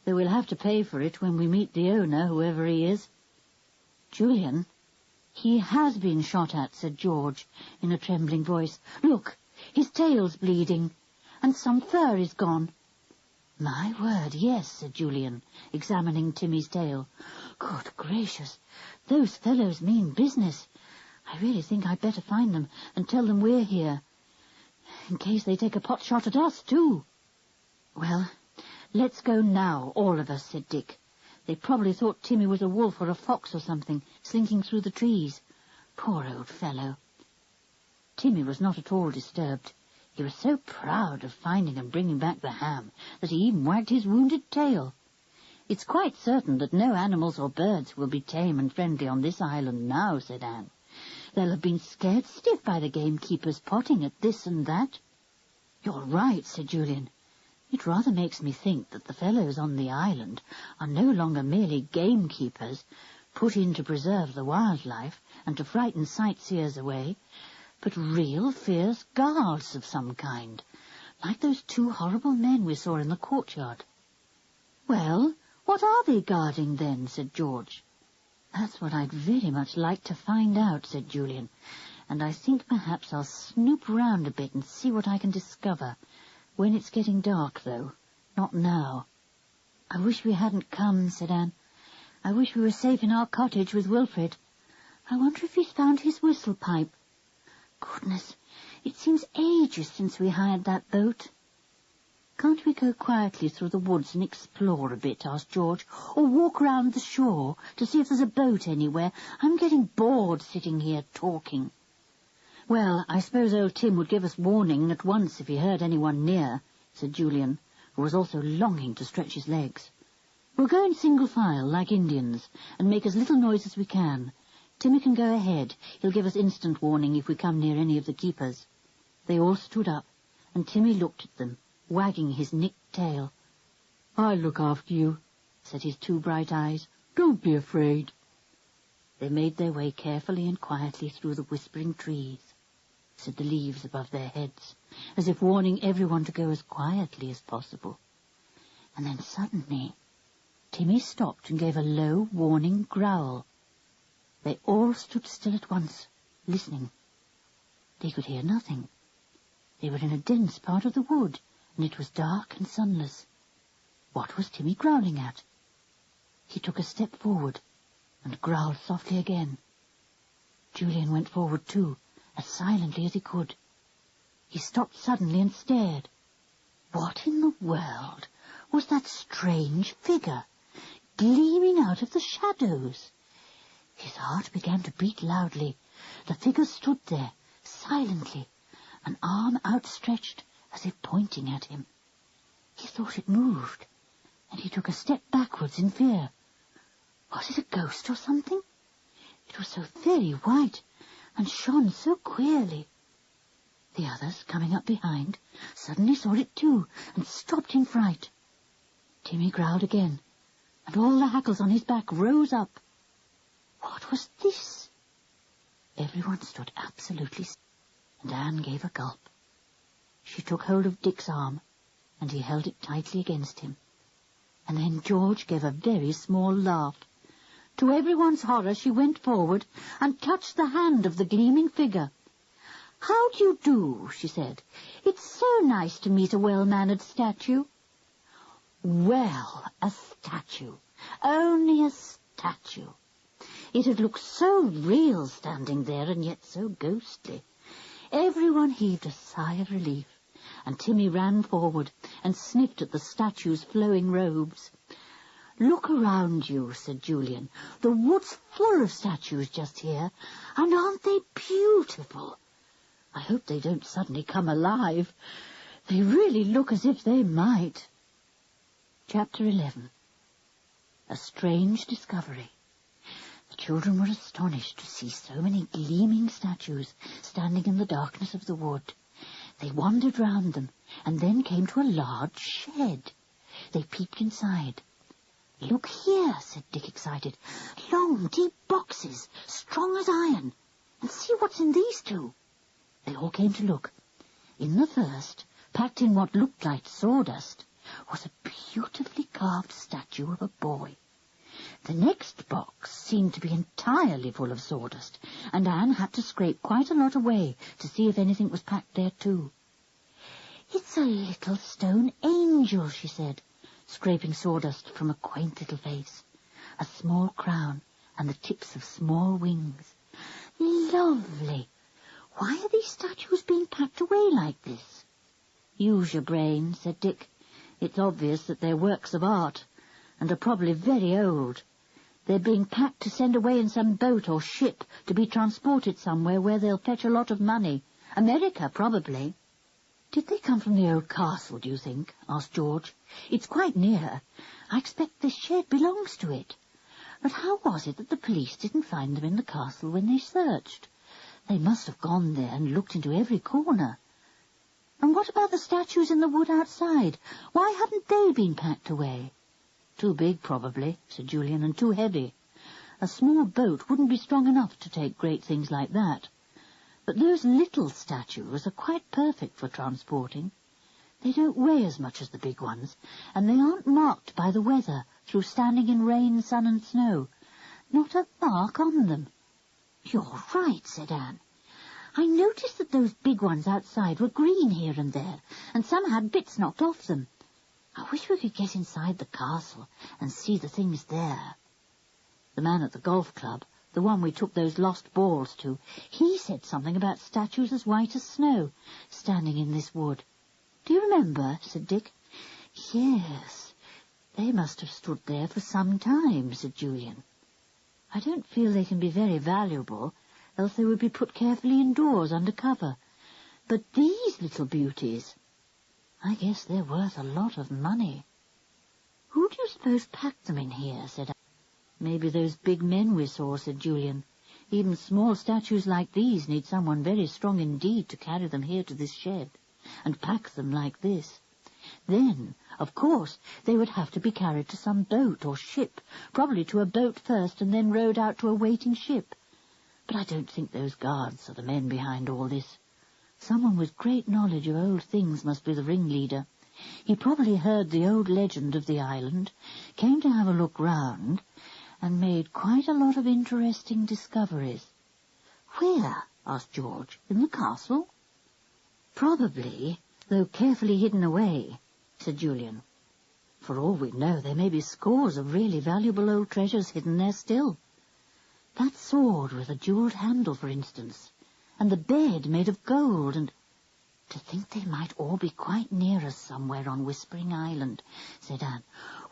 though we'll have to pay for it when we meet the owner, whoever he is. Julian, he has been shot at, said George, in a trembling voice. Look, his tail's bleeding, and some fur is gone. My word, yes, said Julian, examining Timmy's tail. Good gracious, those fellows mean business. I really think I'd better find them and tell them we're here, in case they take a pot shot at us, too. Well, let's go now, all of us, said Dick. They probably thought Timmy was a wolf or a fox or something, slinking through the trees. Poor old fellow. Timmy was not at all disturbed. He was so proud of finding and bringing back the ham that he even wagged his wounded tail. It's quite certain that no animals or birds will be tame and friendly on this island now, said Anne. They'll have been scared stiff by the gamekeepers potting at this and that. You're right, said Julian. It rather makes me think that the fellows on the island are no longer merely gamekeepers, put in to preserve the wildlife and to frighten sightseers away, but real fierce guards of some kind, like those 2 horrible men we saw in the courtyard. Well, what are they guarding then? Said George. That's what I'd very much like to find out, said Julian, and I think perhaps I'll snoop round a bit and see what I can discover. When it's getting dark, though, not now. "I wish we hadn't come," said Anne. "I wish we were safe in our cottage with Wilfred. I wonder if he's found his whistle pipe. Goodness, it seems ages since we hired that boat." "Can't we go quietly through the woods and explore a bit?" asked George, "or walk round the shore to see if there's a boat anywhere? I'm getting bored sitting here talking." "Well, I suppose old Tim would give us warning at once if he heard anyone near," said Julian, who was also longing to stretch his legs. "We'll go in single file, like Indians, and make as little noise as we can. Timmy can go ahead. He'll give us instant warning if we come near any of the keepers." They all stood up, and Timmy looked at them, wagging his nicked tail. "I'll look after you," said his two bright eyes. "Don't be afraid." They made their way carefully and quietly through the whispering trees, said the leaves above their heads, as if warning everyone to go as quietly as possible. And then suddenly Timmy stopped and gave a low, warning growl. They all stood still at once, listening. They could hear nothing. They were in a dense part of the wood, and it was dark and sunless. What was Timmy growling at? He took a step forward and growled softly again. Julian went forward too, as silently as he could. He stopped suddenly and stared. What in the world was that strange figure, gleaming out of the shadows? His heart began to beat loudly. The figure stood there, silently, an arm outstretched as if pointing at him. He thought it moved, and he took a step backwards in fear. Was it a ghost or something? It was so very white and shone so queerly. The others, coming up behind, suddenly saw it too and stopped in fright. Timmy growled again, and all the hackles on his back rose up. What was this? Everyone stood absolutely still, and Anne gave a gulp. She took hold of Dick's arm, and he held it tightly against him. And then George gave a very small laugh. To everyone's horror, she went forward and touched the hand of the gleaming figure. "How do you do?" she said. "It's so nice to meet a well-mannered statue." Well, a statue. Only a statue. It had looked so real standing there, and yet so ghostly. Everyone heaved a sigh of relief, and Timmy ran forward and sniffed at the statue's flowing robes. "Look around you," said Julian. "The wood's full of statues just here, and aren't they beautiful? I hope they don't suddenly come alive. They really look as if they might." Chapter 11. A strange discovery. The children were astonished to see so many gleaming statues standing in the darkness of the wood. They wandered round them, and then came to a large shed. They peeped inside. "Look here," said Dick, excited. "Long, deep boxes, strong as iron. And see what's in these two." They all came to look. In the first, packed in what looked like sawdust, was a beautifully carved statue of a boy. The next box seemed to be entirely full of sawdust, and Anne had to scrape quite a lot away to see if anything was packed there too. "It's a little stone angel," she said, scraping sawdust from a quaint little face, a small crown, and the tips of small wings. "Lovely! Why are these statues being packed away like this?" "Use your brain," said Dick. "It's obvious that they're works of art, and are probably very old. They're being packed to send away in some boat or ship to be transported somewhere where they'll fetch a lot of money. America, probably." "Did they come from the old castle, do you think?" asked George. "It's quite near. I expect this shed belongs to it. But how was it that the police didn't find them in the castle when they searched? They must have gone there and looked into every corner. And what about the statues in the wood outside? Why haven't they been packed away?" "Too big, probably," said Julian, "and too heavy. A small boat wouldn't be strong enough to take great things like that. But those little statues are quite perfect for transporting. They don't weigh as much as the big ones, and they aren't marked by the weather through standing in rain, sun, and snow. Not a mark on them." "You're right," said Anne. "I noticed that those big ones outside were green here and there, and some had bits knocked off them. I wish we could get inside the castle and see the things there. The man at the golf club, the one we took those lost balls to, he said something about statues as white as snow, standing in this wood. Do you remember? Said Dick. Yes, they must have stood there for some time, said Julian. I don't feel they can be very valuable, else they would be put carefully indoors under cover. But these little beauties, I guess they're worth a lot of money. Who do you suppose packed them in here? Said Anne. Maybe those big men we saw, said Julian. Even small statues like these need someone very strong indeed to carry them here to this shed, and pack them like this. Then, of course, they would have to be carried to some boat or ship, probably to a boat first and then rowed out to a waiting ship. But I don't think those guards are the men behind all this. Someone with great knowledge of old things must be the ringleader. He probably heard the old legend of the island, came to have a look round, and made quite a lot of interesting discoveries. Where? Asked George. In the castle? Probably, though carefully hidden away, said Julian. For all we know, there may be scores of really valuable old treasures hidden there still. That sword with a jewelled handle, for instance, and the bed made of gold, and to think they might all be quite near us somewhere on Whispering Island, said Anne.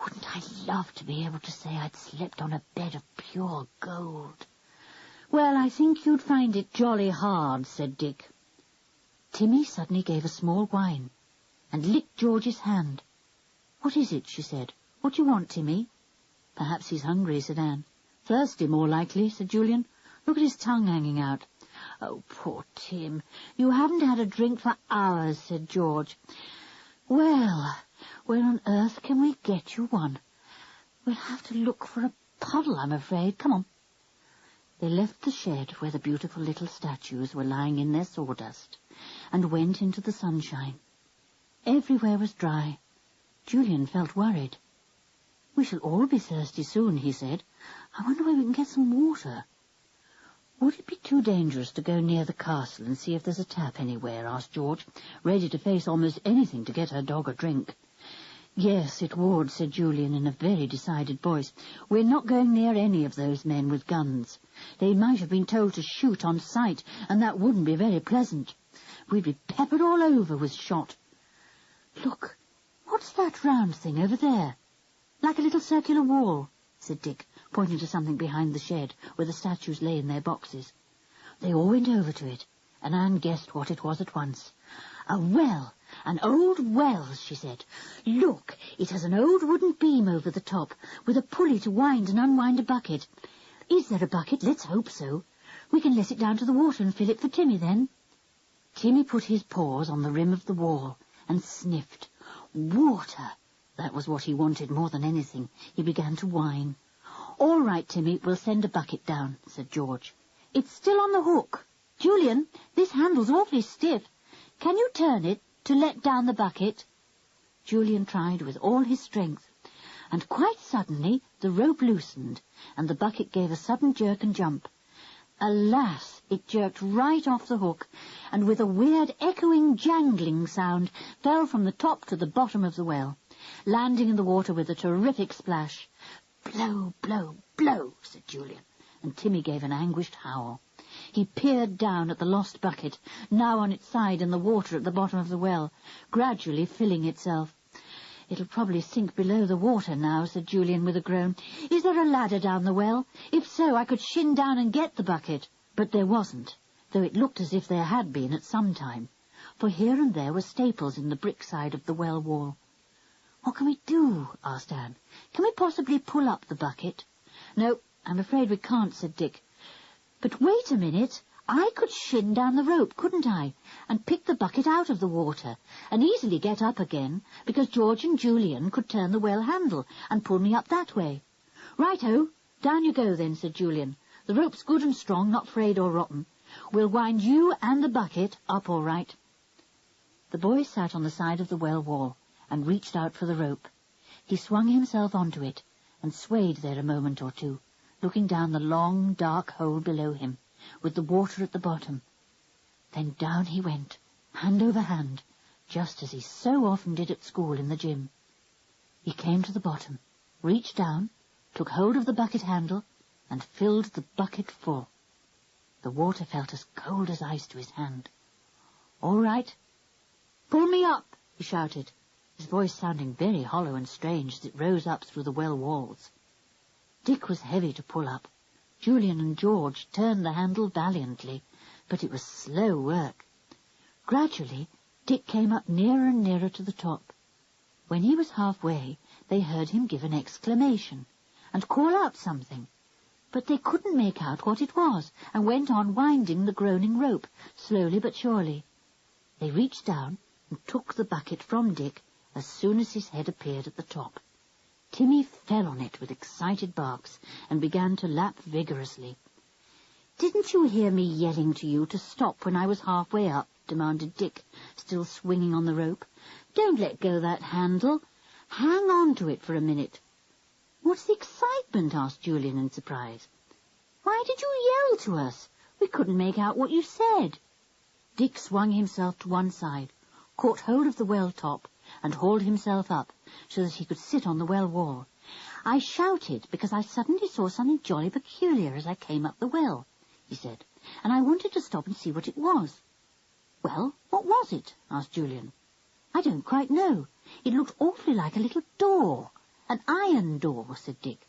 Wouldn't I love to be able to say I'd slept on a bed of pure gold? Well, I think you'd find it jolly hard, said Dick. Timmy suddenly gave a small whine and licked George's hand. What is it? She said. What do you want, Timmy? Perhaps he's hungry, said Anne. Thirsty, more likely, said Julian. Look at his tongue hanging out. Oh, poor Tim, you haven't had a drink for hours, said George. Well, where on earth can we get you one? We'll have to look for a puddle, I'm afraid. Come on. They left the shed where the beautiful little statues were lying in their sawdust and went into the sunshine. Everywhere was dry. Julian felt worried. We shall all be thirsty soon, he said. I wonder where we can get some water. Would it be too dangerous to go near the castle and see if there's a tap anywhere? Asked George, ready to face almost anything to get her dog a drink. Yes, it would, said Julian in a very decided voice. We're not going near any of those men with guns. They might have been told to shoot on sight, and that wouldn't be very pleasant. We'd be peppered all over with shot. Look, what's that round thing over there? Like a little circular wall, said Dick, pointing to something behind the shed where the statues lay in their boxes. They all went over to it, and Anne guessed what it was at once. A well, an old well, she said. Look, it has an old wooden beam over the top, with a pulley to wind and unwind a bucket. Is there a bucket? Let's hope so. We can let it down to the water and fill it for Timmy then. Timmy put his paws on the rim of the wall and sniffed. Water! That was what he wanted more than anything. He began to whine. All right, Timmy, we'll send a bucket down, said George. It's still on the hook. Julian, this handle's awfully stiff. Can you turn it to let down the bucket? Julian tried with all his strength, and quite suddenly the rope loosened, and the bucket gave a sudden jerk and jump. Alas, it jerked right off the hook, and with a weird echoing jangling sound fell from the top to the bottom of the well, landing in the water with a terrific splash. Blow, blow, blow, said Julian, and Timmy gave an anguished howl. He peered down at the lost bucket, now on its side in the water at the bottom of the well, gradually filling itself. It'll probably sink below the water now, said Julian with a groan. Is there a ladder down the well? If so, I could shin down and get the bucket. But there wasn't, though it looked as if there had been at some time, for here and there were staples in the brick side of the well wall. What can we do? Asked Anne. Can we possibly pull up the bucket? No, I'm afraid we can't, said Dick. But wait a minute. I could shin down the rope, couldn't I, and pick the bucket out of the water, and easily get up again, because George and Julian could turn the well handle and pull me up that way. Right-o, down you go then, said Julian. The rope's good and strong, not frayed or rotten. We'll wind you and the bucket up all right. The boy sat on the side of the well wall and reached out for the rope. He swung himself onto it and swayed there a moment or two, looking down the long, dark hole below him, with the water at the bottom. Then down he went, hand over hand, just as he so often did at school in the gym. He came to the bottom, reached down, took hold of the bucket handle, and filled the bucket full. The water felt as cold as ice to his hand. "All right. Pull me up," he shouted, his voice sounding very hollow and strange as it rose up through the well walls. Dick was heavy to pull up. Julian and George turned the handle valiantly, but it was slow work. Gradually, Dick came up nearer and nearer to the top. When he was halfway, they heard him give an exclamation and call out something, but they couldn't make out what it was, and went on winding the groaning rope, slowly but surely. They reached down and took the bucket from Dick as soon as his head appeared at the top. Timmy fell on it with excited barks and began to lap vigorously. "Didn't you hear me yelling to you to stop when I was halfway up?" demanded Dick, still swinging on the rope. "Don't let go that handle. Hang on to it for a minute." "What's the excitement?" asked Julian in surprise. "Why did you yell to us? We couldn't make out what you said." Dick swung himself to one side, caught hold of the well top, and hauled himself up so that he could sit on the well wall. "I shouted because I suddenly saw something jolly peculiar as I came up the well," he said, "and I wanted to stop and see what it was." "Well, what was it?" asked Julian. "I don't quite know. It looked awfully like a little door. An iron door," said Dick.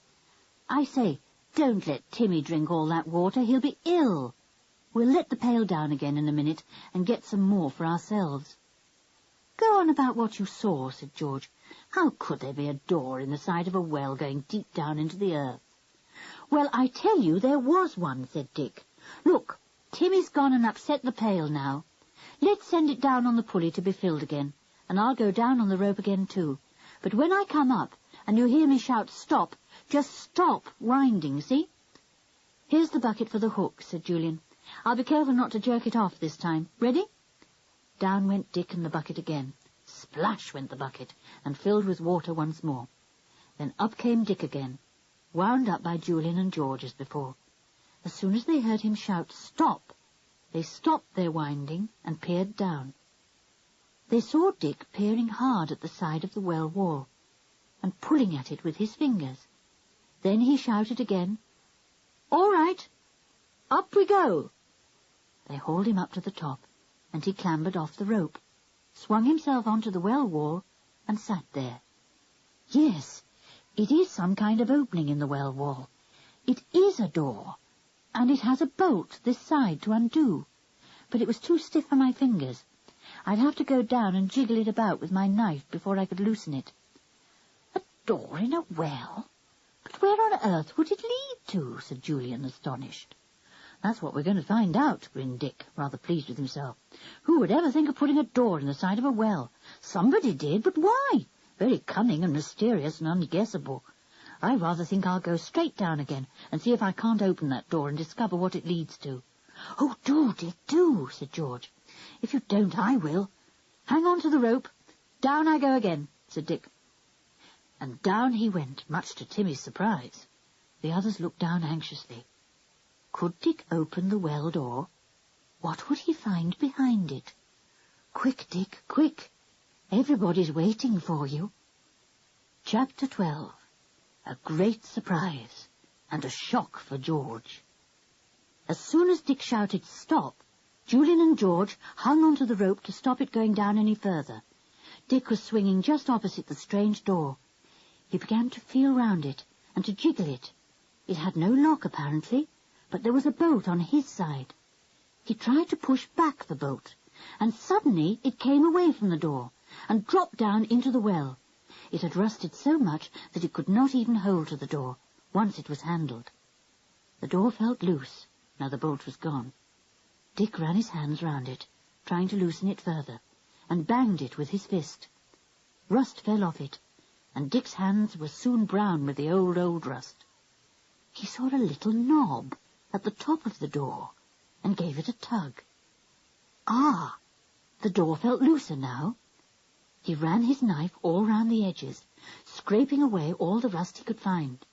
"I say, don't let Timmy drink all that water. He'll be ill. We'll let the pail down again in a minute and get some more for ourselves." "Go on about what you saw," said George. "How could there be a door in the side of a well going deep down into the earth?" "Well, I tell you there was one," said Dick. "Look, Timmy's gone and upset the pail now. Let's send it down on the pulley to be filled again, and I'll go down on the rope again too. But when I come up and you hear me shout stop, just stop winding, see?" "Here's the bucket for the hook," said Julian. "I'll be careful not to jerk it off this time. Ready?" Down went Dick and the bucket again. Splash went the bucket, and filled with water once more. Then up came Dick again, wound up by Julian and George as before. As soon as they heard him shout stop, they stopped their winding and peered down. They saw Dick peering hard at the side of the well wall, and pulling at it with his fingers. Then he shouted again, "All right, up we go." They hauled him up to the top, and he clambered off the rope, swung himself onto the well wall, and sat there. Yes, it is some kind of opening in the well wall. It is a door, and it has a bolt this side to undo, but it was too stiff for my fingers. I'd have to go down and jiggle it about with my knife before I could loosen it. "A door in a well? But where on earth would it lead to?" said Julian, astonished. "That's what we're going to find out," grinned Dick, rather pleased with himself. "Who would ever think of putting a door in the side of a well? Somebody did, but why? Very cunning and mysterious and unguessable. I rather think I'll go straight down again and see if I can't open that door and discover what it leads to." "Oh, do, Dick, do," said George. "If you don't, I will. Hang on to the rope. Down I go again," said Dick. And down he went, much to Timmy's surprise. The others looked down anxiously. Could Dick open the well door? What would he find behind it? "Quick, Dick, quick. Everybody's waiting for you." Chapter 12. A Great Surprise and a Shock for George. As soon as Dick shouted stop, Julian and George hung onto the rope to stop it going down any further. Dick was swinging just opposite the strange door. He began to feel round it and to jiggle it. It had no lock, apparently, but there was a bolt on his side. He tried to push back the bolt, and suddenly it came away from the door and dropped down into the well. It had rusted so much that it could not even hold to the door, once it was handled. The door felt loose, now the bolt was gone. Dick ran his hands round it, trying to loosen it further, and banged it with his fist. Rust fell off it, and Dick's hands were soon brown with the old rust. He saw a little knob at the top of the door, and gave it a tug. Ah! The door felt looser now. He ran his knife all round the edges, scraping away all the rust he could find.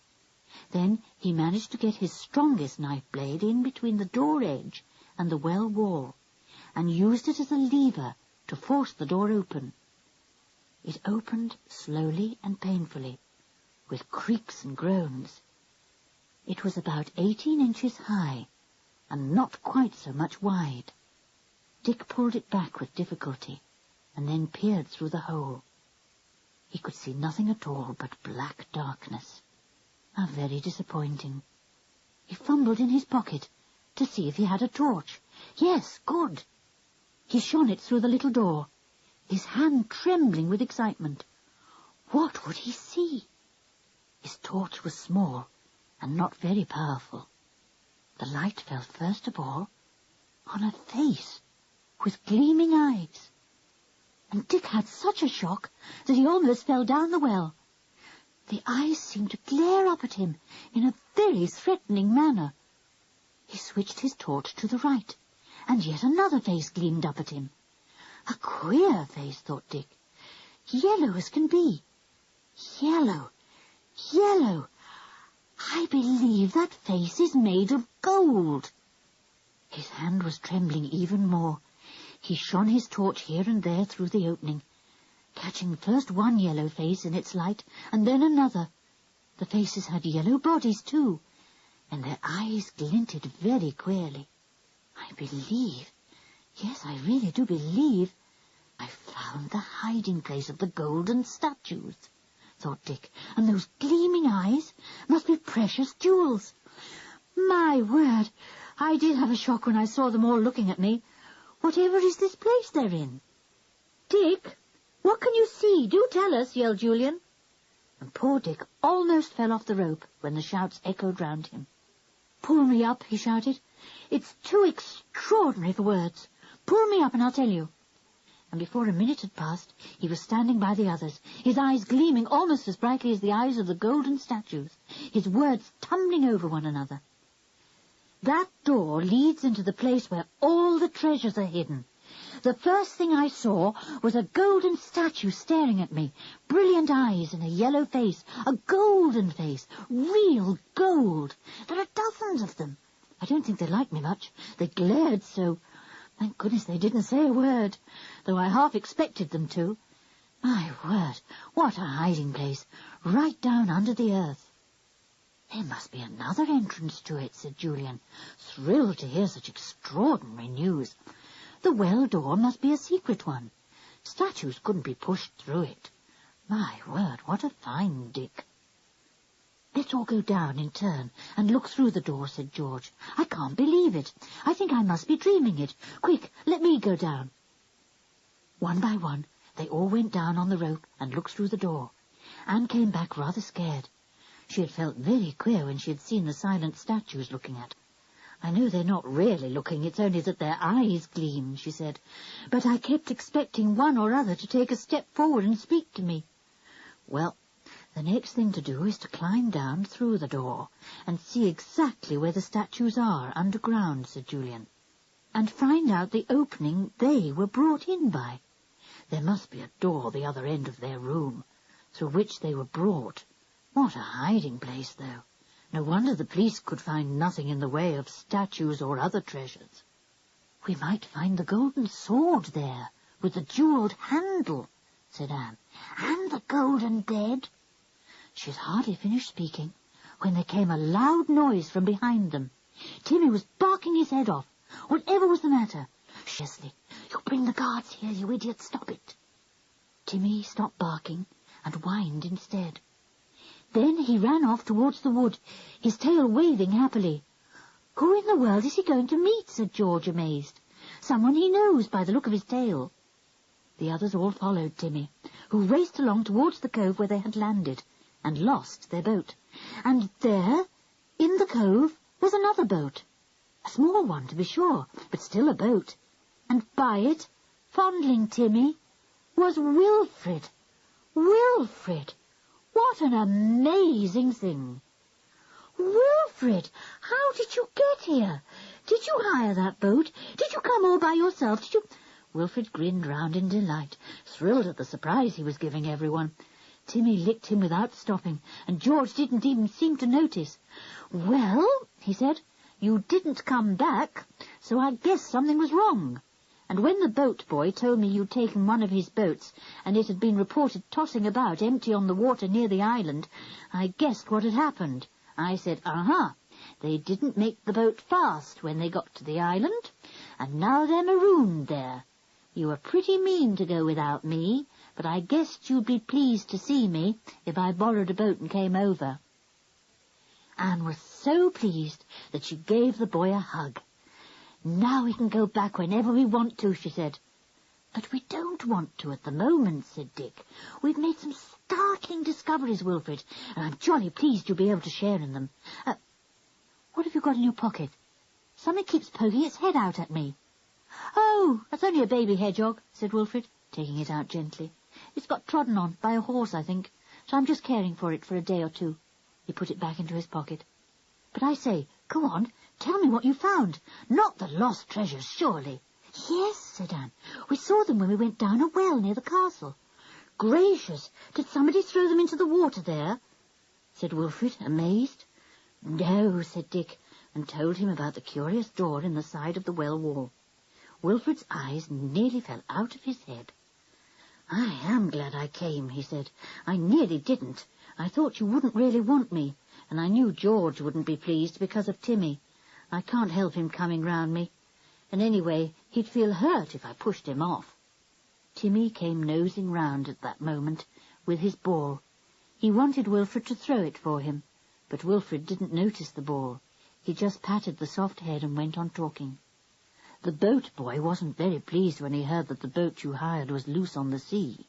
Then he managed to get his strongest knife blade in between the door edge and the well wall, and used it as a lever to force the door open. It opened slowly and painfully, with creaks and groans. It was about 18 inches high, and not quite so much wide. Dick pulled it back with difficulty, and then peered through the hole. He could see nothing at all but black darkness. How very disappointing. He fumbled in his pocket to see if he had a torch. Yes, good. He shone it through the little door, his hand trembling with excitement. What would he see? His torch was small and not very powerful. The light fell first of all on a face with gleaming eyes, and Dick had such a shock that he almost fell down the well. The eyes seemed to glare up at him in a very threatening manner. He switched his torch to the right, and yet another face gleamed up at him. A queer face, thought Dick. Yellow as can be. Yellow, yellow. I believe that face is made of gold. His hand was trembling even more. He shone his torch here and there through the opening, catching first one yellow face in its light, and then another. The faces had yellow bodies, too, and their eyes glinted very queerly. I believe, yes, I really do believe, I found the hiding place of the golden statues, thought Dick, and those gleaming eyes must be precious jewels. My word, I did have a shock when I saw them all looking at me. Whatever is this place they're in? Dick, what can you see? Do tell us, yelled Julian. And poor Dick almost fell off the rope when the shouts echoed round him. Pull me up, he shouted. It's too extraordinary for words. Pull me up and I'll tell you. And before a minute had passed, he was standing by the others, his eyes gleaming almost as brightly as the eyes of the golden statues, his words tumbling over one another. That door leads into the place where all the treasures are hidden. The first thing I saw was a golden statue staring at me, brilliant eyes and a yellow face, a golden face, real gold. There are dozens of them. I don't think they liked me much. They glared so. Thank goodness they didn't say a word, though I half expected them to. My word, what a hiding place, right down under the earth. There must be another entrance to it, said Julian, thrilled to hear such extraordinary news. The well door must be a secret one. Statues couldn't be pushed through it. My word, what a find, Dick. Let's all go down in turn and look through the door, said George. I can't believe it. I think I must be dreaming it. Quick, let me go down. One by one, they all went down on the rope and looked through the door. Anne came back rather scared. She had felt very queer when she had seen the silent statues looking at her. I know they're not really looking, it's only that their eyes gleam, she said. But I kept expecting one or other to take a step forward and speak to me. Well, the next thing to do is to climb down through the door and see exactly where the statues are underground, said Julian, and find out the opening they were brought in by. There must be a door the other end of their room, through which they were brought. What a hiding place, though. No wonder the police could find nothing in the way of statues or other treasures. We might find the golden sword there, with the jewelled handle, said Anne. And the golden bed. She had hardly finished speaking when there came a loud noise from behind them. Timmy was barking his head off. Whatever was the matter? Leslie, you'll bring the guards here, you idiot. Stop it. Timmy stopped barking and whined instead. Then he ran off towards the wood, his tail waving happily. Who in the world is he going to meet? Said George, amazed. Someone he knows by the look of his tail. The others all followed Timmy, who raced along towards the cove where they had landed and lost their boat. And there, in the cove, was another boat. A small one, to be sure, but still a boat. And by it, fondling Timmy, was Wilfred. Wilfred! What an amazing thing! Wilfred, how did you get here? Did you hire that boat? Did you come all by yourself? Did you... Wilfred grinned round in delight, thrilled at the surprise he was giving everyone. Timmy licked him without stopping, and George didn't even seem to notice. Well, he said, you didn't come back, so I guess something was wrong. And when the boat boy told me you'd taken one of his boats, and it had been reported tossing about empty on the water near the island, I guessed what had happened. I said, they didn't make the boat fast when they got to the island, and now they're marooned there. You were pretty mean to go without me, but I guessed you'd be pleased to see me if I borrowed a boat and came over." Anne was so pleased that she gave the boy a hug. "Now we can go back whenever we want to," she said. "But we don't want to at the moment," said Dick. "We've made some startling discoveries, Wilfred, and I'm jolly pleased you'll be able to share in them. What have you got in your pocket? Something keeps poking its head out at me." "Oh, that's only a baby hedgehog," said Wilfred, taking it out gently. "It's got trodden on by a horse, I think, so I'm just caring for it for a day or two." He put it back into his pocket. "But I say, go on, tell me what you found. Not the lost treasures, surely?" "Yes," said Anne. "We saw them when we went down a well near the castle." "Gracious! Did somebody throw them into the water there?" said Wilfred, amazed. "No," said Dick, and told him about the curious door in the side of the well wall. Wilfred's eyes nearly fell out of his head. "I am glad I came," he said. "I nearly didn't. I thought you wouldn't really want me, and I knew George wouldn't be pleased because of Timmy. I can't help him coming round me, and anyway, he'd feel hurt if I pushed him off." Timmy came nosing round at that moment with his ball. He wanted Wilfred to throw it for him, but Wilfred didn't notice the ball. He just patted the soft head and went on talking. "The boat boy wasn't very pleased when he heard that the boat you hired was loose on the sea.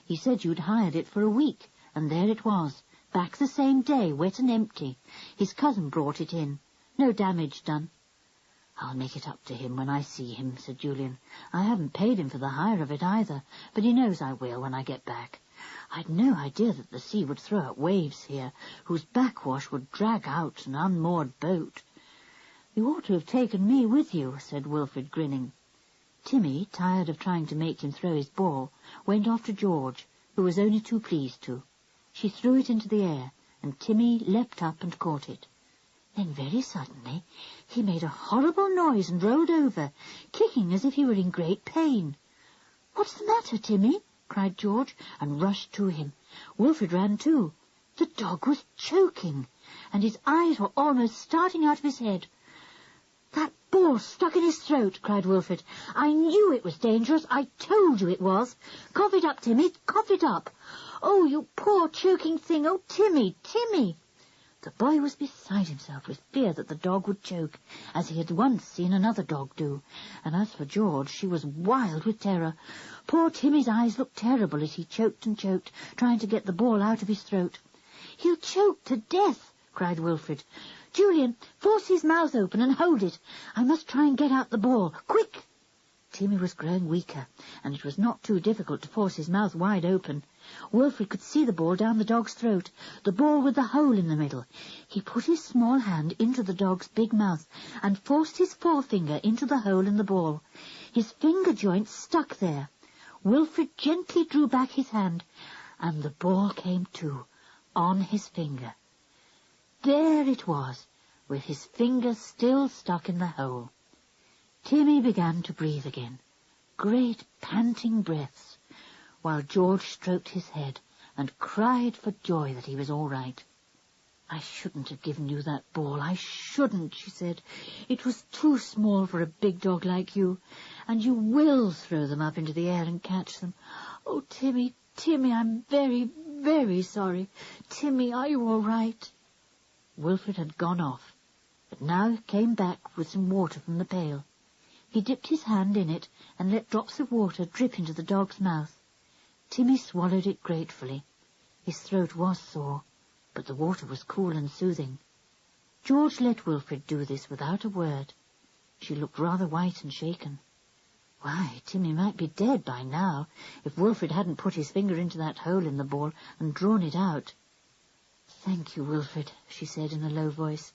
He said you'd hired it for a week, and there it was, back the same day, wet and empty. His cousin brought it in. No damage done." "I'll make it up to him when I see him," said Julian. "I haven't paid him for the hire of it either, but he knows I will when I get back. I'd no idea that the sea would throw up waves here, whose backwash would drag out an unmoored boat." "You ought to have taken me with you," said Wilfred, grinning. Timmy, tired of trying to make him throw his ball, went off to George, who was only too pleased to. She threw it into the air, and Timmy leapt up and caught it. Then very suddenly he made a horrible noise and rolled over, kicking as if he were in great pain. "What's the matter, Timmy?" cried George, and rushed to him. Wilfred ran too. The dog was choking, and his eyes were almost starting out of his head. "That ball stuck in his throat," cried Wilfred. "I knew it was dangerous. I told you it was. Cough it up, Timmy, cough it up. Oh, you poor choking thing. Oh, Timmy, Timmy." The boy was beside himself with fear that the dog would choke, as he had once seen another dog do, and as for George, she was wild with terror. Poor Timmy's eyes looked terrible as he choked and choked, trying to get the ball out of his throat. "He'll choke to death," cried Wilfred. "Julian, force his mouth open and hold it. I must try and get out the ball. Quick!" Timmy was growing weaker, and it was not too difficult to force his mouth wide open. Wilfred could see the ball down the dog's throat, the ball with the hole in the middle. He put his small hand into the dog's big mouth and forced his forefinger into the hole in the ball. His finger joints stuck there. Wilfred gently drew back his hand, and the ball came too, on his finger. There it was, with his finger still stuck in the hole. Timmy began to breathe again, great panting breaths, while George stroked his head and cried for joy that he was all right. "I shouldn't have given you that ball, I shouldn't," she said. "It was too small for a big dog like you, and you will throw them up into the air and catch them. Oh, Timmy, Timmy, I'm very, very sorry. Timmy, are you all right?" Wilfred had gone off, but now came back with some water from the pail. He dipped his hand in it and let drops of water drip into the dog's mouth. Timmy swallowed it gratefully. His throat was sore, but the water was cool and soothing. George let Wilfred do this without a word. She looked rather white and shaken. Why, Timmy might be dead by now, if Wilfred hadn't put his finger into that hole in the ball and drawn it out. "Thank you, Wilfred," she said in a low voice.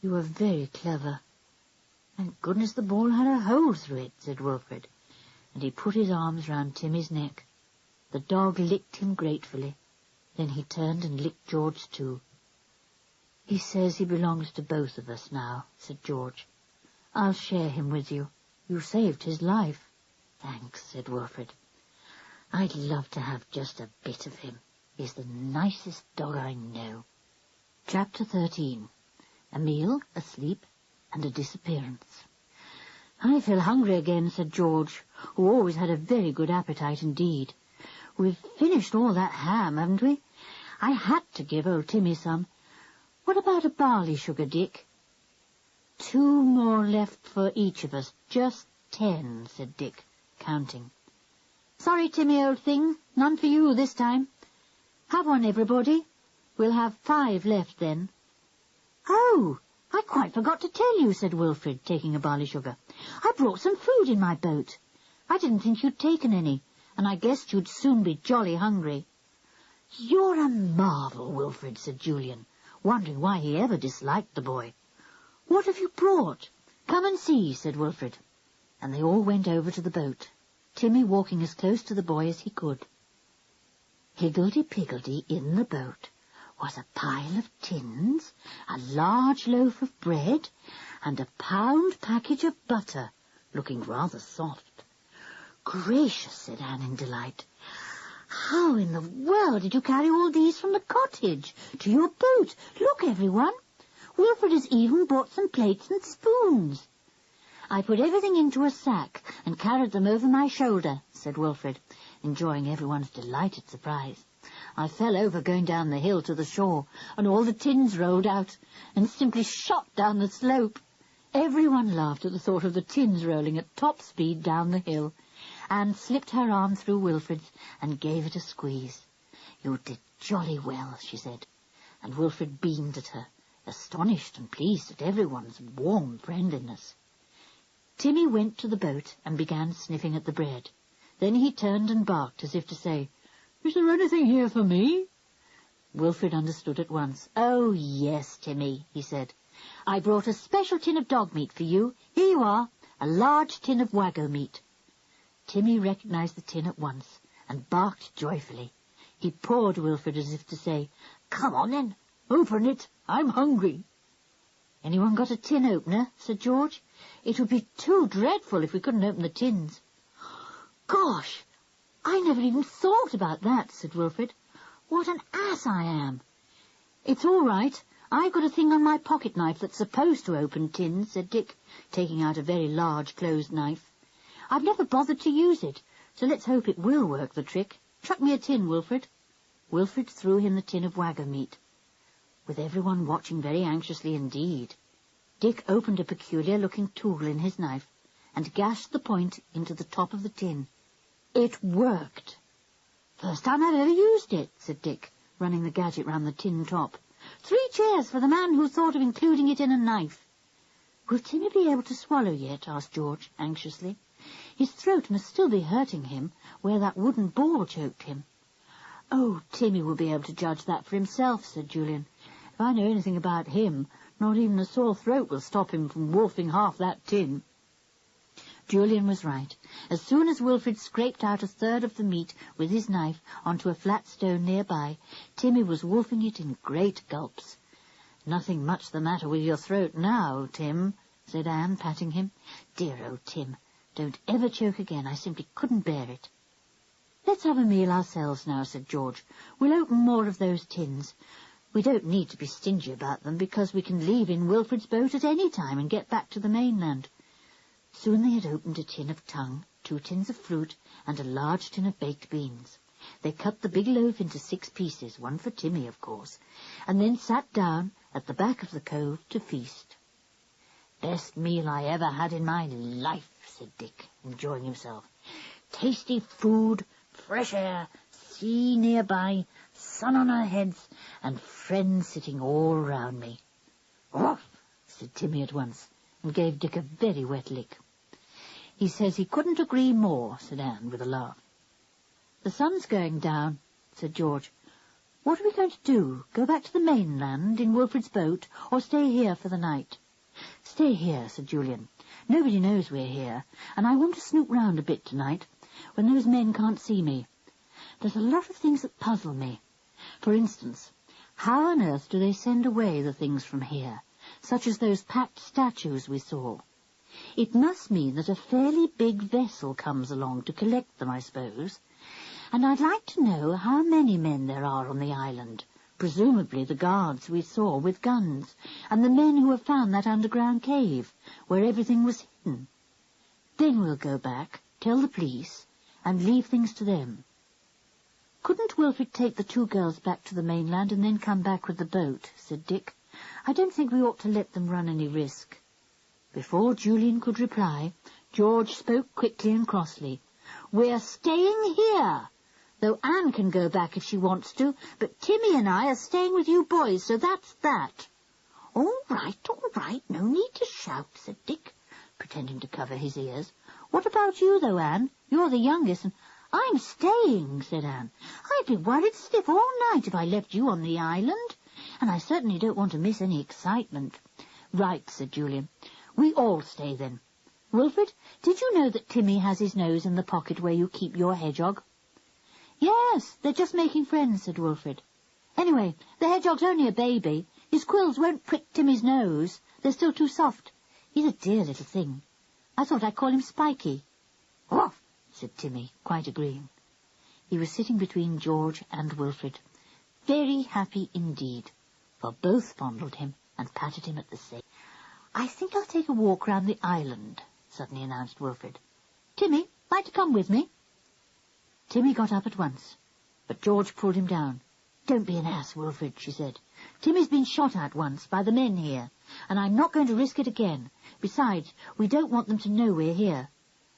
"You were very clever." "Thank goodness the ball had a hole through it," said Wilfred, and he put his arms round Timmy's neck. The dog licked him gratefully. Then he turned and licked George too. "He says he belongs to both of us now," said George. "I'll share him with you. You saved his life." Thanks, said Wilfred. I'd love to have just a bit of him. He's the nicest dog I know. Chapter 13. A meal, a sleep, and a disappearance. I feel hungry again, said George, who always had a very good appetite indeed. We've finished all that ham, haven't we? I had to give old Timmy some. What about a barley sugar, Dick? 2 more left for each of us. Just 10, said Dick, counting. Sorry, Timmy, old thing. None for you this time. Have one, everybody. We'll have 5 left then. Oh, I quite forgot to tell you, said Wilfred, taking a barley sugar. I brought some food in my boat. I didn't think you'd taken any, and I guessed you'd soon be jolly hungry. You're a marvel, Wilfred, said Julian, wondering why he ever disliked the boy. What have you brought? Come and see, said Wilfred. And they all went over to the boat, Timmy walking as close to the boy as he could. Higgledy-piggledy in the boat was a pile of tins, a large loaf of bread, and a pound package of butter, looking rather soft. Gracious, said Anne in delight. How in the world did you carry all these from the cottage to your boat? Look, everyone. Wilfred has even brought some plates and spoons. I put everything into a sack and carried them over my shoulder, said Wilfred, enjoying everyone's delighted surprise. I fell over going down the hill to the shore, and all the tins rolled out and simply shot down the slope. Everyone laughed at the thought of the tins rolling at top speed down the hill. Anne slipped her arm through Wilfred's and gave it a squeeze. You did jolly well, she said, and Wilfred beamed at her, astonished and pleased at everyone's warm friendliness. Timmy went to the boat and began sniffing at the bread. Then he turned and barked as if to say, Is there anything here for me? Wilfred understood at once. Oh, yes, Timmy, he said. I brought a special tin of dog meat for you. Here you are, a large tin of waggo meat. Timmy recognized the tin at once and barked joyfully. He pawed Wilfred as if to say, Come on then, open it, I'm hungry. Anyone got a tin opener? Said George. It would be too dreadful if we couldn't open the tins. Gosh, I never even thought about that, said Wilfred. What an ass I am. It's all right. I've got a thing on my pocket knife that's supposed to open tins, said Dick, taking out a very large closed knife. I've never bothered to use it, so let's hope it will work the trick. Chuck me a tin, Wilfred. Wilfred threw him the tin of waggo meat. With everyone watching very anxiously indeed, Dick opened a peculiar-looking tool in his knife and gashed the point into the top of the tin. It worked. First time I've ever used it, said Dick, running the gadget round the tin top. 3 cheers for the man who thought of including it in a knife. Will Timmy be able to swallow yet? Asked George, anxiously. His throat must still be hurting him where that wooden ball choked him. Oh, Timmy will be able to judge that for himself, said Julian. If I know anything about him, not even a sore throat will stop him from wolfing half that tin. Julian was right. As soon as Wilfred scraped out a third of the meat with his knife onto a flat stone nearby, Timmy was wolfing it in great gulps. Nothing much the matter with your throat now, Tim, said Anne, patting him. Dear old Tim, don't ever choke again. I simply couldn't bear it. Let's have a meal ourselves now, said George. We'll open more of those tins. We don't need to be stingy about them, because we can leave in Wilfred's boat at any time and get back to the mainland. Soon they had opened a tin of tongue, 2 tins of fruit, and a large tin of baked beans. They cut the big loaf into 6 pieces, one for Timmy, of course, and then sat down at the back of the cove to feast. Best meal I ever had in my life, said Dick, enjoying himself. Tasty food, fresh air, sea nearby, sun on our heads, and friends sitting all round me. Off, said Timmy at once, and gave Dick a very wet lick. He says he couldn't agree more, said Anne with a laugh. The sun's going down, said George. What are we going to do? Go back to the mainland in Wilfred's boat, or stay here for the night? Stay here, said Julian. Nobody knows we're here, and I want to snoop round a bit tonight, when those men can't see me. There's a lot of things that puzzle me. For instance, how on earth do they send away the things from here, such as those packed statues we saw? It must mean that a fairly big vessel comes along to collect them, I suppose. And I'd like to know how many men there are on the island, presumably the guards we saw with guns, and the men who have found that underground cave, where everything was hidden. Then we'll go back, tell the police, and leave things to them. Couldn't Wilfred take the 2 girls back to the mainland and then come back with the boat, said Dick. I don't think we ought to let them run any risk. Before Julian could reply, George spoke quickly and crossly. We're staying here, though Anne can go back if she wants to, but Timmy and I are staying with you boys, so that's that. All right, no need to shout, said Dick, pretending to cover his ears. What about you, though, Anne? You're the youngest, and I'm staying, said Anne. I'd be worried stiff all night if I left you on the island, and I certainly don't want to miss any excitement. Right, said Julian. We all stay, then. Wilfred, did you know that Timmy has his nose in the pocket where you keep your hedgehog? Yes, they're just making friends, said Wilfred. Anyway, the hedgehog's only a baby. His quills won't prick Timmy's nose. They're still too soft. He's a dear little thing. I thought I'd call him Spiky. Woof, said Timmy, quite agreeing. He was sitting between George and Wilfred, very happy indeed, for both fondled him and patted him at the same. I think I'll take a walk round the island, suddenly announced Wilfred. Timmy, like to come with me? Timmy got up at once, but George pulled him down. Don't be an ass, Wilfred, she said. Timmy's been shot at once by the men here, and I'm not going to risk it again. Besides, we don't want them to know we're here.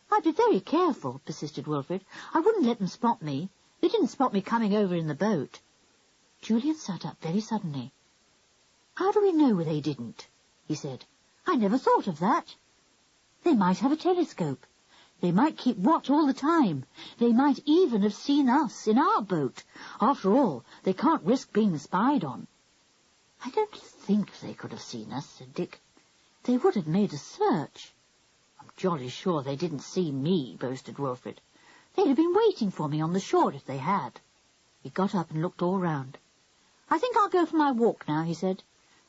I'd be very careful, persisted Wilfred. I wouldn't let them spot me. They didn't spot me coming over in the boat. Julian sat up very suddenly. How do we know they didn't? He said. I never thought of that. They might have a telescope. They might keep watch all the time. They might even have seen us in our boat. After all, they can't risk being spied on. I don't think they could have seen us, said Dick. They would have made a search. I'm jolly sure they didn't see me, boasted Wilfred. They'd have been waiting for me on the shore if they had. He got up and looked all round. I think I'll go for my walk now, he said.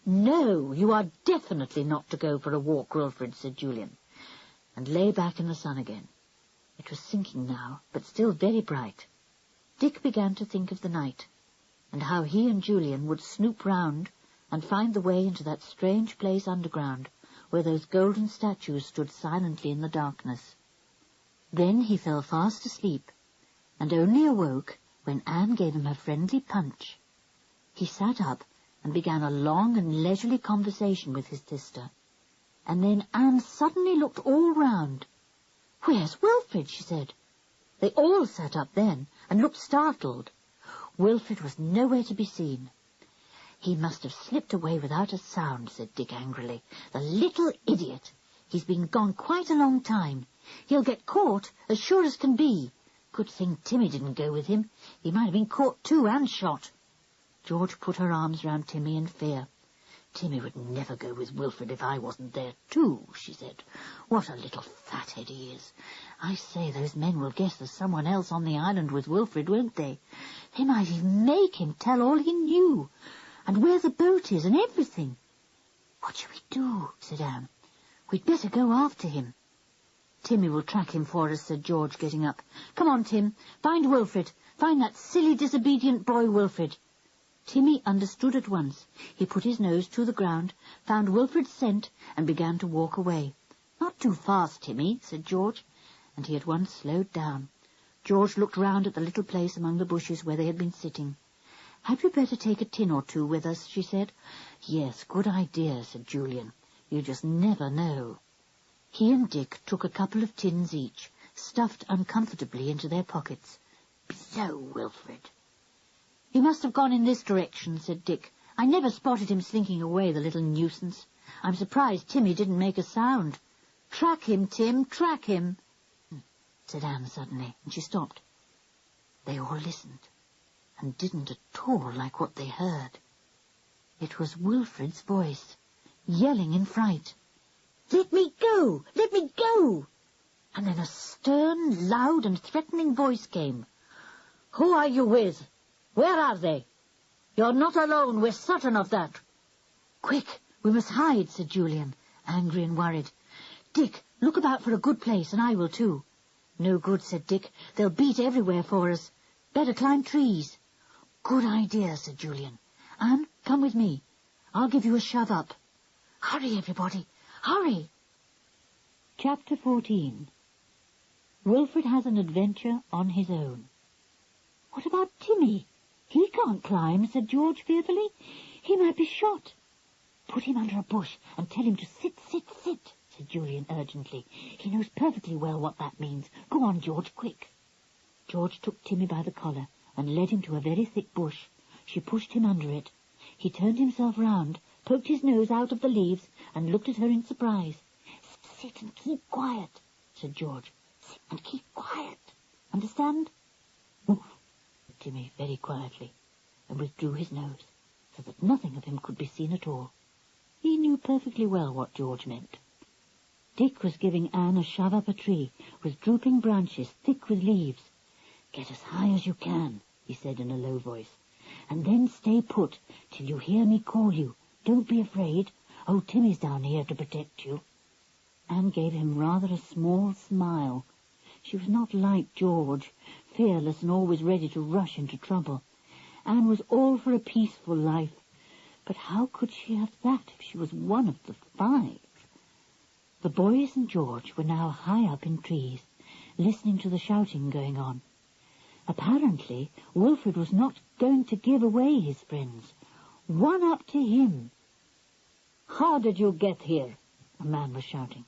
No, you are definitely not to go for a walk, Wilfred, said Julian, and lay back in the sun again. It was sinking now, but still very bright. Dick began to think of the night, and how he and Julian would snoop round and find the way into that strange place underground, where those golden statues stood silently in the darkness. Then he fell fast asleep, and only awoke when Anne gave him a friendly punch. He sat up and began a long and leisurely conversation with his sister. And then Anne suddenly looked all round. Where's Wilfred? She said. They all sat up then and looked startled. Wilfred was nowhere to be seen. He must have slipped away without a sound, said Dick angrily. The little idiot! He's been gone quite a long time. He'll get caught, as sure as can be. Good thing Timmy didn't go with him. He might have been caught too and shot. George put her arms round Timmy in fear. Timmy would never go with Wilfred if I wasn't there too, she said. What a little fathead he is. I say, those men will guess there's someone else on the island with Wilfred, won't they? They might even make him tell all he knew, and where the boat is and everything. What shall we do? Said Anne. We'd better go after him. Timmy will track him for us, said George, getting up. Come on, Tim. Find Wilfred. Find that silly, disobedient boy, Wilfred. Timmy understood at once. He put his nose to the ground, found Wilfred's scent, and began to walk away. Not too fast, Timmy, said George, and he at once slowed down. George looked round at the little place among the bushes where they had been sitting. Had we better take a tin or two with us, she said. Yes, good idea, said Julian. You just never know. He and Dick took a couple of tins each, stuffed uncomfortably into their pockets. Blow, Wilfred. He must have gone in this direction, said Dick. I never spotted him slinking away, the little nuisance. I'm surprised Timmy didn't make a sound. Track him, Tim, track him, said Anne suddenly, and she stopped. They all listened, and didn't at all like what they heard. It was Wilfred's voice, yelling in fright. Let me go! Let me go! And then a stern, loud and threatening voice came. Who are you with? Where are they? You're not alone, we're certain of that. Quick, we must hide, said Julian, angry and worried. Dick, Look about for a good place, and I will too. No good, said Dick. They'll beat everywhere for us. Better climb trees. Good idea, said Julian. Anne, come with me. I'll give you a shove up. Hurry, everybody. Hurry. Chapter 14. Wilfred has an adventure on his own. What about Timmy? He can't climb, said George fearfully. He might be shot. Put him under a bush and tell him to sit, said Julian urgently. He knows perfectly well what that means. Go on, George, quick. George took Timmy by the collar and led him to a very thick bush. She pushed him under it. He turned himself round, poked his nose out of the leaves, and looked at her in surprise. Sit and keep quiet, said George. Sit and keep quiet. Understand? Oof, said Timmy very quietly, and withdrew his nose, so that nothing of him could be seen at all. He knew perfectly well what George meant. Dick was giving Anne a shove up a tree, with drooping branches thick with leaves. Get as high as you can, he said in a low voice, and then stay put till you hear me call you. Don't be afraid. Oh, Timmy's down here to protect you. Anne gave him rather a small smile. She was not like George, fearless and always ready to rush into trouble. Anne was all for a peaceful life, but how could she have that if she was one of the 5? The boys and George were now high up in trees, listening to the shouting going on. Apparently, Wilfred was not going to give away his friends. One up to him. How did you get here? A man was shouting.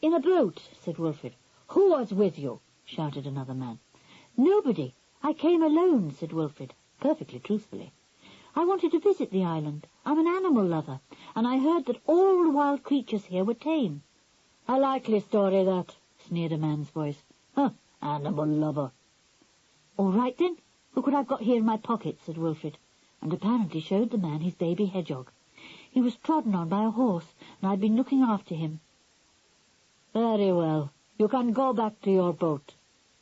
In a boat, said Wilfred. Who was with you? Shouted another man. Nobody. I came alone, said Wilfred, perfectly truthfully. I wanted to visit the island. I'm an animal lover, and I heard that all the wild creatures here were tame. A likely story, that, sneered a man's voice. Huh, animal lover. All right, then. Look what I've got here in my pocket, said Wilfred, and apparently showed the man his baby hedgehog. He was trodden on by a horse, and I'd been looking after him. Very well. You can go back to your boat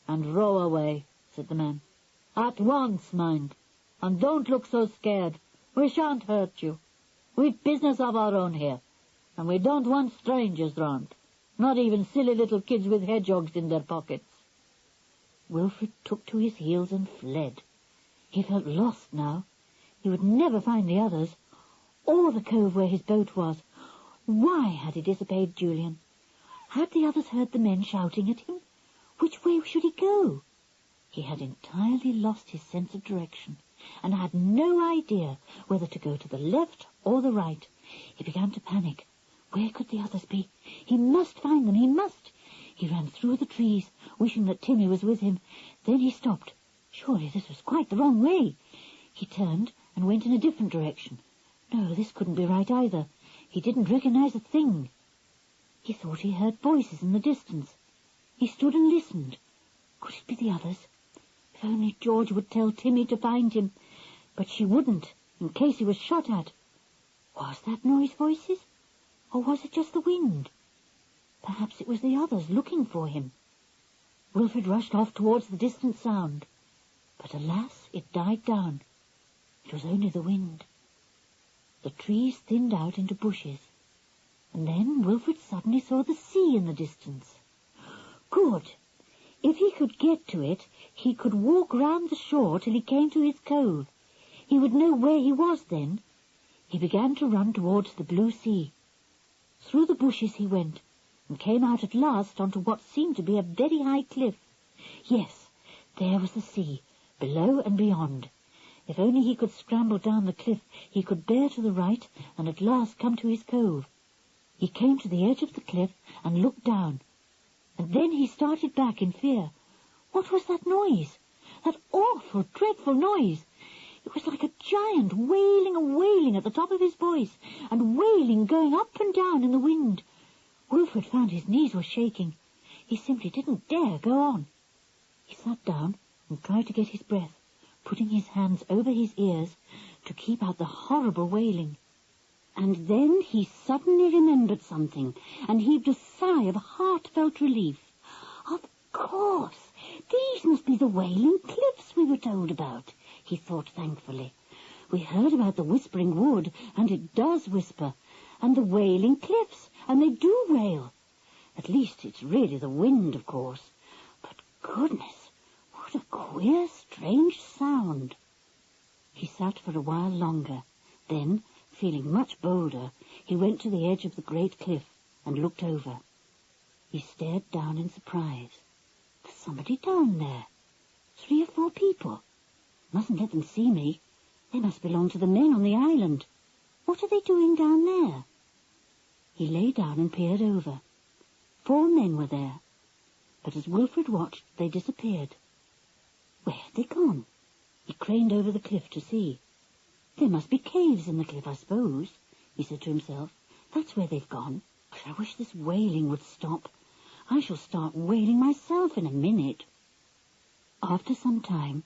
and row away, said the man. At once, mind. And don't look so scared. We shan't hurt you. We've business of our own here, and we don't want strangers round. Not even silly little kids with hedgehogs in their pockets. Wilfred took to his heels and fled. He felt lost now. He would never find the others, or the cove where his boat was. Why had he disobeyed Julian? Had the others heard the men shouting at him? Which way should he go? He had entirely lost his sense of direction, and had no idea whether to go to the left or the right. He began to panic. Where could the others be? He must find them, he must. He ran through the trees, wishing that Timmy was with him. Then he stopped. Surely this was quite the wrong way. He turned and went in a different direction. No, this couldn't be right either. He didn't recognize a thing. He thought he heard voices in the distance. He stood and listened. Could it be the others? If only George would tell Timmy to find him. But she wouldn't, in case he was shot at. Was that noise voices? Or was it just the wind? Perhaps it was the others looking for him. Wilfred rushed off towards the distant sound. But alas, it died down. It was only the wind. The trees thinned out into bushes. And then Wilfred suddenly saw the sea in the distance. Good! If he could get to it, he could walk round the shore till he came to his cove. He would know where he was then. He began to run towards the blue sea. Through the bushes he went, and came out at last onto what seemed to be a very high cliff. Yes, there was the sea, below and beyond. If only he could scramble down the cliff, he could bear to the right and at last come to his cove. He came to the edge of the cliff and looked down. And then he started back in fear. What was that noise? That awful, dreadful noise! It was like a giant wailing and wailing at the top of his voice, and wailing going up and down in the wind. Wilfred found his knees were shaking. He simply didn't dare go on. He sat down and tried to get his breath, putting his hands over his ears to keep out the horrible wailing. And then he suddenly remembered something, and heaved a sigh of heartfelt relief. Of course, these must be the Wailing Cliffs we were told about, he thought thankfully. We heard about the Whispering Wood, and it does whisper, and the Wailing Cliffs, and they do wail. At least it's really the wind, of course. But goodness, what a queer, strange sound. He sat for a while longer. Then, feeling much bolder, he went to the edge of the great cliff and looked over. He stared down in surprise. There's somebody down there. 3 or 4 people. Mustn't let them see me. They must belong to the men on the island. What are they doing down there? He lay down and peered over. 4 men were there. But as Wilfred watched, they disappeared. Where had they gone? He craned over the cliff to see. There must be caves in the cliff, I suppose, he said to himself. That's where they've gone. But I wish this wailing would stop. I shall start wailing myself in a minute. After some time,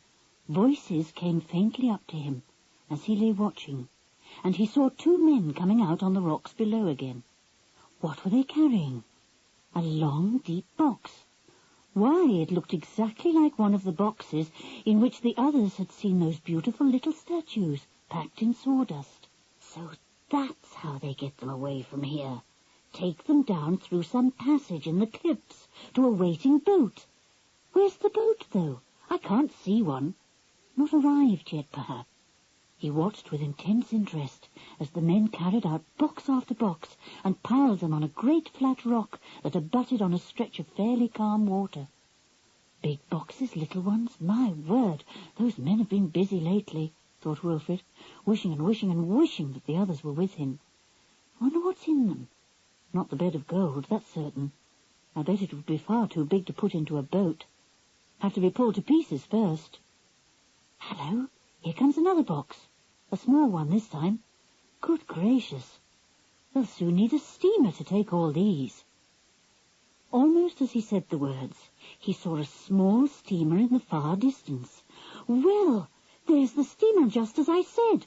voices came faintly up to him as he lay watching, and he saw 2 men coming out on the rocks below again. What were they carrying? A long, deep box. Why, it looked exactly like one of the boxes in which the others had seen those beautiful little statues packed in sawdust. So that's how they get them away from here. Take them down through some passage in the cliffs to a waiting boat. Where's the boat, though? I can't see one. Not arrived yet, perhaps. He watched with intense interest as the men carried out box after box and piled them on a great flat rock that abutted on a stretch of fairly calm water. Big boxes, little ones, my word, those men have been busy lately, thought Wilfred, wishing and wishing and wishing that the others were with him. I wonder what's in them. Not the bed of gold, that's certain. I bet it would be far too big to put into a boat. Have to be pulled to pieces first. Hello, here comes another box. A small one this time. Good gracious. They'll soon need a steamer to take all these. Almost as he said the words, he saw a small steamer in the far distance. Well, there's the steamer just as I said.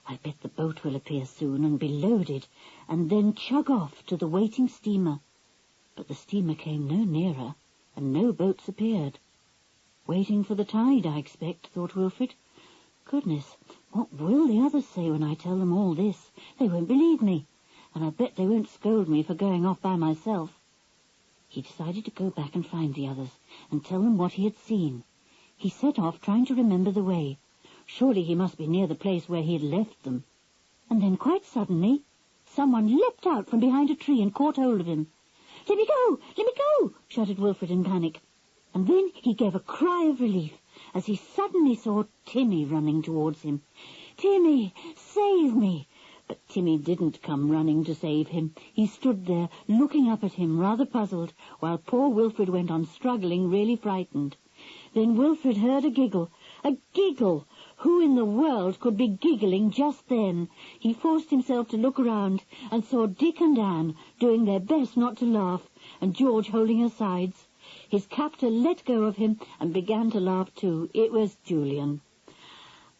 I bet the boat will appear soon and be loaded, and then chug off to the waiting steamer. But the steamer came no nearer, and no boats appeared. Waiting for the tide, I expect, thought Wilfred. Goodness, what will the others say when I tell them all this? They won't believe me, and I bet they won't scold me for going off by myself. He decided to go back and find the others, and tell them what he had seen. He set off, trying to remember the way. Surely he must be near the place where he had left them. And then, quite suddenly, someone leapt out from behind a tree and caught hold of him. "Let me go! Let me go!" shouted Wilfred in panic. And then he gave a cry of relief as he suddenly saw Timmy running towards him. "Timmy, save me!" But Timmy didn't come running to save him. He stood there, looking up at him, rather puzzled, while poor Wilfred went on struggling, really frightened. Then Wilfred heard a giggle. A giggle! Who in the world could be giggling just then? He forced himself to look around and saw Dick and Anne doing their best not to laugh, and George holding her sides. His captor let go of him and began to laugh too. It was Julian.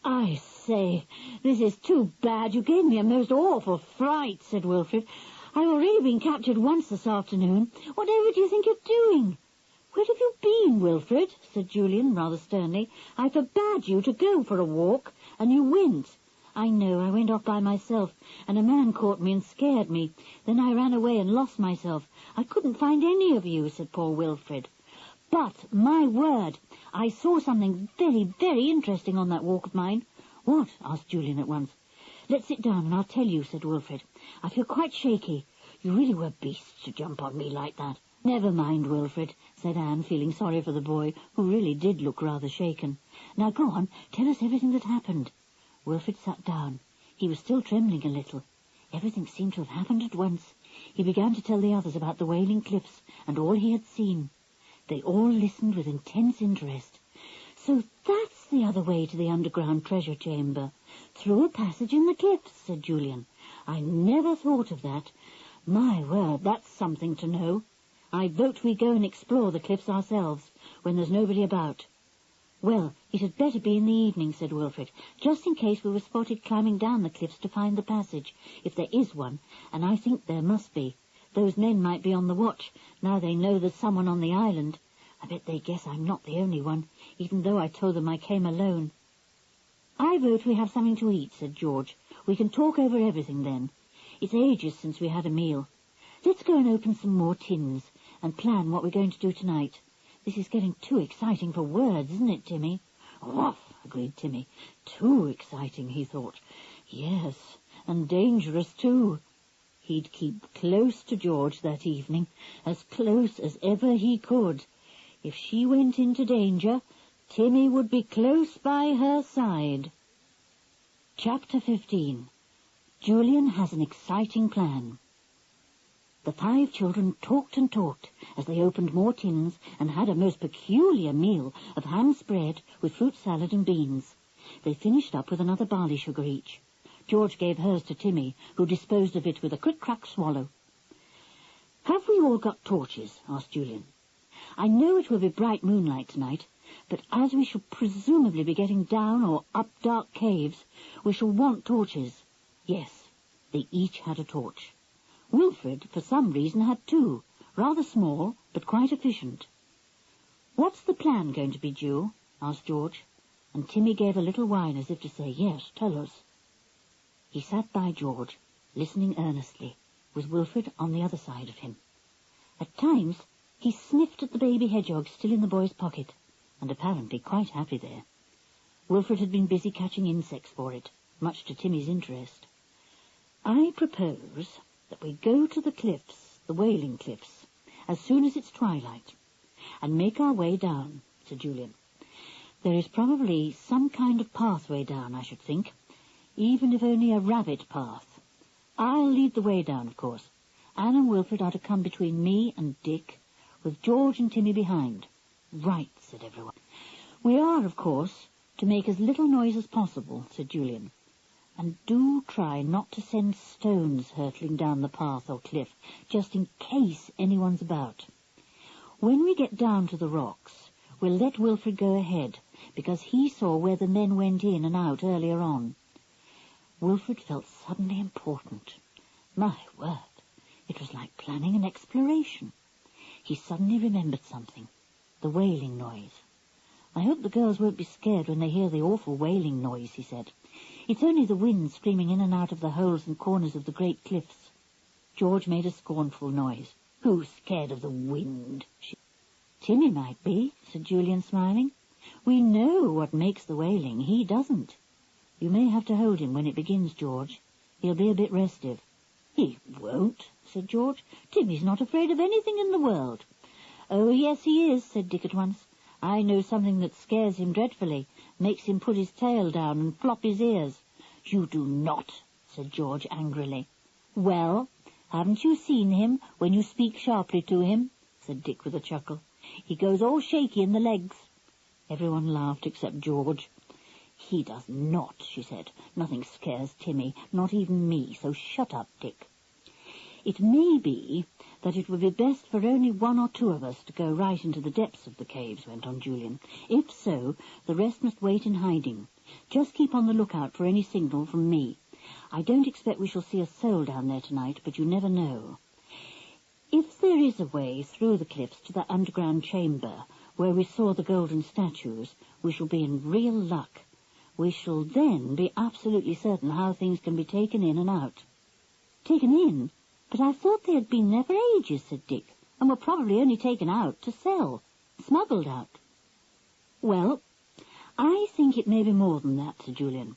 "I say, this is too bad. You gave me a most awful fright," said Wilfred. "I've already been captured once this afternoon. Whatever do you think you're doing?" "Where have you been, Wilfred?" said Julian, rather sternly. "I forbade you to go for a walk, and you went." "I know, I went off by myself, and a man caught me and scared me. Then I ran away and lost myself. I couldn't find any of you," said poor Wilfred. "But, my word, I saw something very, very interesting on that walk of mine." "What?" asked Julian at once. "Let's sit down and I'll tell you," said Wilfred. "I feel quite shaky. You really were beasts to jump on me like that." "Never mind, Wilfred," said Anne, feeling sorry for the boy, who really did look rather shaken. "Now go on, tell us everything that happened." Wilfred sat down. He was still trembling a little. Everything seemed to have happened at once. He began to tell the others about the Wailing Cliffs and all he had seen. They all listened with intense interest. "So that's the other way to the underground treasure chamber, through a passage in the cliffs," said Julian. "I never thought of that. My word, that's something to know. I vote we go and explore the cliffs ourselves, when there's nobody about." "Well, it had better be in the evening," said Wilfred, "just in case we were spotted climbing down the cliffs to find the passage, if there is one, and I think there must be. Those men might be on the watch, now they know there's someone on the island. I bet they guess I'm not the only one, even though I told them I came alone." "I vote we have something to eat," said George. "We can talk over everything then. It's ages since we had a meal. Let's go and open some more tins. and plan what we're going to do tonight. This is getting too exciting for words, isn't it, Timmy? "Woof," agreed Timmy. Too exciting, he thought. Yes, and dangerous too. He'd keep close to George that evening, as close as ever he could. If she went into danger, Timmy would be close by her side. Chapter 15. Julian has an exciting plan. The 5 children talked and talked as they opened more tins and had a most peculiar meal of ham spread with fruit salad and beans. They finished up with another barley sugar each. George gave hers to Timmy, who disposed of it with a crick-crack swallow. "Have we all got torches?" asked Julian. "I know it will be bright moonlight tonight, but as we shall presumably be getting down or up dark caves, we shall want torches." Yes, they each had a torch. Wilfred, for some reason, had 2, rather small, but quite efficient. "What's the plan going to be, Ju?" asked George, and Timmy gave a little whine as if to say, "Yes, tell us." He sat by George, listening earnestly, with Wilfred on the other side of him. At times he sniffed at the baby hedgehog still in the boy's pocket, and apparently quite happy there. Wilfred had been busy catching insects for it, much to Timmy's interest. "I propose that we go to the cliffs, the Wailing Cliffs, as soon as it's twilight, and make our way down," said Julian. "There is probably some kind of pathway down, I should think, even if only a rabbit path. I'll lead the way down, of course. Anne and Wilfred are to come between me and Dick, with George and Timmy behind." "Right," said everyone. "We are, of course, to make as little noise as possible," said Julian. "And do try not to send stones hurtling down the path or cliff, just in case anyone's about. When we get down to the rocks, we'll let Wilfred go ahead, because he saw where the men went in and out earlier on." Wilfred felt suddenly important. My word, it was like planning an exploration. He suddenly remembered something. The wailing noise. "I hope the girls won't be scared when they hear the awful wailing noise," he said. "It's only the wind screaming in and out of the holes and corners of the great cliffs." George made a scornful noise. "Who's scared of the wind?" "Timmy might be," said Julian, smiling. "We know what makes the wailing. He doesn't. You may have to hold him when it begins, George. He'll be a bit restive." "He won't," said George. "Timmy's not afraid of anything in the world." "Oh, yes, he is," said Dick at once. "I know something that scares him dreadfully, makes him put his tail down and flop his ears." "You do not," said George angrily. "Well, haven't you seen him when you speak sharply to him?" said Dick with a chuckle. "He goes all shaky in the legs." Everyone laughed except George. "He does not," she said. "Nothing scares Timmy, not even me, so shut up, Dick." "It may be that it would be best for only 1 or 2 of us to go right into the depths of the caves," went on Julian. "If so, the rest must wait in hiding. Just keep on the lookout for any signal from me. I don't expect we shall see a soul down there tonight, but you never know. If there is a way through the cliffs to that underground chamber where we saw the golden statues, we shall be in real luck. We shall then be absolutely certain how things can be taken in and out." "Taken in? But I thought they had been there for ages," said Dick, "and were probably only taken out to sell, smuggled out." "Well, I think it may be more than that," said Julian.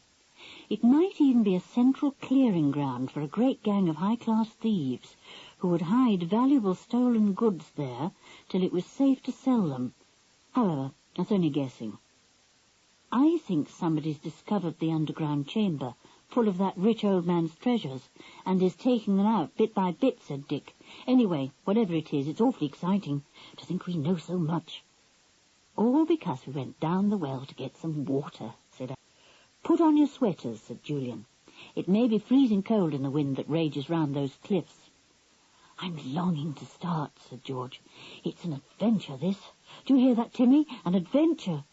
"It might even be a central clearing ground for a great gang of high-class thieves who would hide valuable stolen goods there till it was safe to sell them. However, that's only guessing. I think somebody's discovered the underground chamber, full of that rich old man's treasures, and is taking them out bit by bit," said Dick. "Anyway, whatever it is, it's awfully exciting to think we know so much." "All because we went down the well to get some water," said Anne. "Put on your sweaters," said Julian. "It may be freezing cold in the wind that rages round those cliffs." "I'm longing to start," said George. "It's an adventure, this. Do you hear that, Timmy? An adventure."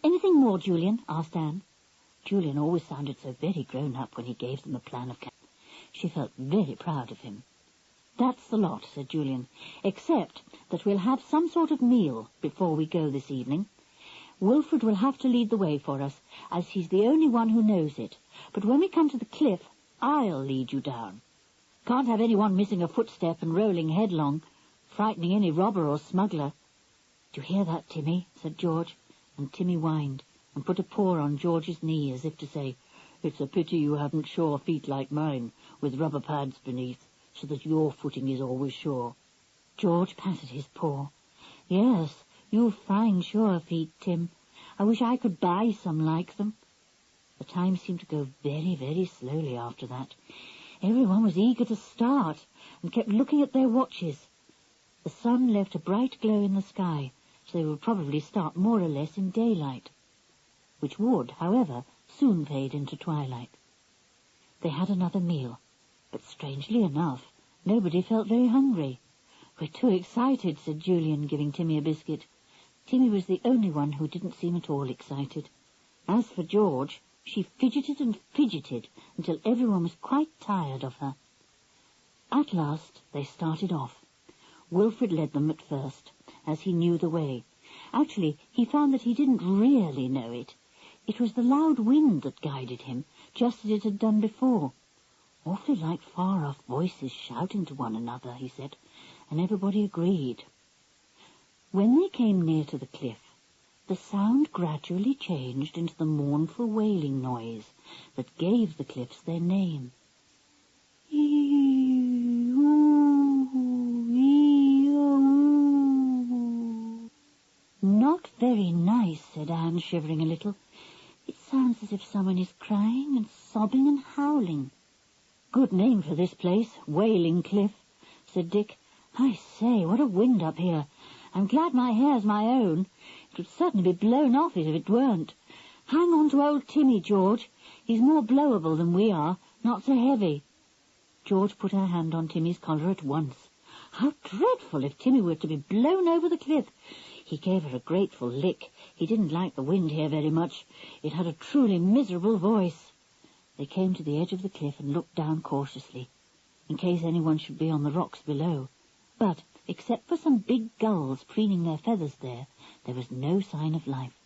"Anything more, Julian?" asked Anne. Julian always sounded so very grown-up when he gave them a plan of camp. She felt very proud of him. "That's the lot," said Julian, "except that we'll have some sort of meal before we go this evening. Wilfred will have to lead the way for us, as he's the only one who knows it. But when we come to the cliff, I'll lead you down. Can't have anyone missing a footstep and rolling headlong. frightening any robber or smuggler. "Do you hear that, Timmy?" said George, and Timmy whined and put a paw on George's knee as if to say, "It's a pity you haven't sure feet like mine, with rubber pads beneath, so that your footing is always sure." George patted his paw. "Yes, you've fine sure feet, Tim. I wish I could buy some like them." The time seemed to go very, very slowly after that. Everyone was eager to start and kept looking at their watches. The sun left a bright glow in the sky, so they would probably start more or less in daylight, which would, however, soon fade into twilight. They had another meal, but strangely enough, nobody felt very hungry. "We're too excited," said Julian, giving Timmy a biscuit. Timmy was the only one who didn't seem at all excited. As for George, she fidgeted and fidgeted until everyone was quite tired of her. At last they started off. Wilfred led them at first, as he knew the way. Actually, he found that he didn't really know it. It was the loud wind that guided him, just as it had done before. "Awfully like far-off voices shouting to one another," he said, and everybody agreed. When they came near to the cliff, the sound gradually changed into the mournful wailing noise that gave the cliffs their name. "Not very nice," said Anne, shivering a little. "It sounds as if someone is crying and sobbing and howling." "Good name for this place, Wailing Cliff," said Dick. "I say, what a wind up here. I'm glad my hair's my own. It would certainly be blown off it if it weren't. Hang on to old Timmy, George. He's more blowable than we are, not so heavy." George put her hand on Timmy's collar at once. How dreadful if Timmy were to be blown over the cliff! He gave her a grateful lick. He didn't like the wind here very much. It had a truly miserable voice. They came to the edge of the cliff and looked down cautiously, in case anyone should be on the rocks below. But, except for some big gulls preening their feathers there was no sign of life.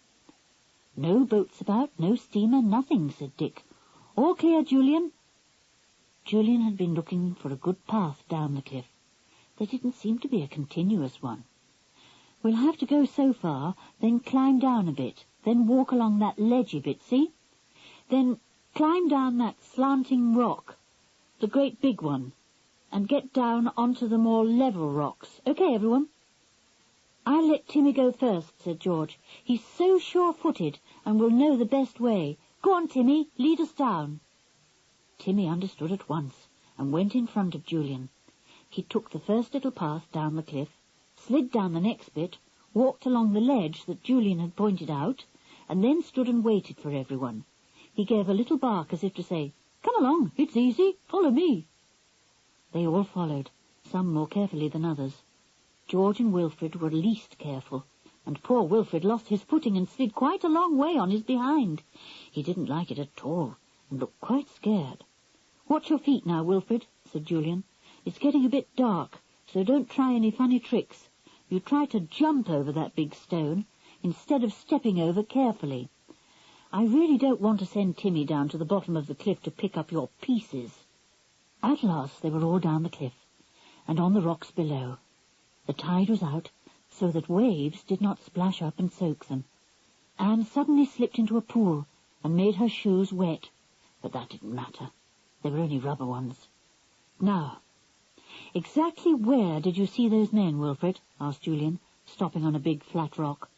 "No boats about, no steamer, nothing," said Dick. "All clear, Julian?" Julian had been looking for a good path down the cliff. There didn't seem to be a continuous one. "We'll have to go so far, then climb down a bit, then walk along that ledgy bit, see? Then climb down that slanting rock, the great big one, and get down onto the more level rocks. Okay, everyone?" "I'll let Timmy go first," said George. "He's so sure-footed and will know the best way. Go on, Timmy, lead us down." Timmy understood at once and went in front of Julian. He took the first little path down the cliff, slid down the next bit, walked along the ledge that Julian had pointed out, and then stood and waited for everyone. He gave a little bark as if to say, "Come along, it's easy, follow me." They all followed, some more carefully than others. George and Wilfred were least careful, and poor Wilfred lost his footing and slid quite a long way on his behind. He didn't like it at all, and looked quite scared. "Watch your feet now, Wilfred," said Julian. "It's getting a bit dark, so don't try any funny tricks. You try to jump over that big stone, instead of stepping over carefully. I really don't want to send Timmy down to the bottom of the cliff to pick up your pieces." At last they were all down the cliff, and on the rocks below. The tide was out, so that waves did not splash up and soak them. Anne suddenly slipped into a pool and made her shoes wet, but that didn't matter. They were only rubber ones. "Now, exactly where did you see those men, Wilfred?" asked Julian, stopping on a big flat rock.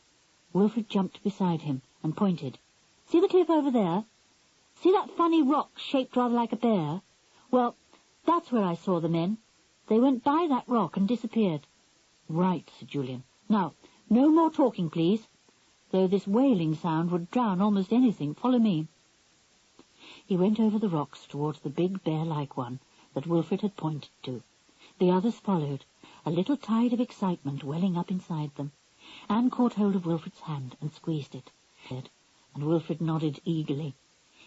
Wilfred jumped beside him and pointed. "See the cliff over there? See that funny rock shaped rather like a bear? Well, that's where I saw the men. They went by that rock and disappeared." "Right," said Julian. "Now, no more talking, please. Though this wailing sound would drown almost anything. Follow me." He went over the rocks towards the big bear-like one that Wilfred had pointed to. The others followed, a little tide of excitement welling up inside them. Anne caught hold of Wilfred's hand and squeezed it, and Wilfred nodded eagerly.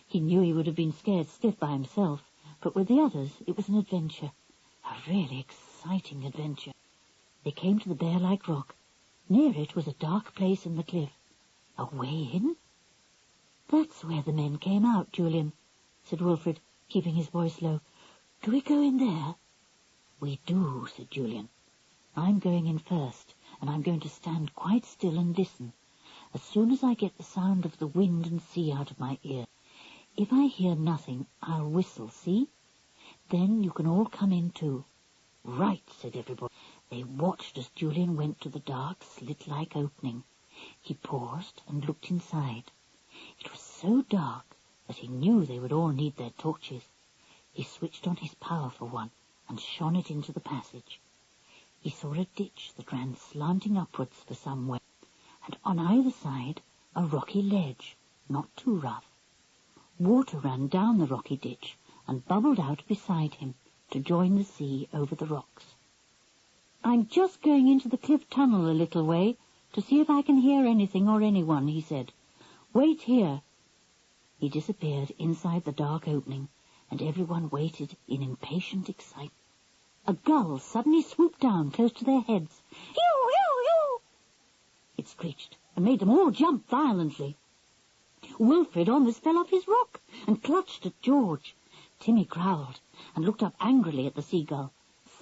He knew he would have been scared stiff by himself, but with the others it was an adventure, a really exciting adventure. They came to the bear-like rock. Near it was a dark place in the cliff. "A way in?" "That's where the men came out, Julian," said Wilfred, keeping his voice low. "Do we go in there?" "We do," said Julian. I'm going in first, and I'm going to stand quite still and listen. As soon as I get the sound of the wind and sea out of my ear, if I hear nothing, I'll whistle, see? Then you can all come in too." "Right," said everybody. They watched as Julian went to the dark, slit-like opening. He paused and looked inside. It was so dark that he knew they would all need their torches. He switched on his power for one and shone it into the passage. He saw a ditch that ran slanting upwards for some way, and on either side a rocky ledge, not too rough. Water ran down the rocky ditch and bubbled out beside him to join the sea over the rocks. "I'm just going into the cliff tunnel a little way to see if I can hear anything or anyone," he said. "Wait here." He disappeared inside the dark opening, and everyone waited in impatient excitement. A gull suddenly swooped down close to their heads. "Hew, hew, hew!" It screeched and made them all jump violently. Wilfred almost fell off his rock and clutched at George. Timmy growled and looked up angrily at the seagull.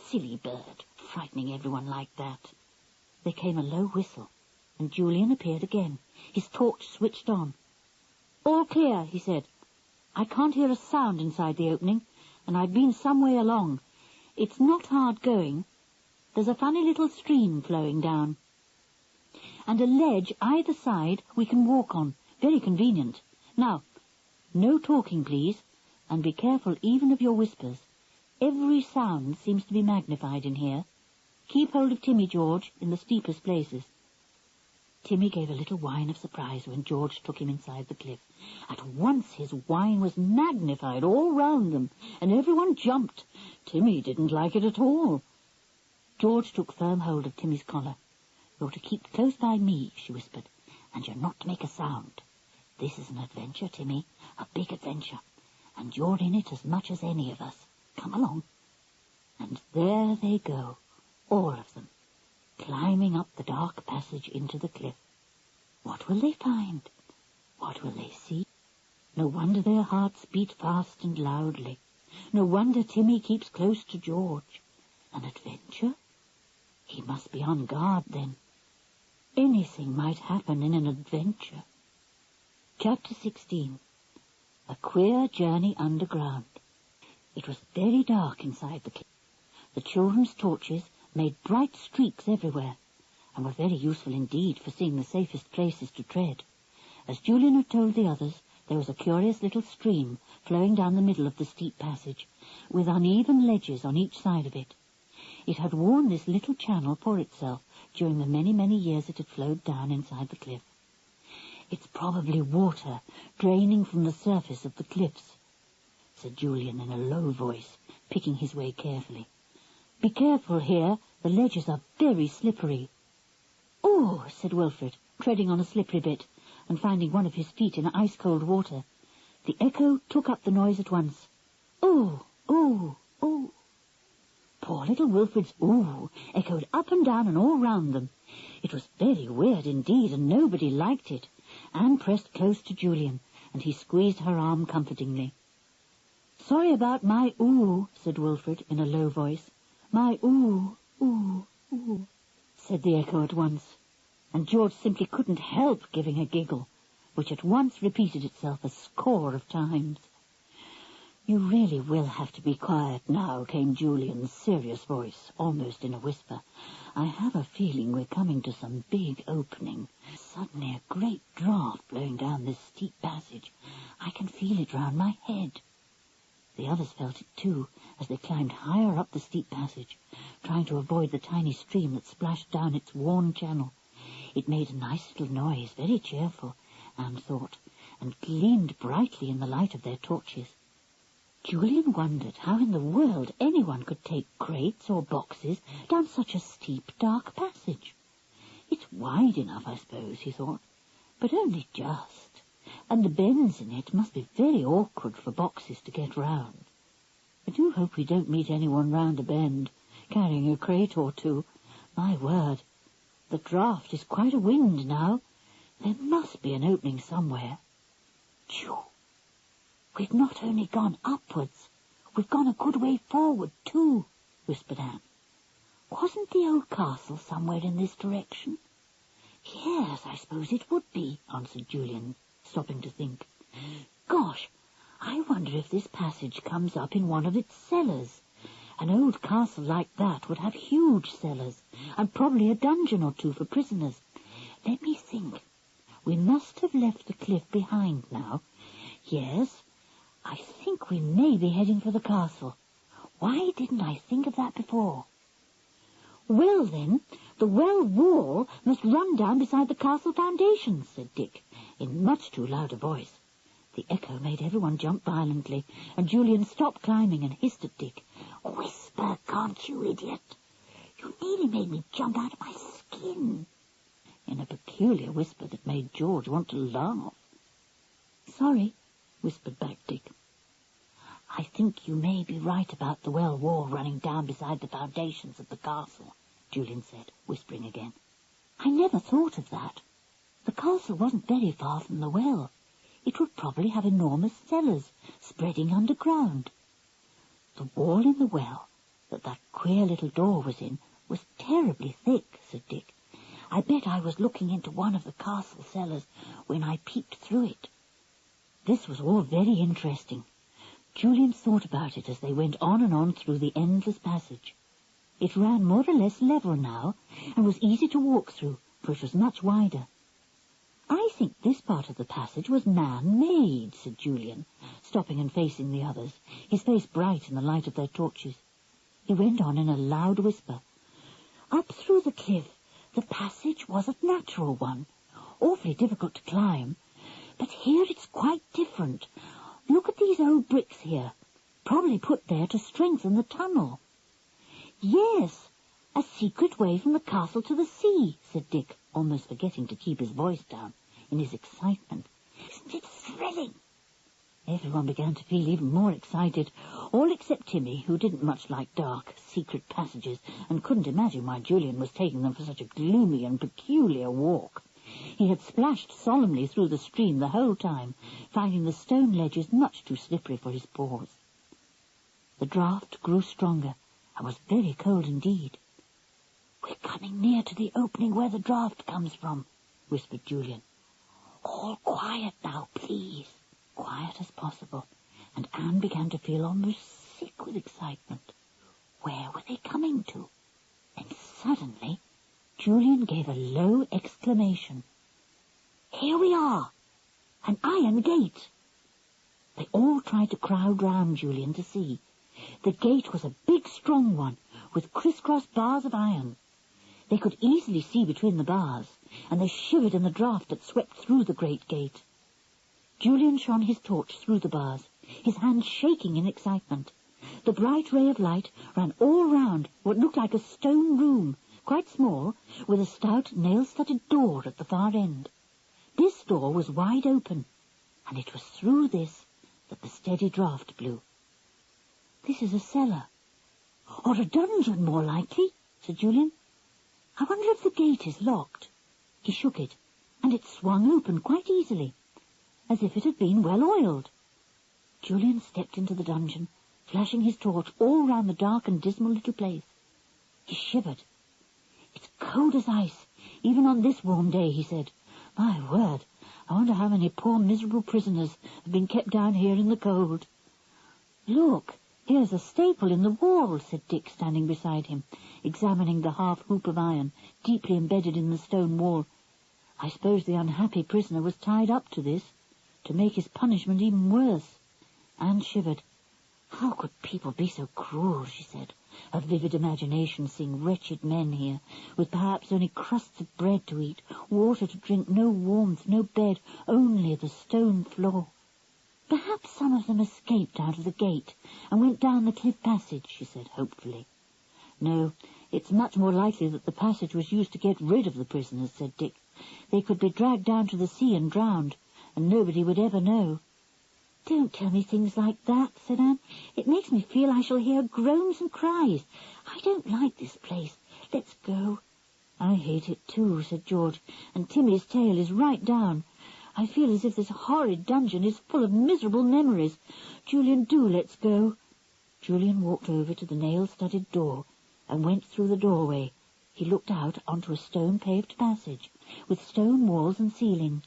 Silly bird, frightening everyone like that. There came a low whistle, and Julian appeared again, his torch switched on. "All clear," he said. "I can't hear a sound inside the opening, and I've been some way along. It's not hard going. There's a funny little stream flowing down, and a ledge either side we can walk on. Very convenient. Now, no talking, please, and be careful even of your whispers. Every sound seems to be magnified in here. Keep hold of Timmy, George, in the steepest places." Timmy gave a little whine of surprise when George took him inside the cliff. At once his whine was magnified all round them, and everyone jumped. Timmy didn't like it at all. George took firm hold of Timmy's collar. "You're to keep close by me," she whispered, "and you're not to make a sound. This is an adventure, Timmy, a big adventure, and you're in it as much as any of us. Come along." And there they go, all of them, climbing up the dark passage into the cliff. What will they find? What will they see? No wonder their hearts beat fast and loudly. No wonder Timmy keeps close to George. An adventure? He must be on guard, then. Anything might happen in an adventure. Chapter 16. A Queer Journey Underground. It was very dark inside the cliff. The children's torches made bright streaks everywhere, and were very useful indeed for seeing the safest places to tread. As Julian had told the others, there was a curious little stream flowing down the middle of the steep passage, with uneven ledges on each side of it. It had worn this little channel for itself during the many, many years it had flowed down inside the cliff. "It's probably water draining from the surface of the cliffs," said Julian in a low voice, picking his way carefully. "Be careful here, the ledges are very slippery." "Oh," said Wilfred, treading on a slippery bit and finding one of his feet in ice-cold water. The echo took up the noise at once. "Oh, oh, oh." Poor little Wilfred's "ooh" echoed up and down and all round them. It was very weird indeed, and nobody liked it. Anne pressed close to Julian, and he squeezed her arm comfortingly. "Sorry about my ooh," said Wilfred in a low voice. "My ooh, ooh, ooh," said the echo at once, and George simply couldn't help giving a giggle, which at once repeated itself a score of times. "You really will have to be quiet now," came Julian's serious voice, almost in a whisper. "I have a feeling we're coming to some big opening. Suddenly a great draught blowing down this steep passage. I can feel it round my head." The others felt it too, as they climbed higher up the steep passage, trying to avoid the tiny stream that splashed down its worn channel. It made a nice little noise, very cheerful, Anne thought, and gleamed brightly in the light of their torches. Julian wondered how in the world anyone could take crates or boxes down such a steep, dark passage. "It's wide enough, I suppose," he thought, "but only just. And the bends in it must be very awkward for boxes to get round. I do hope we don't meet anyone round a bend, carrying a crate or two. My word, the draught is quite a wind now. There must be an opening somewhere. Phew! We've not only gone upwards, we've gone a good way forward, too," whispered Anne. Wasn't the old castle somewhere in this direction? Yes, I suppose it would be, answered Julian, stopping to think. Gosh, I wonder if this passage comes up in one of its cellars. An old castle like that would have huge cellars, and probably a dungeon or two for prisoners. Let me think. We must have left the cliff behind now. Yes, I think we may be heading for the castle. Why didn't I think of that before? Well, then, the well wall must run down beside the castle foundations, said Dick, in much too loud a voice. The echo made everyone jump violently, and Julian stopped climbing and hissed at Dick. Whisper, can't you, idiot? You nearly made me jump out of my skin. In a peculiar whisper that made George want to laugh. Sorry, whispered back Dick. I think you may be right about the well wall running down beside the foundations of the castle, Julian said, whispering again. I never thought of that. The castle wasn't very far from the well. It would probably have enormous cellars spreading underground. The wall in the well that queer little door was in was terribly thick, said Dick. I bet I was looking into one of the castle cellars when I peeped through it. This was all very interesting. Julian thought about it as they went on and on through the endless passage. It ran more or less level now, and was easy to walk through, for it was much wider. I think this part of the passage was man-made, said Julian, stopping and facing the others, his face bright in the light of their torches. He went on in a loud whisper. Up through the cliff, the passage was a natural one, awfully difficult to climb, but here it's quite different. Look at these old bricks here, probably put there to strengthen the tunnel. Yes, a secret way from the castle to the sea, said Dick, almost forgetting to keep his voice down in his excitement. Isn't it thrilling? Everyone began to feel even more excited, all except Timmy, who didn't much like dark, secret passages and couldn't imagine why Julian was taking them for such a gloomy and peculiar walk. He had splashed solemnly through the stream the whole time, finding the stone ledges much too slippery for his paws. The draught grew stronger and was very cold indeed. We're coming near to the opening where the draught comes from, whispered Julian. All quiet now, please. Quiet as possible, and Anne began to feel almost sick with excitement. Where were they coming to? Then suddenly Julian gave a low exclamation. Here we are! An iron gate! They all tried to crowd round Julian to see. The gate was a big, strong one, with criss-cross bars of iron. They could easily see between the bars, and they shivered in the draught that swept through the great gate. Julian shone his torch through the bars, his hand shaking in excitement. The bright ray of light ran all round what looked like a stone room, quite small, with a stout nail-studded door at the far end. This door was wide open, and it was through this that the steady draught blew. This is a cellar, or a dungeon more likely, said Julian. I wonder if the gate is locked. He shook it, and it swung open quite easily, as if it had been well oiled. Julian stepped into the dungeon, flashing his torch all round the dark and dismal little place. He shivered. It's cold as ice, even on this warm day, he said. My word, I wonder how many poor miserable prisoners have been kept down here in the cold. Look, here's a staple in the wall, said Dick, standing beside him, examining the half-hoop of iron deeply embedded in the stone wall. I suppose the unhappy prisoner was tied up to this, to make his punishment even worse. Anne shivered. How could people be so cruel, she said, a vivid imagination seeing wretched men here, with perhaps only crusts of bread to eat, water to drink, no warmth, no bed, only the stone floor. Perhaps some of them escaped out of the gate and went down the cliff passage, she said hopefully. No, it's much more likely that the passage was used to get rid of the prisoners, said Dick. They could be dragged down to the sea and drowned, and nobody would ever know. Don't tell me things like that, said Anne. It makes me feel I shall hear groans and cries. I don't like this place. Let's go. I hate it too, said George, and Timmy's tail is right down. I feel as if this horrid dungeon is full of miserable memories. Julian, do let's go. Julian walked over to the nail-studded door, and went through the doorway. He looked out onto a stone-paved passage, with stone walls and ceiling.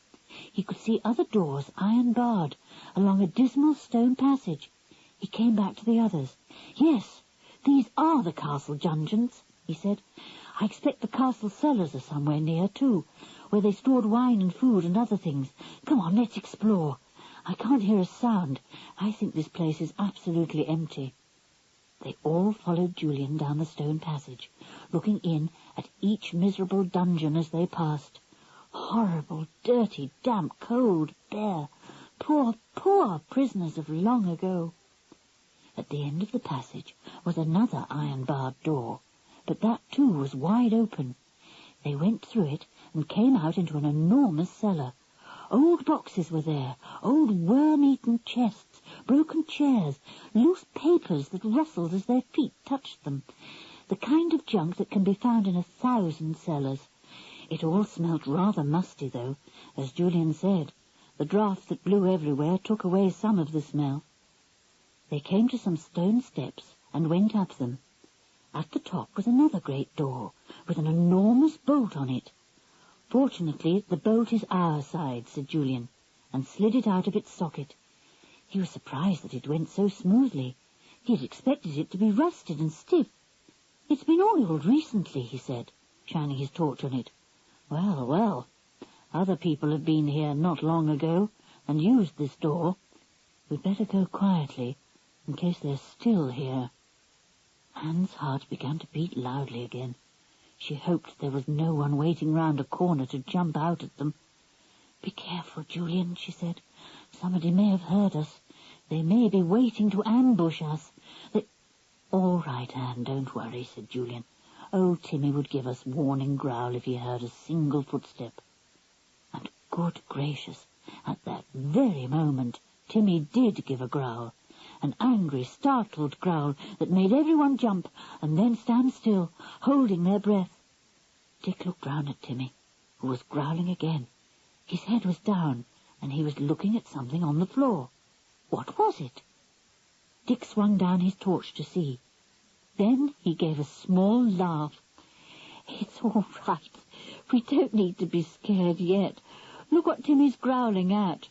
He could see other doors, iron-barred, along a dismal stone passage. He came back to the others. "Yes, these are the castle dungeons," he said. "I expect the castle cellars are somewhere near, too, where they stored wine and food and other things. Come on, let's explore. I can't hear a sound. I think this place is absolutely empty." They all followed Julian down the stone passage, looking in at each miserable dungeon as they passed. Horrible, dirty, damp, cold, bare. Poor, poor prisoners of long ago. At the end of the passage was another iron-barred door, but that too was wide open. They went through it and came out into an enormous cellar. Old boxes were there, old worm-eaten chests, broken chairs, loose papers that rustled as their feet touched them, the kind of junk that can be found in 1,000 cellars. It all smelt rather musty, though, as Julian said. The draught that blew everywhere took away some of the smell. They came to some stone steps and went up them. At the top was another great door, with an enormous bolt on it. "Fortunately, the bolt is our side," said Julian, and slid it out of its socket. He was surprised that it went so smoothly. He had expected it to be rusted and stiff. "It's been oiled recently," he said, shining his torch on it. "Well, well, other people have been here not long ago and used this door. We'd better go quietly, in case they're still here." Anne's heart began to beat loudly again. She hoped there was no one waiting round a corner to jump out at them. "Be careful, Julian," she said. "Somebody may have heard us. They may be waiting to ambush us. "All right, Anne, don't worry," said Julian. "Oh, Timmy would give us warning growl if he heard a single footstep." And good gracious, at that very moment, Timmy did give a growl. An angry, startled growl that made everyone jump and then stand still, holding their breath. Dick looked round at Timmy, who was growling again. His head was down, and he was looking at something on the floor. What was it? Dick swung down his torch to see. Then he gave a small laugh. "It's all right. We don't need to be scared yet. Look what Timmy's growling at."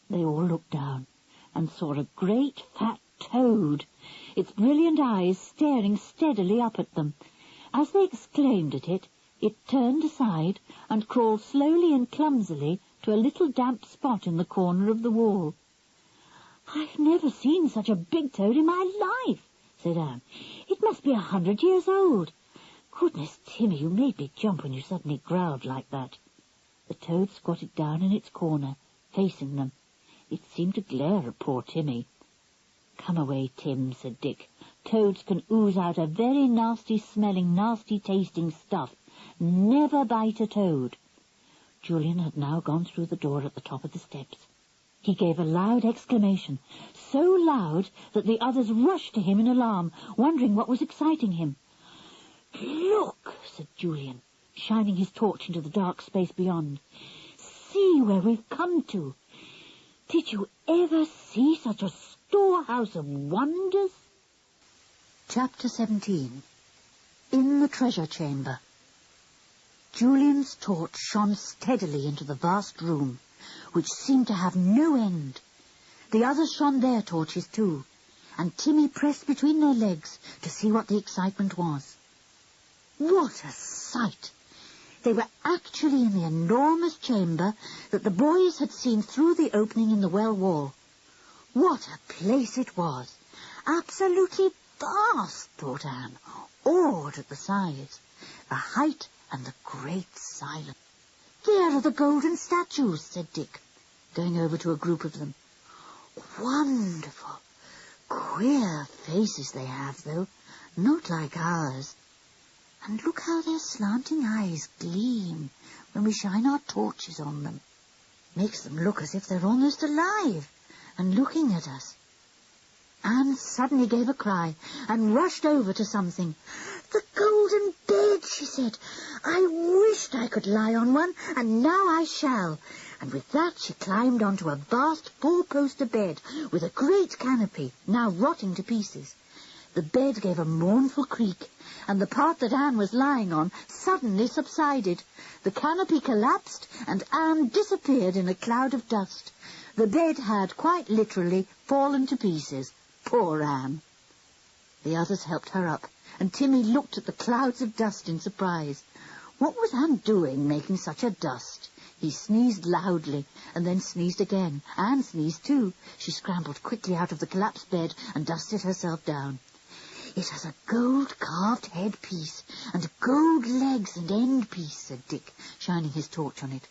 They all looked down and saw a great fat toad, its brilliant eyes staring steadily up at them. As they exclaimed at it, it turned aside and crawled slowly and clumsily to a little damp spot in the corner of the wall. "I've never seen such a big toad in my life," said Anne. "It must be 100 years old. Goodness, Timmy, you made me jump when you suddenly growled like that." The toad squatted down in its corner, facing them. It seemed to glare at poor Timmy. "Come away, Tim," said Dick. "Toads can ooze out a very nasty-smelling, nasty-tasting stuff. Never bite a toad." Julian had now gone through the door at the top of the steps. He gave a loud exclamation, so loud that the others rushed to him in alarm, wondering what was exciting him. "Look," said Julian, shining his torch into the dark space beyond. "See where we've come to. Did you ever see such a storehouse of wonders?" Chapter 17. In the Treasure Chamber. Julian's torch shone steadily into the vast room, which seemed to have no end. The others shone their torches too, and Timmy pressed between their legs to see what the excitement was. What a sight! They were actually in the enormous chamber that the boys had seen through the opening in the well wall. What a place it was! Absolutely vast, thought Anne, awed at the size, the height, and the great silence. "There are the golden statues," said Dick, going over to a group of them. "Wonderful, queer faces they have, though, not like ours. And look how their slanting eyes gleam when we shine our torches on them. Makes them look as if they're almost alive and looking at us." Anne suddenly gave a cry and rushed over to something. "The golden bed," she said. "I wished I could lie on one, and now I shall." And with that she climbed onto a vast four-poster bed with a great canopy, now rotting to pieces. The bed gave a mournful creak, and the part that Anne was lying on suddenly subsided. The canopy collapsed, and Anne disappeared in a cloud of dust. The bed had quite literally fallen to pieces. Poor Anne. The others helped her up, and Timmy looked at the clouds of dust in surprise. What was Anne doing, making such a dust? He sneezed loudly, and then sneezed again. Anne sneezed too. She scrambled quickly out of the collapsed bed and dusted herself down. "It has a gold-carved headpiece, and gold legs and end piece," said Dick, shining his torch on it.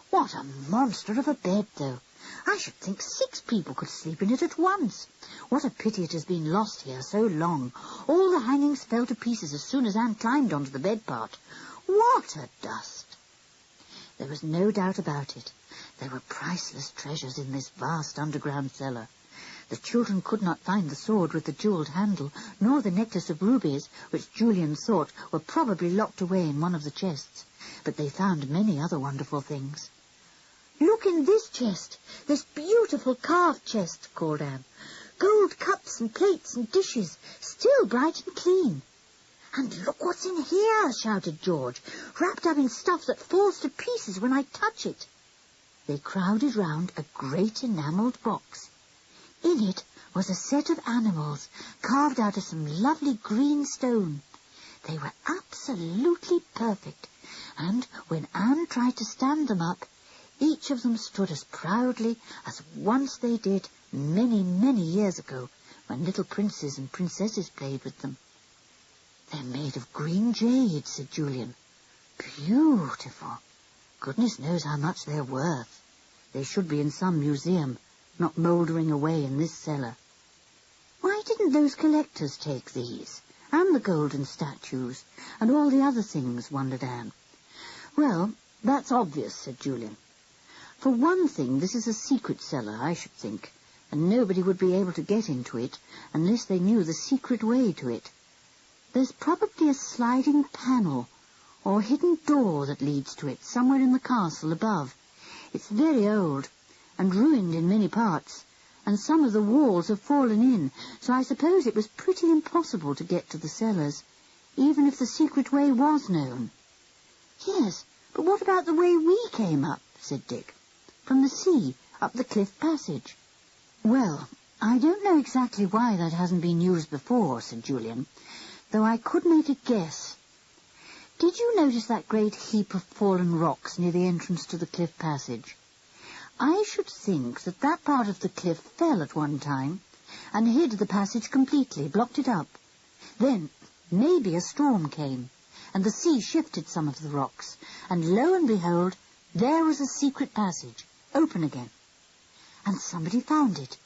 "What a monster of a bed, though! I should think 6 people could sleep in it at once. What a pity it has been lost here so long. All the hangings fell to pieces as soon as Anne climbed onto the bed part. What a dust!" There was no doubt about it. There were priceless treasures in this vast underground cellar. The children could not find the sword with the jewelled handle, nor the necklace of rubies, which Julian thought were probably locked away in one of the chests. But they found many other wonderful things. "Look in this chest, this beautiful carved chest," called Anne. "Gold cups and plates and dishes, still bright and clean." "And look what's in here," shouted George, "wrapped up in stuff that falls to pieces when I touch it." They crowded round a great enamelled box. In it was a set of animals carved out of some lovely green stone. They were absolutely perfect, and when Anne tried to stand them up, each of them stood as proudly as once they did many, many years ago, when little princes and princesses played with them. "They're made of green jade," said Julian. "Beautiful. Goodness knows how much they're worth. They should be in some museum, not mouldering away in this cellar." "Why didn't those collectors take these, and the golden statues, and all the other things?" wondered Anne. "Well, that's obvious," said Julian. "For one thing, this is a secret cellar, I should think, and nobody would be able to get into it unless they knew the secret way to it. There's probably a sliding panel or hidden door that leads to it somewhere in the castle above. It's very old and ruined in many parts, and some of the walls have fallen in, so I suppose it was pretty impossible to get to the cellars, even if the secret way was known." "Yes, but what about the way we came up?" said Dick. "From the sea, up the cliff passage." "Well, I don't know exactly why that hasn't been used before," said Julian, "though I could make a guess. Did you notice that great heap of fallen rocks near the entrance to the cliff passage? I should think that that part of the cliff fell at one time and hid the passage completely, blocked it up. Then maybe a storm came, and the sea shifted some of the rocks, and lo and behold, there was a secret passage, open again. And somebody found it.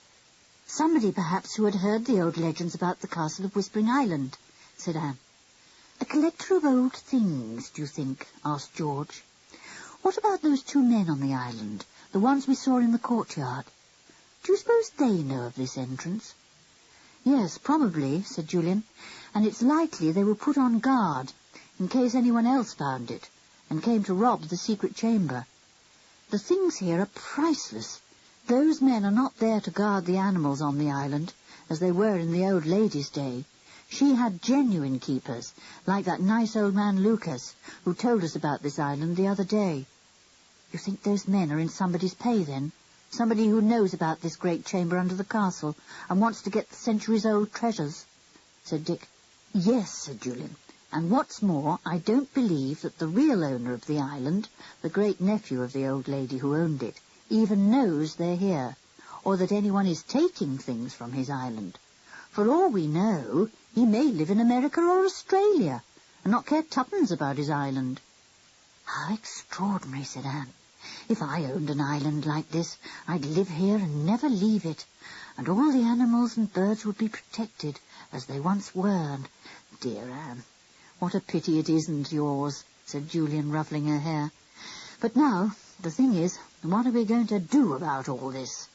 Somebody, perhaps, who had heard the old legends about the castle of Whispering Island," said Anne. "A collector of old things, do you think?" asked George. "What about those 2 men on the island, the ones we saw in the courtyard? Do you suppose they know of this entrance?" "Yes, probably," said Julian, "and it's likely they were put on guard in case anyone else found it and came to rob the secret chamber. The things here are priceless. Those men are not there to guard the animals on the island, as they were in the old lady's day. She had genuine keepers, like that nice old man Lucas, who told us about this island the other day." "You think those men are in somebody's pay, then? Somebody who knows about this great chamber under the castle and wants to get the centuries-old treasures?" said Dick. "Yes," said Julian. "And what's more, I don't believe that the real owner of the island, the great-nephew of the old lady who owned it, even knows they're here, or that anyone is taking things from his island. For all we know, he may live in America or Australia, and not care tuppence about his island." "How extraordinary," said Anne. "If I owned an island like this, I'd live here and never leave it, and all the animals and birds would be protected, as they once were, and, dear Anne, what a pity it isn't yours," said Julian, ruffling her hair. "But now, the thing is, what are we going to do about all this?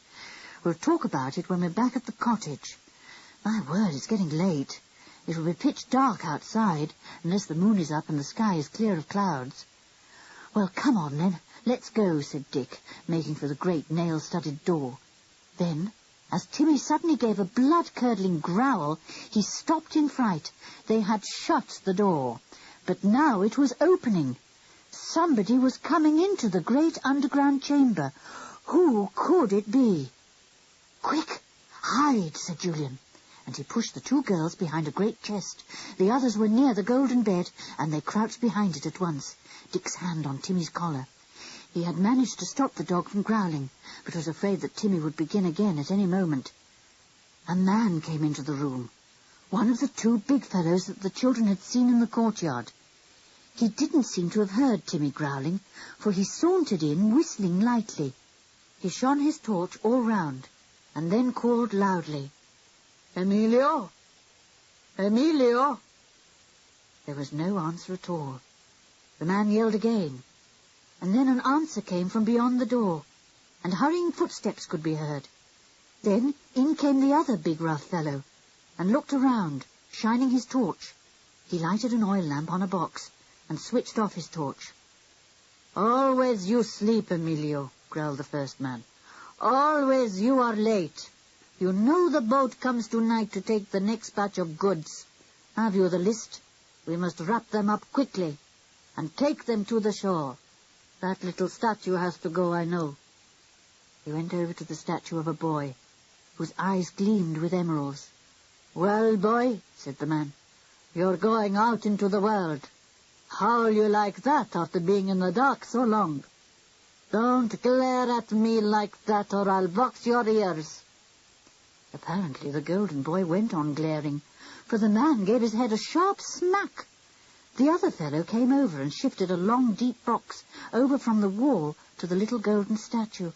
We'll talk about it when we're back at the cottage. My word, it's getting late. It will be pitch dark outside, unless the moon is up and the sky is clear of clouds." "Well, come on, then. Let's go," said Dick, making for the great nail-studded door. Then As Timmy suddenly gave a blood-curdling growl, he stopped in fright. They had shut the door, but now it was opening. Somebody was coming into the great underground chamber. Who could it be? "Quick, hide," said Julian, and he pushed the two girls behind a great chest. The others were near the golden bed, and they crouched behind it at once, Dick's hand on Timmy's collar. He had managed to stop the dog from growling, but was afraid that Timmy would begin again at any moment. A man came into the room, one of the two big fellows that the children had seen in the courtyard. He didn't seem to have heard Timmy growling, for he sauntered in, whistling lightly. He shone his torch all round, and then called loudly, "Emilio! Emilio!" There was no answer at all. The man yelled again, and then an answer came from beyond the door, and hurrying footsteps could be heard. Then in came the other big rough fellow, and looked around, shining his torch. He lighted an oil lamp on a box, and switched off his torch. "Always you sleep, Emilio," growled the first man. "Always you are late. You know the boat comes tonight to take the next batch of goods. Have you the list? We must wrap them up quickly, and take them to the shore. That little statue has to go, I know." He went over to the statue of a boy, whose eyes gleamed with emeralds. "Well, boy," said the man, "you're going out into the world. How'll you like that after being in the dark so long? Don't glare at me like that, or I'll box your ears." Apparently the golden boy went on glaring, for the man gave his head a sharp smack. The other fellow came over and shifted a long, deep box over from the wall to the little golden statue.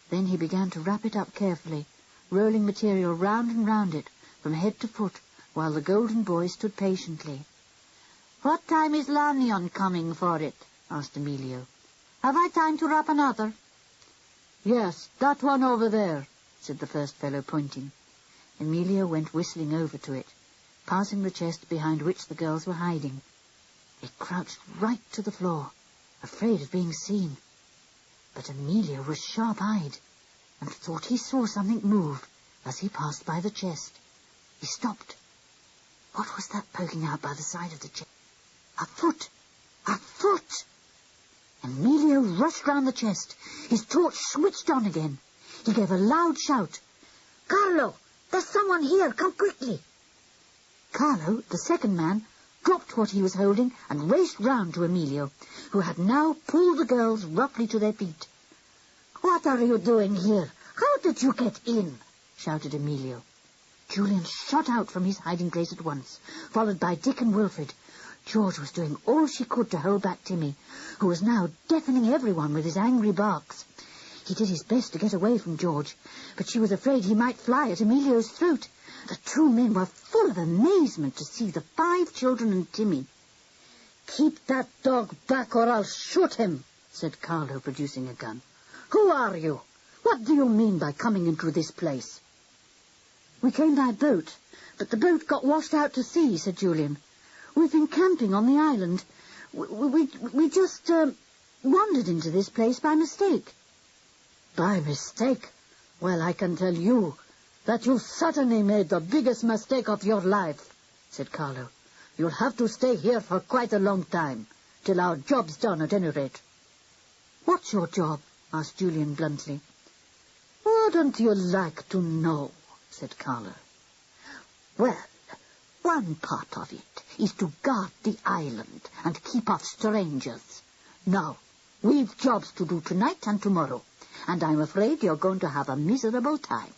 Then he began to wrap it up carefully, rolling material round and round it, from head to foot, while the golden boy stood patiently. "What time is Lanyon coming for it?" asked Emilio. "Have I time to wrap another?" "Yes, that one over there," said the first fellow, pointing. Emilio went whistling over to it, passing the chest behind which the girls were hiding. They crouched right to the floor, afraid of being seen. But Emilio was sharp-eyed, and thought he saw something move as he passed by the chest. He stopped. What was that poking out by the side of the chest? A foot! A foot! Emilio rushed round the chest. His torch switched on again. He gave a loud shout. "Carlo! There's someone here! Come quickly!" Carlo, the second man, dropped what he was holding and raced round to Emilio, who had now pulled the girls roughly to their feet. "What are you doing here? How did you get in?" shouted Emilio. Julian shot out from his hiding place at once, followed by Dick and Wilfred. George was doing all she could to hold back Timmy, who was now deafening everyone with his angry barks. He did his best to get away from George, but she was afraid he might fly at Emilio's throat. The two men were full of amazement to see the 5 children and Timmy. "Keep that dog back or I'll shoot him," said Carlo, producing a gun. "Who are you? What do you mean by coming into this place?" "We came by boat, but the boat got washed out to sea," said Julian. "We've been camping on the island. We just wandered into this place by mistake." "By mistake? Well, I can tell you that you certainly made the biggest mistake of your life," said Carlo. "You'll have to stay here for quite a long time, till our job's done at any rate." "What's your job?" asked Julian bluntly. "Wouldn't you like to know?" said Carlo. "Well, one part of it is to guard the island and keep off strangers. Now, we've jobs to do tonight and tomorrow, and I'm afraid you're going to have a miserable time.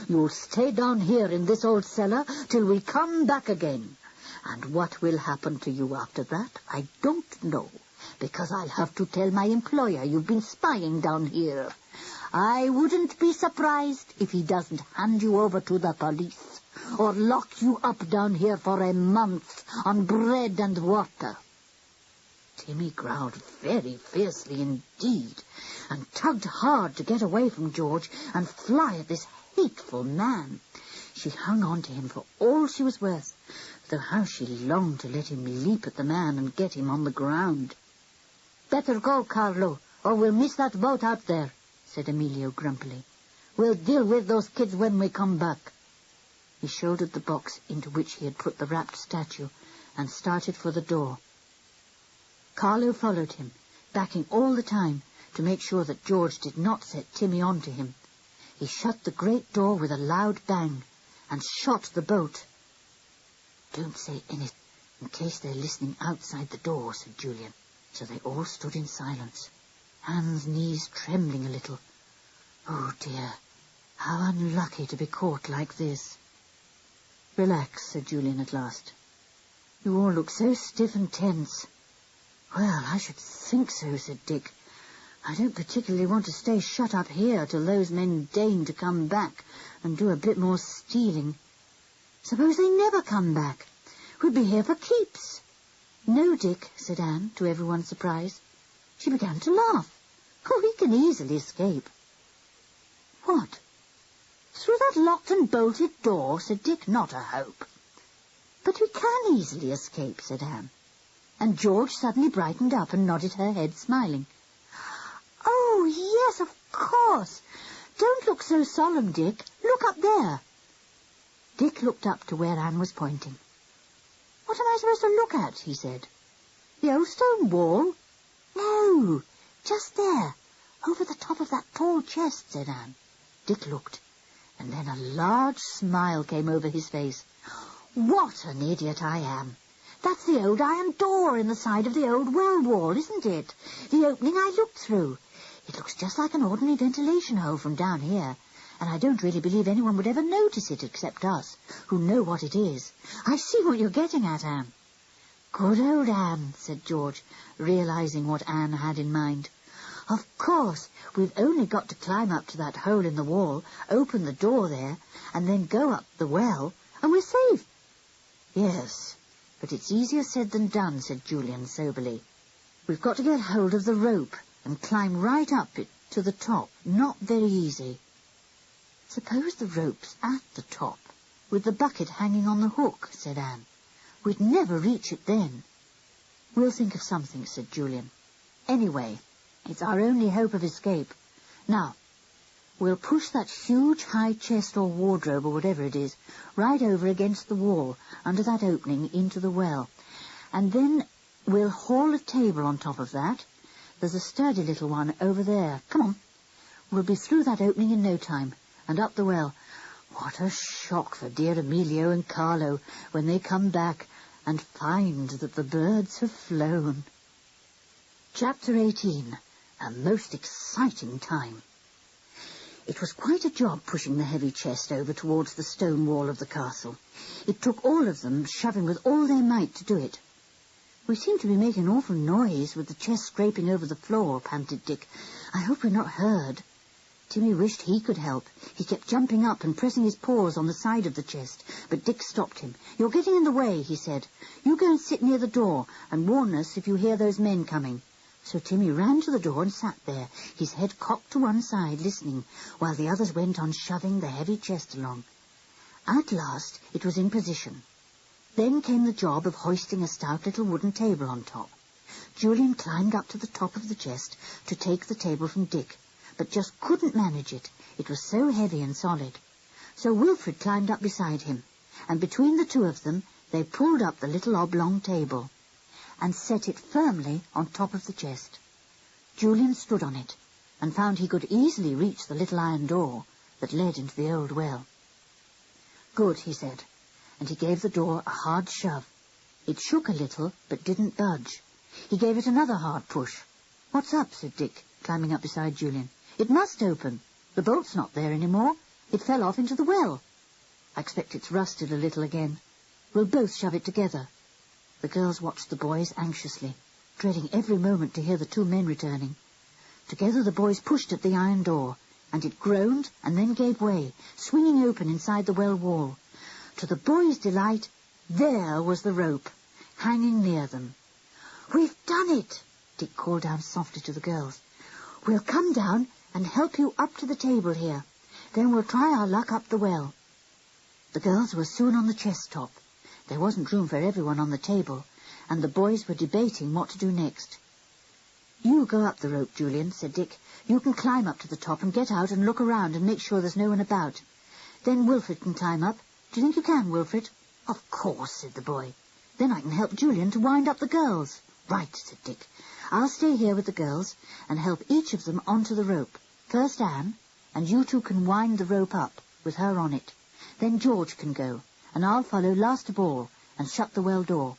You'll stay down here in this old cellar till we come back again. And what will happen to you after that, I don't know, because I'll have to tell my employer you've been spying down here. I wouldn't be surprised if he doesn't hand you over to the police or lock you up down here for a month on bread and water." Timmy growled very fiercely indeed, and tugged hard to get away from George and fly at this hateful man. She hung on to him for all she was worth, though how she longed to let him leap at the man and get him on the ground. "Better go, Carlo, or we'll miss that boat out there," said Emilio grumpily. We'll deal with those kids when we come back. He shouldered the box into which he had put the wrapped statue and started for the door. Carlo followed him, backing all the time to make sure that George did not set Timmy on to him. He shut the great door with a loud bang and shot the bolt. "Don't say anything in case they're listening outside the door," said Julian. So they all stood in silence, Anne's knees trembling a little. "Oh, dear, how unlucky to be caught like this." "Relax," said Julian at last. "You all look so stiff and tense." "Well, I should think so," said Dick. "I don't particularly want to stay shut up here till those men deign to come back and do a bit more stealing. Suppose they never come back? We'd be here for keeps." "No, Dick," said Anne, to everyone's surprise. She began to laugh. "Oh, we can easily escape." "What? Through that locked and bolted door?" said Dick. "Not a hope." "But we can easily escape," said Anne. And George suddenly brightened up and nodded her head, smiling. "Oh, yes, of course. Don't look so solemn, Dick. Look up there." Dick looked up to where Anne was pointing. "What am I supposed to look at?" he said. "The old stone wall?" "No, just there, over the top of that tall chest," said Anne. Dick looked, and then a large smile came over his face. "What an idiot I am! That's the old iron door in the side of the old well wall, isn't it? The opening I looked through. It looks just like an ordinary ventilation hole from down here, and I don't really believe anyone would ever notice it except us, who know what it is. I see what you're getting at, Anne." "Good old Anne," said George, realizing what Anne had in mind. "Of course, we've only got to climb up to that hole in the wall, open the door there, and then go up the well, and we're safe." "Yes, but it's easier said than done," said Julian soberly. "We've got to get hold of the rope and climb right up it to the top. Not very easy." "Suppose the rope's at the top, with the bucket hanging on the hook," said Anne. "We'd never reach it then." "We'll think of something," said Julian. "Anyway, it's our only hope of escape. Now, we'll push that huge high chest or wardrobe or whatever it is right over against the wall under that opening into the well, and then we'll haul a table on top of that. There's a sturdy little one over there. Come on. We'll be through that opening in no time, and up the well. What a shock for dear Emilio and Carlo when they come back and find that the birds have flown." Chapter 18. A most exciting time. It was quite a job pushing the heavy chest over towards the stone wall of the castle. It took all of them shoving with all their might to do it. "We seem to be making an awful noise with the chest scraping over the floor," panted Dick. "I hope we're not heard." Timmy wished he could help. He kept jumping up and pressing his paws on the side of the chest, but Dick stopped him. "You're getting in the way," he said. "You go and sit near the door and warn us if you hear those men coming." So Timmy ran to the door and sat there, his head cocked to one side, listening, while the others went on shoving the heavy chest along. At last it was in position. Then came the job of hoisting a stout little wooden table on top. Julian climbed up to the top of the chest to take the table from Dick, but just couldn't manage it. It was so heavy and solid. So Wilfred climbed up beside him, and between the two of them they pulled up the little oblong table and set it firmly on top of the chest. Julian stood on it and found he could easily reach the little iron door that led into the old well. "Good," he said, and he gave the door a hard shove. It shook a little, but didn't budge. He gave it another hard push. "What's up?" said Dick, climbing up beside Julian. "It must open. The bolt's not there any more. It fell off into the well. I expect it's rusted a little again. We'll both shove it together." The girls watched the boys anxiously, dreading every moment to hear the two men returning. Together the boys pushed at the iron door, and it groaned and then gave way, swinging open inside the well wall. To the boys' delight, there was the rope, hanging near them. "We've done it!" Dick called down softly to the girls. "We'll come down and help you up to the table here. Then we'll try our luck up the well." The girls were soon on the chest top. There wasn't room for everyone on the table, and the boys were debating what to do next. "You go up the rope, Julian," said Dick. "You can climb up to the top and get out and look around and make sure there's no one about. Then Wilfred can climb up. Do you think you can, Wilfred?" "Of course," said the boy. "Then I can help Julian to wind up the girls." "Right," said Dick. "I'll stay here with the girls and help each of them onto the rope. First Anne, and you two can wind the rope up with her on it. Then George can go, and I'll follow last of all and shut the well door.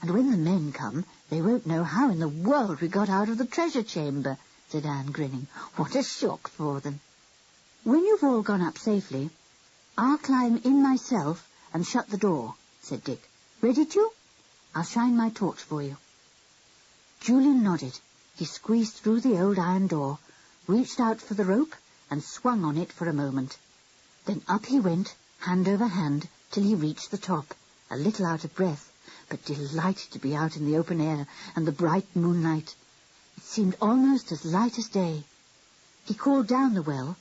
And when the men come, they won't know how in the world we got out of the treasure chamber," said Anne, grinning. "What a shock for them." "When you've all gone up safely, I'll climb in myself and shut the door," said Dick. "Ready to? I'll shine my torch for you." Julian nodded. He squeezed through the old iron door, reached out for the rope, and swung on it for a moment. Then up he went, hand over hand, till he reached the top, a little out of breath, but delighted to be out in the open air and the bright moonlight. It seemed almost as light as day. He called down the well,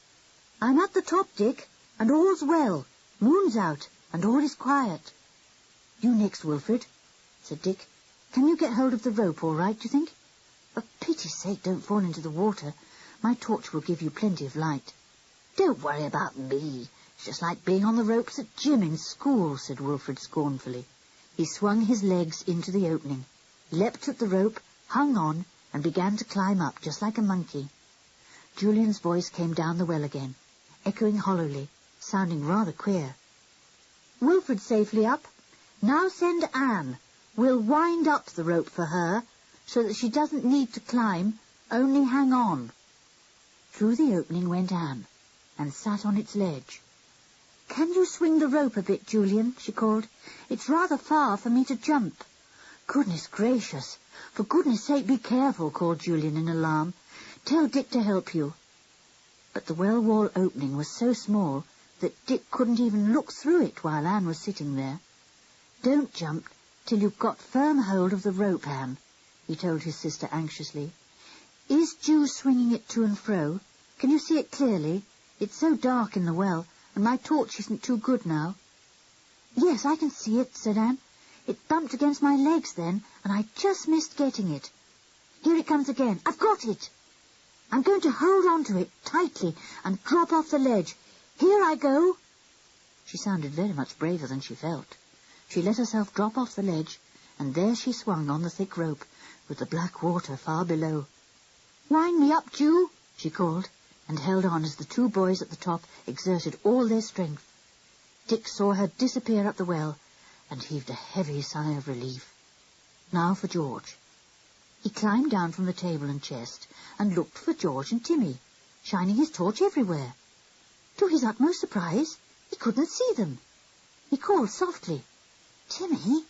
"I'm at the top, Dick, and all's well. Moon's out, and all is quiet." "You next, Wilfred," said Dick. "Can you get hold of the rope all right, do you think? For pity's sake, don't fall into the water. My torch will give you plenty of light." "Don't worry about me. It's just like being on the ropes at gym in school," said Wilfred scornfully. He swung his legs into the opening, leapt at the rope, hung on, and began to climb up just like a monkey. Julian's voice came down the well again, echoing hollowly, sounding rather queer. "Wilfred's safely up. Now send Anne. We'll wind up the rope for her, so that she doesn't need to climb, only hang on." Through the opening went Anne, and sat on its ledge. "Can you swing the rope a bit, Julian?" she called. "It's rather far for me to jump." "Goodness gracious! For goodness sake, be careful," called Julian in alarm. "Tell Dick to help you." But the well wall opening was so small that Dick couldn't even look through it while Anne was sitting there. "Don't jump till you've got firm hold of the rope, Anne," he told his sister anxiously. "Is Ju swinging it to and fro? Can you see it clearly? It's so dark in the well, and my torch isn't too good now." "Yes, I can see it," said Anne. "It bumped against my legs then, and I just missed getting it. Here it comes again. I've got it. I'm going to hold on to it tightly and drop off the ledge. Here I go." She sounded very much braver than she felt. She let herself drop off the ledge, and there she swung on the thick rope, with the black water far below. "Wind me up, Ju," she called, and held on as the two boys at the top exerted all their strength. Dick saw her disappear up the well, and heaved a heavy sigh of relief. Now for George. He climbed down from the table and chest, and looked for George and Timmy, shining his torch everywhere. To his utmost surprise, he couldn't see them. He called softly, "Timmy?"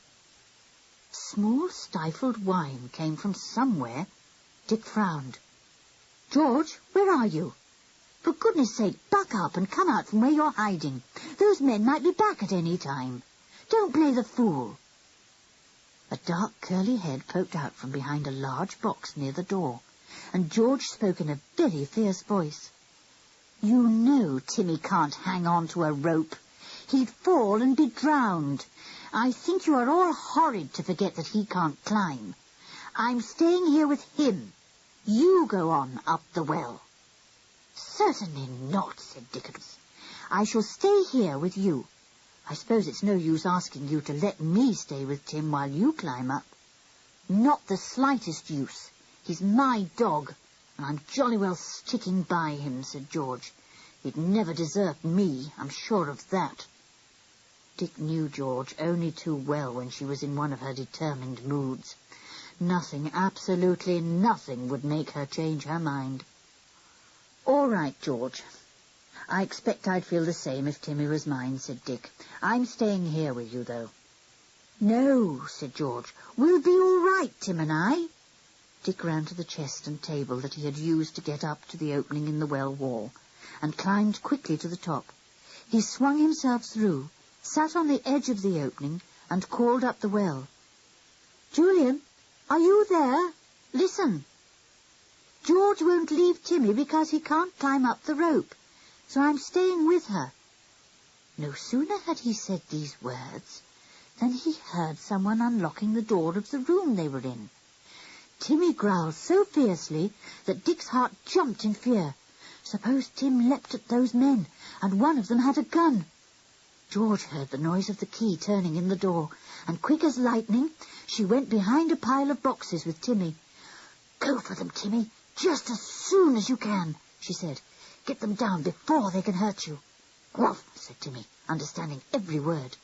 A small stifled whine came from somewhere. Dick frowned. "George, where are you? For goodness sake, buck up and come out from where you're hiding. Those men might be back at any time. Don't play the fool." A dark curly head poked out from behind a large box near the door, and George spoke in a very fierce voice. "You know Timmy can't hang on to a rope. He'd fall and be drowned. I think you are all horrid to forget that he can't climb. I'm staying here with him. You go on up the well." "Certainly not," said Dickens. "I shall stay here with you. I suppose it's no use asking you to let me stay with Tim while you climb up." "Not the slightest use. He's my dog, and I'm jolly well sticking by him," said George. "He'd never desert me, I'm sure of that." Dick knew George only too well when she was in one of her determined moods. Nothing, absolutely nothing, would make her change her mind. "All right, George. I expect I'd feel the same if Timmy was mine," said Dick. "I'm staying here with you, though." "No," said George. "We'll be all right, Tim and I." Dick ran to the chest and table that he had used to get up to the opening in the well wall, and climbed quickly to the top. He swung himself through, sat on the edge of the opening, and called up the well. "Julian, are you there? Listen. George won't leave Timmy because he can't climb up the rope, so I'm staying with her." No sooner had he said these words than he heard someone unlocking the door of the room they were in. Timmy growled so fiercely that Dick's heart jumped in fear. Suppose Tim leapt at those men, and one of them had a gun. George heard the noise of the key turning in the door, and quick as lightning, she went behind a pile of boxes with Timmy. "Go for them, Timmy, just as soon as you can," she said. "Get them down before they can hurt you." "Gruff," said Timmy, understanding every word.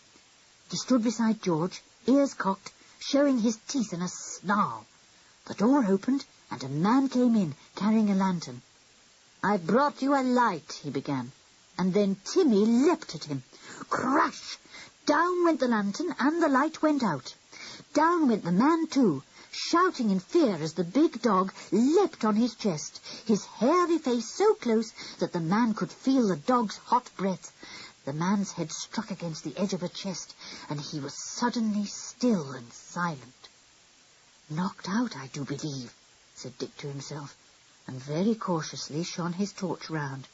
He stood beside George, ears cocked, showing his teeth in a snarl. The door opened, and a man came in, carrying a lantern. "I've brought you a light," he began, and then Timmy leapt at him. Crash! Down went the lantern, and the light went out. Down went the man, too, shouting in fear as the big dog leapt on his chest, his hairy face so close that the man could feel the dog's hot breath. The man's head struck against the edge of a chest, and he was suddenly still and silent. "Knocked out, I do believe," said Dick to himself, and very cautiously shone his torch round.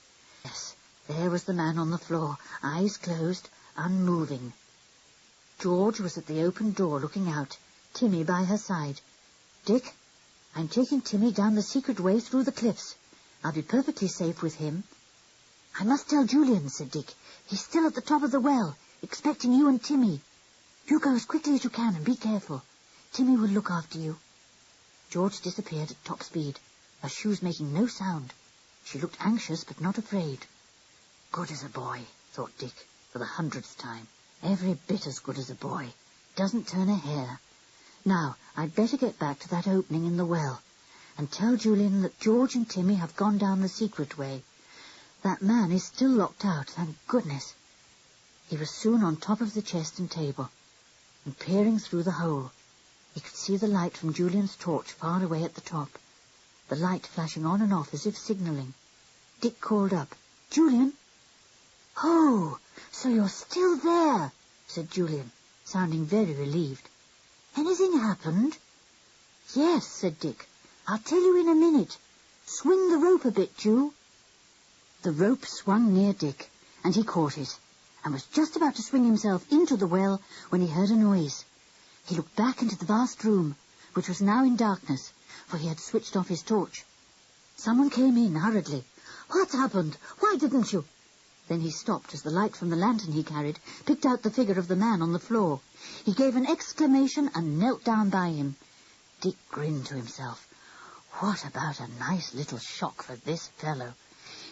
Yes, there was the man on the floor, eyes closed, unmoving. George was at the open door looking out, Timmy by her side. "Dick, I'm taking Timmy down the secret way through the cliffs. I'll be perfectly safe with him." "I must tell Julian," said Dick. "He's still at the top of the well, expecting you and Timmy. You go as quickly as you can and be careful. Timmy will look after you." George disappeared at top speed, her shoes making no sound. She looked anxious but not afraid. "Good as a boy," thought Dick, for the 100th time. "Every bit as good as a boy. Doesn't turn a hair. Now, I'd better get back to that opening in the well, and tell Julian that George and Timmy have gone down the secret way. That man is still locked out, thank goodness." He was soon on top of the chest and table, and peering through the hole. He could see the light from Julian's torch far away at the top, the light flashing on and off as if signalling. Dick called up, "Julian!" "Oh, so you're still there," said Julian, sounding very relieved. "Anything happened?" "Yes," said Dick. "I'll tell you in a minute. Swing the rope a bit, Ju." The rope swung near Dick, and he caught it, and was just about to swing himself into the well when he heard a noise. He looked back into the vast room, which was now in darkness, for he had switched off his torch. Someone came in hurriedly. "What's happened? Why didn't you—" Then he stopped as the light from the lantern he carried picked out the figure of the man on the floor. He gave an exclamation and knelt down by him. Dick grinned to himself. What about a nice little shock for this fellow?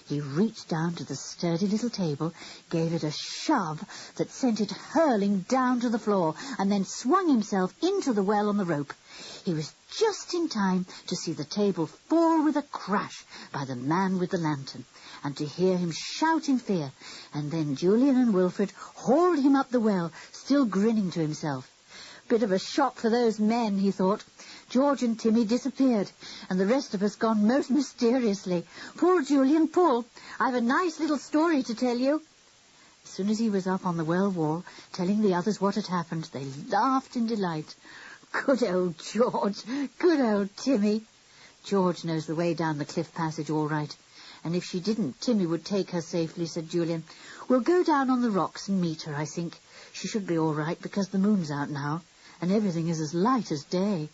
He reached down to the sturdy little table, gave it a shove that sent it hurling down to the floor, and then swung himself into the well on the rope. He was just in time to see the table fall with a crash by the man with the lantern, and to hear him shout in fear, and then Julian and Wilfred hauled him up the well, still grinning to himself. Bit of a shock for those men, he thought. George and Timmy disappeared, and the rest of us gone most mysteriously. Pull, Julian, pull. I've a nice little story to tell you. As soon as he was up on the well wall, telling the others what had happened, they laughed in delight. Good old George, good old Timmy. George knows the way down the cliff passage all right, and if she didn't, Timmy would take her safely, said Julian. We'll go down on the rocks and meet her, I think. She should be all right, because the moon's out now, and everything is as light as day.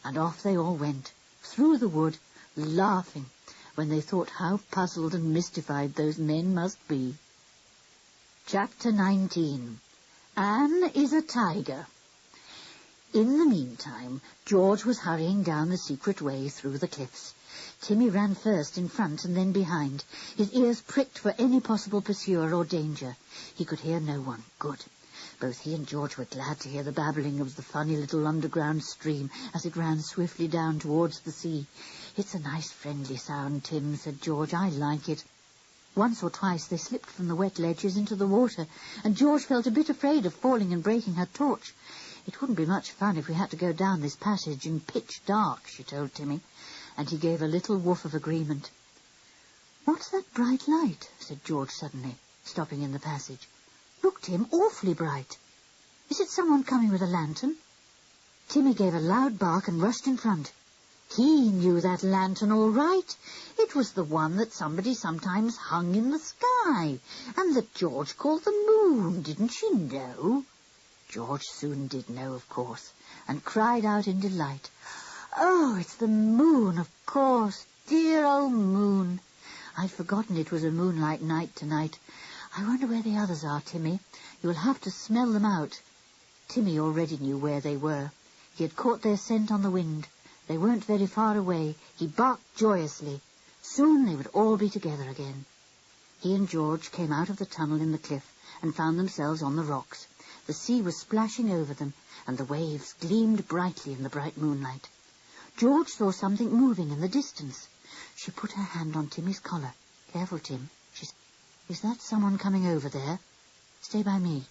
And off they all went, through the wood, laughing, when they thought how puzzled and mystified those men must be. Chapter 19. Anne is a tiger. In the meantime, George was hurrying down the secret way through the cliffs. Timmy ran first in front and then behind, his ears pricked for any possible pursuer or danger. He could hear no one. Good. Both he and George were glad to hear the babbling of the funny little underground stream as it ran swiftly down towards the sea. It's a nice friendly sound, Tim, said George. I like it. Once or twice they slipped from the wet ledges into the water, and George felt a bit afraid of falling and breaking her torch. It wouldn't be much fun if we had to go down this passage in pitch dark, she told Timmy, and he gave a little woof of agreement. What's that bright light? Said George suddenly, stopping in the passage. Look, Tim, awfully bright. Is it someone coming with a lantern? Timmy gave a loud bark and rushed in front. He knew that lantern all right. It was the one that somebody sometimes hung in the sky, and that George called the moon, didn't you know? George soon did know, of course, and cried out in delight. Oh, it's the moon, of course. Dear old moon. I'd forgotten it was a moonlight night tonight. I wonder where the others are, Timmy. You'll have to smell them out. Timmy already knew where they were. He had caught their scent on the wind. They weren't very far away. He barked joyously. Soon they would all be together again. He and George came out of the tunnel in the cliff and found themselves on the rocks. The sea was splashing over them, and the waves gleamed brightly in the bright moonlight. George saw something moving in the distance. She put her hand on Timmy's collar. "Careful, Tim," she said. "Is that someone coming over there? Stay by me."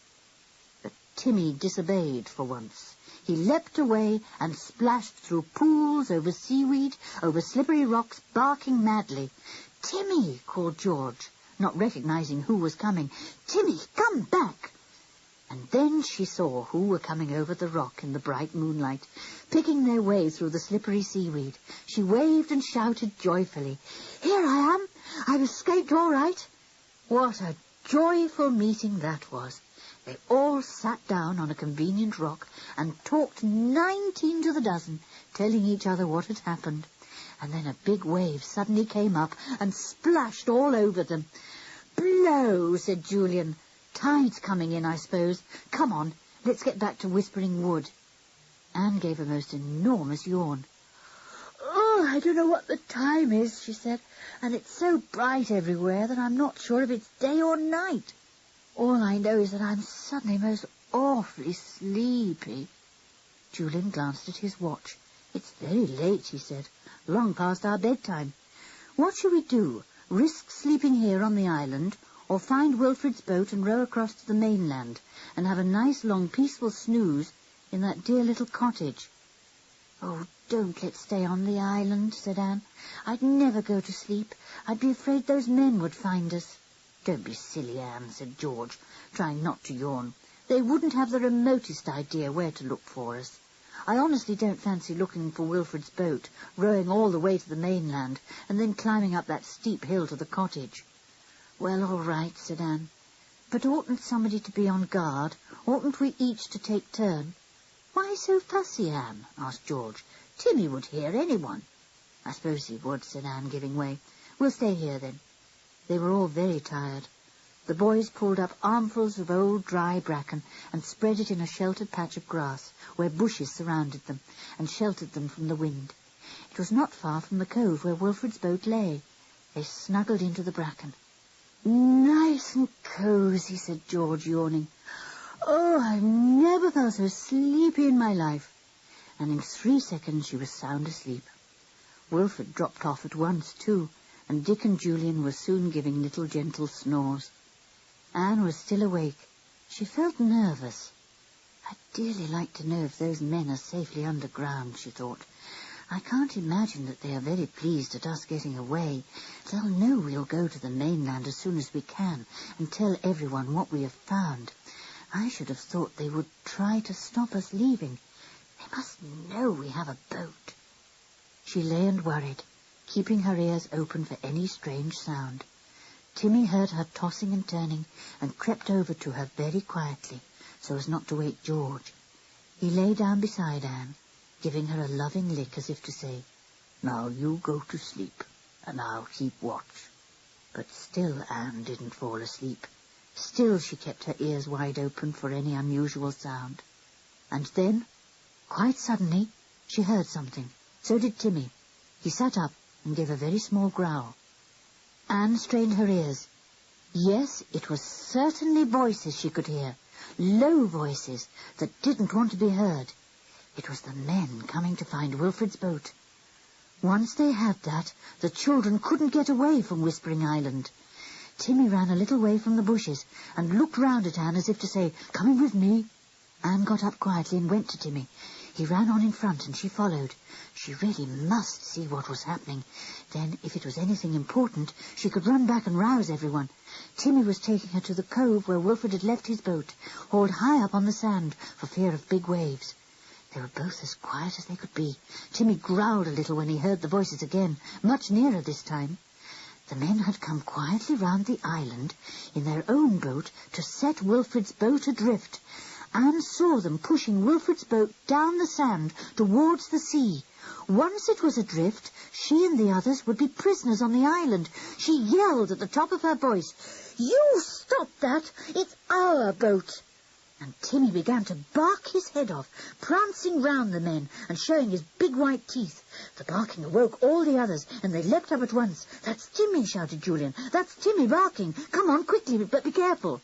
But Timmy disobeyed for once. He leapt away and splashed through pools, over seaweed, over slippery rocks, barking madly. "Timmy!" called George, not recognizing who was coming. "Timmy, come back!" And then she saw who were coming over the rock in the bright moonlight, picking their way through the slippery seaweed. She waved and shouted joyfully, "Here I am! I've escaped all right!" What a joyful meeting that was! They all sat down on a convenient rock and talked 19 to the dozen, telling each other what had happened. And then a big wave suddenly came up and splashed all over them. "Blow," said Julian. "Tide's coming in, I suppose. Come on, let's get back to Whispering Wood." Anne gave a most enormous yawn. "Oh, I don't know what the time is," she said, "and it's so bright everywhere that I'm not sure if it's day or night. All I know is that I'm suddenly most awfully sleepy." Julian glanced at his watch. "It's very late," he said, "long past our bedtime. What shall we do? Risk sleeping here on the island, or find Wilfred's boat and row across to the mainland and have a nice long peaceful snooze in that dear little cottage?" "Oh, don't let's stay on the island," said Anne. "I'd never go to sleep. I'd be afraid those men would find us." "Don't be silly, Anne," said George, trying not to yawn. "They wouldn't have the remotest idea where to look for us. I honestly don't fancy looking for Wilfred's boat, rowing all the way to the mainland, and then climbing up that steep hill to the cottage." "Well, all right," said Anne. "But oughtn't somebody to be on guard? Oughtn't we each to take turn?" "Why so fussy, Anne?" asked George. "Timmy would hear anyone." "I suppose he would," said Anne, giving way. "We'll stay here, then." They were all very tired. The boys pulled up armfuls of old dry bracken and spread it in a sheltered patch of grass, where bushes surrounded them and sheltered them from the wind. It was not far from the cove where Wilfred's boat lay. They snuggled into the bracken. "Nice and cosy," said George, yawning. "Oh, I've never felt so sleepy in my life." And in 3 seconds she was sound asleep. Wilfred dropped off at once, too, and Dick and Julian were soon giving little gentle snores. Anne was still awake. She felt nervous. "I'd dearly like to know if those men are safely underground," she thought. "I can't imagine that they are very pleased at us getting away. They'll know we'll go to the mainland as soon as we can and tell everyone what we have found. I should have thought they would try to stop us leaving. They must know we have a boat." She lay and worried, keeping her ears open for any strange sound. Timmy heard her tossing and turning and crept over to her very quietly, so as not to wake George. He lay down beside Anne, giving her a loving lick as if to say, "Now you go to sleep, and I'll keep watch." But still Anne didn't fall asleep. Still she kept her ears wide open for any unusual sound. And then, quite suddenly, she heard something. So did Timmy. He sat up and gave a very small growl. Anne strained her ears. Yes, it was certainly voices she could hear, low voices that didn't want to be heard. It was the men coming to find Wilfred's boat. Once they had that, the children couldn't get away from Whispering Island. Timmy ran a little way from the bushes and looked round at Anne as if to say, "Coming with me?" Anne got up quietly and went to Timmy. He ran on in front and she followed. She really must see what was happening. Then, if it was anything important, she could run back and rouse everyone. Timmy was taking her to the cove where Wilfred had left his boat, hauled high up on the sand for fear of big waves. They were both as quiet as they could be. Timmy growled a little when he heard the voices again, much nearer this time. The men had come quietly round the island in their own boat to set Wilfred's boat adrift. Anne saw them pushing Wilfred's boat down the sand towards the sea. Once it was adrift, she and the others would be prisoners on the island. She yelled at the top of her voice, "You stop that! It's our boat!" And Timmy began to bark his head off, prancing round the men and showing his big white teeth. The barking awoke all the others, and they leapt up at once. "That's Timmy," shouted Julian. "That's Timmy barking. Come on, quickly, but be careful."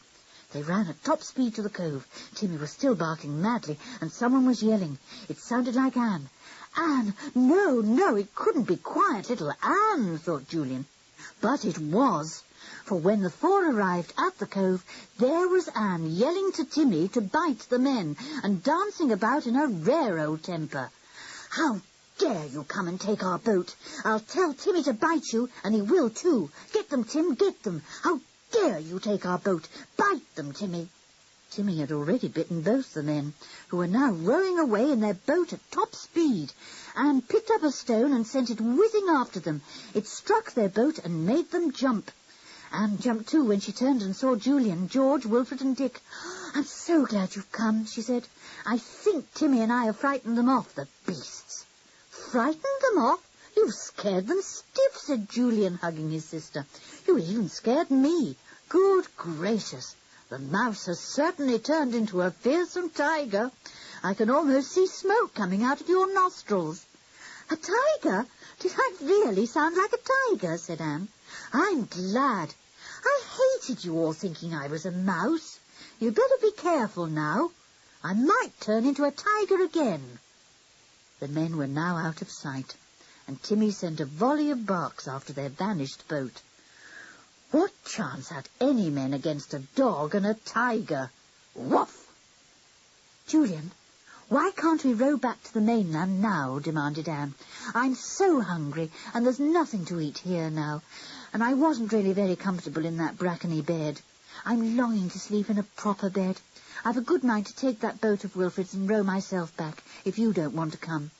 They ran at top speed to the cove. Timmy was still barking madly, and someone was yelling. It sounded like Anne. "Anne! No, it couldn't be quiet little Anne," thought Julian. But it was. For when the four arrived at the cove, there was Anne yelling to Timmy to bite the men and dancing about in a rare old temper. "How dare you come and take our boat? I'll tell Timmy to bite you, and he will too. Get them, Tim, get them. How dare you take our boat? Bite them, Timmy." Timmy had already bitten both the men, who were now rowing away in their boat at top speed. Anne picked up a stone and sent it whizzing after them. It struck their boat and made them jump. Anne jumped too when she turned and saw Julian, George, Wilfred and Dick. "I'm so glad you've come," she said. "I think Timmy and I have frightened them off, the beasts." "Frightened them off? You've scared them stiff," said Julian, hugging his sister. "You even scared me. Good gracious, the mouse has certainly turned into a fearsome tiger. I can almost see smoke coming out of your nostrils." "A tiger? Did I really sound like a tiger?" said Anne. "I'm glad. I hated you all thinking I was a mouse. You'd better be careful now. I might turn into a tiger again." The men were now out of sight, and Timmy sent a volley of barks after their vanished boat. What chance had any men against a dog and a tiger? Woof! "Julian, why can't we row back to the mainland now?" demanded Anne. "I'm so hungry, and there's nothing to eat here now, and I wasn't really very comfortable in that brackeny bed. I'm longing to sleep in a proper bed. I've a good mind to take that boat of Wilfred's and row myself back, if you don't want to come."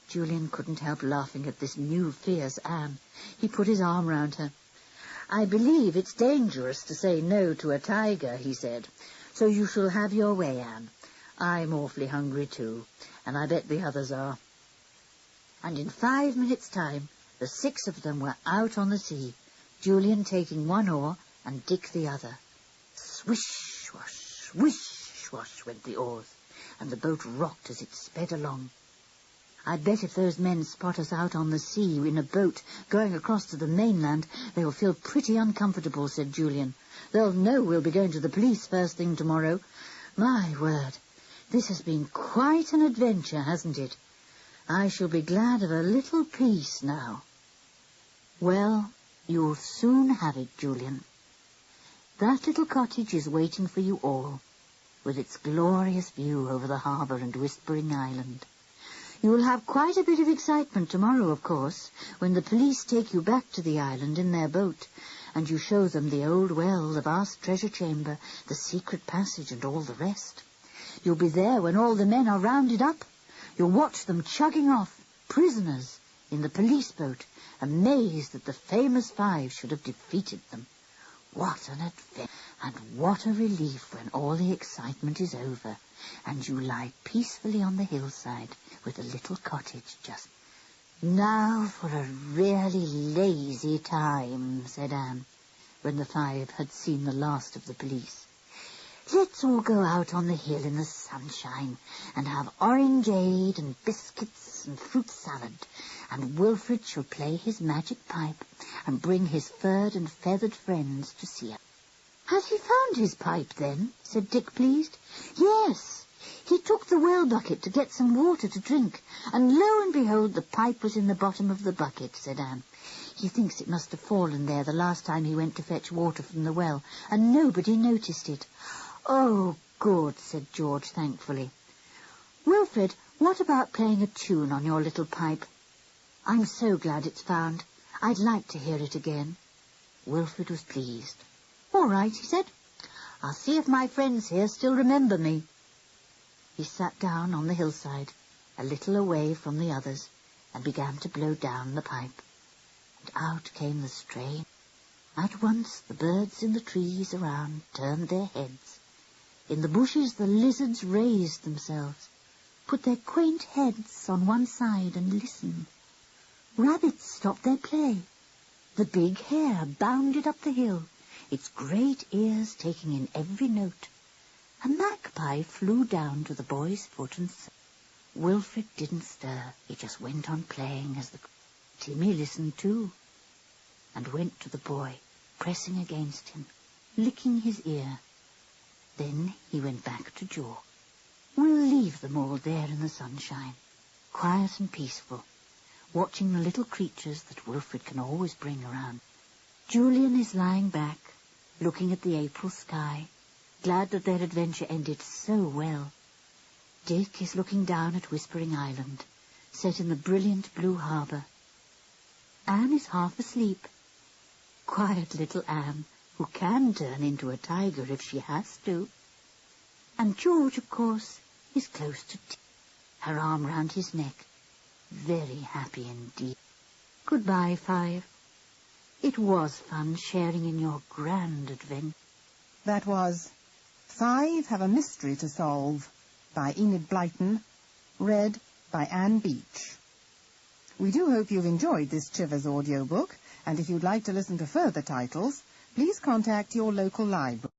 Julian couldn't help laughing at this new fierce Anne. He put his arm round her. "I believe it's dangerous to say no to a tiger," he said, "so you shall have your way, Anne. I'm awfully hungry too, and I bet the others are." And in 5 minutes' time, the 6 of them were out on the sea, Julian taking one oar and Dick the other. Swish, swash, swish, swash went the oars, and the boat rocked as it sped along. "I bet if those men spot us out on the sea in a boat going across to the mainland, they will feel pretty uncomfortable," said Julian. "They'll know we'll be going to the police first thing tomorrow. My word, this has been quite an adventure, hasn't it? I shall be glad of a little peace now." "Well, you'll soon have it, Julian. That little cottage is waiting for you all, with its glorious view over the harbour and Whispering Island. You will have quite a bit of excitement tomorrow, of course, when the police take you back to the island in their boat, and you show them the old well, the vast treasure chamber, the secret passage, and all the rest. You'll be there when all the men are rounded up. You'll watch them chugging off, prisoners, in the police boat, amazed that the famous 5 should have defeated them. What an adventure, and what a relief when all the excitement is over, and you lie peacefully on the hillside with a little cottage just. "Now for a really lazy time," said Anne, when the 5 had seen the last of the police. "Let's all go out on the hill in the sunshine and have orangeade and biscuits and fruit salad, and Wilfred shall play his magic pipe and bring his furred and feathered friends to see us." "Has he found his pipe, then?" said Dick, pleased. "Yes. He took the well bucket to get some water to drink, and lo and behold, the pipe was in the bottom of the bucket," said Anne. "He thinks it must have fallen there the last time he went to fetch water from the well, and nobody noticed it." "Oh, good," said George thankfully. "Wilfred, what about playing a tune on your little pipe? I'm so glad it's found. I'd like to hear it again." Wilfred was pleased. "All right," he said. "I'll see if my friends here still remember me." He sat down on the hillside, a little away from the others, and began to blow down the pipe. And out came the strain. At once the birds in the trees around turned their heads. In the bushes the lizards raised themselves, put their quaint heads on one side and listened. Rabbits stopped their play. The big hare bounded up the hill, its great ears taking in every note. A magpie flew down to the boy's foot and sang. Wilfred didn't stir. He just went on playing as the... Timmy listened too, and went to the boy, pressing against him, licking his ear. Then he went back to George. We'll leave them all there in the sunshine, quiet and peaceful, watching the little creatures that Wilfred can always bring around. Julian is lying back, looking at the April sky, glad that their adventure ended so well. Dick is looking down at Whispering Island, set in the brilliant blue harbour. Anne is half asleep. Quiet little Anne, who can turn into a tiger if she has to. And George, of course, is close to Tim, her arm round his neck, very happy indeed. Goodbye, Five. It was fun sharing in your grand adventure. That was Five Have a Mystery to Solve by Enid Blyton, read by Anne Beach. We do hope you've enjoyed this Chivers audiobook, and if you'd like to listen to further titles, please contact your local library.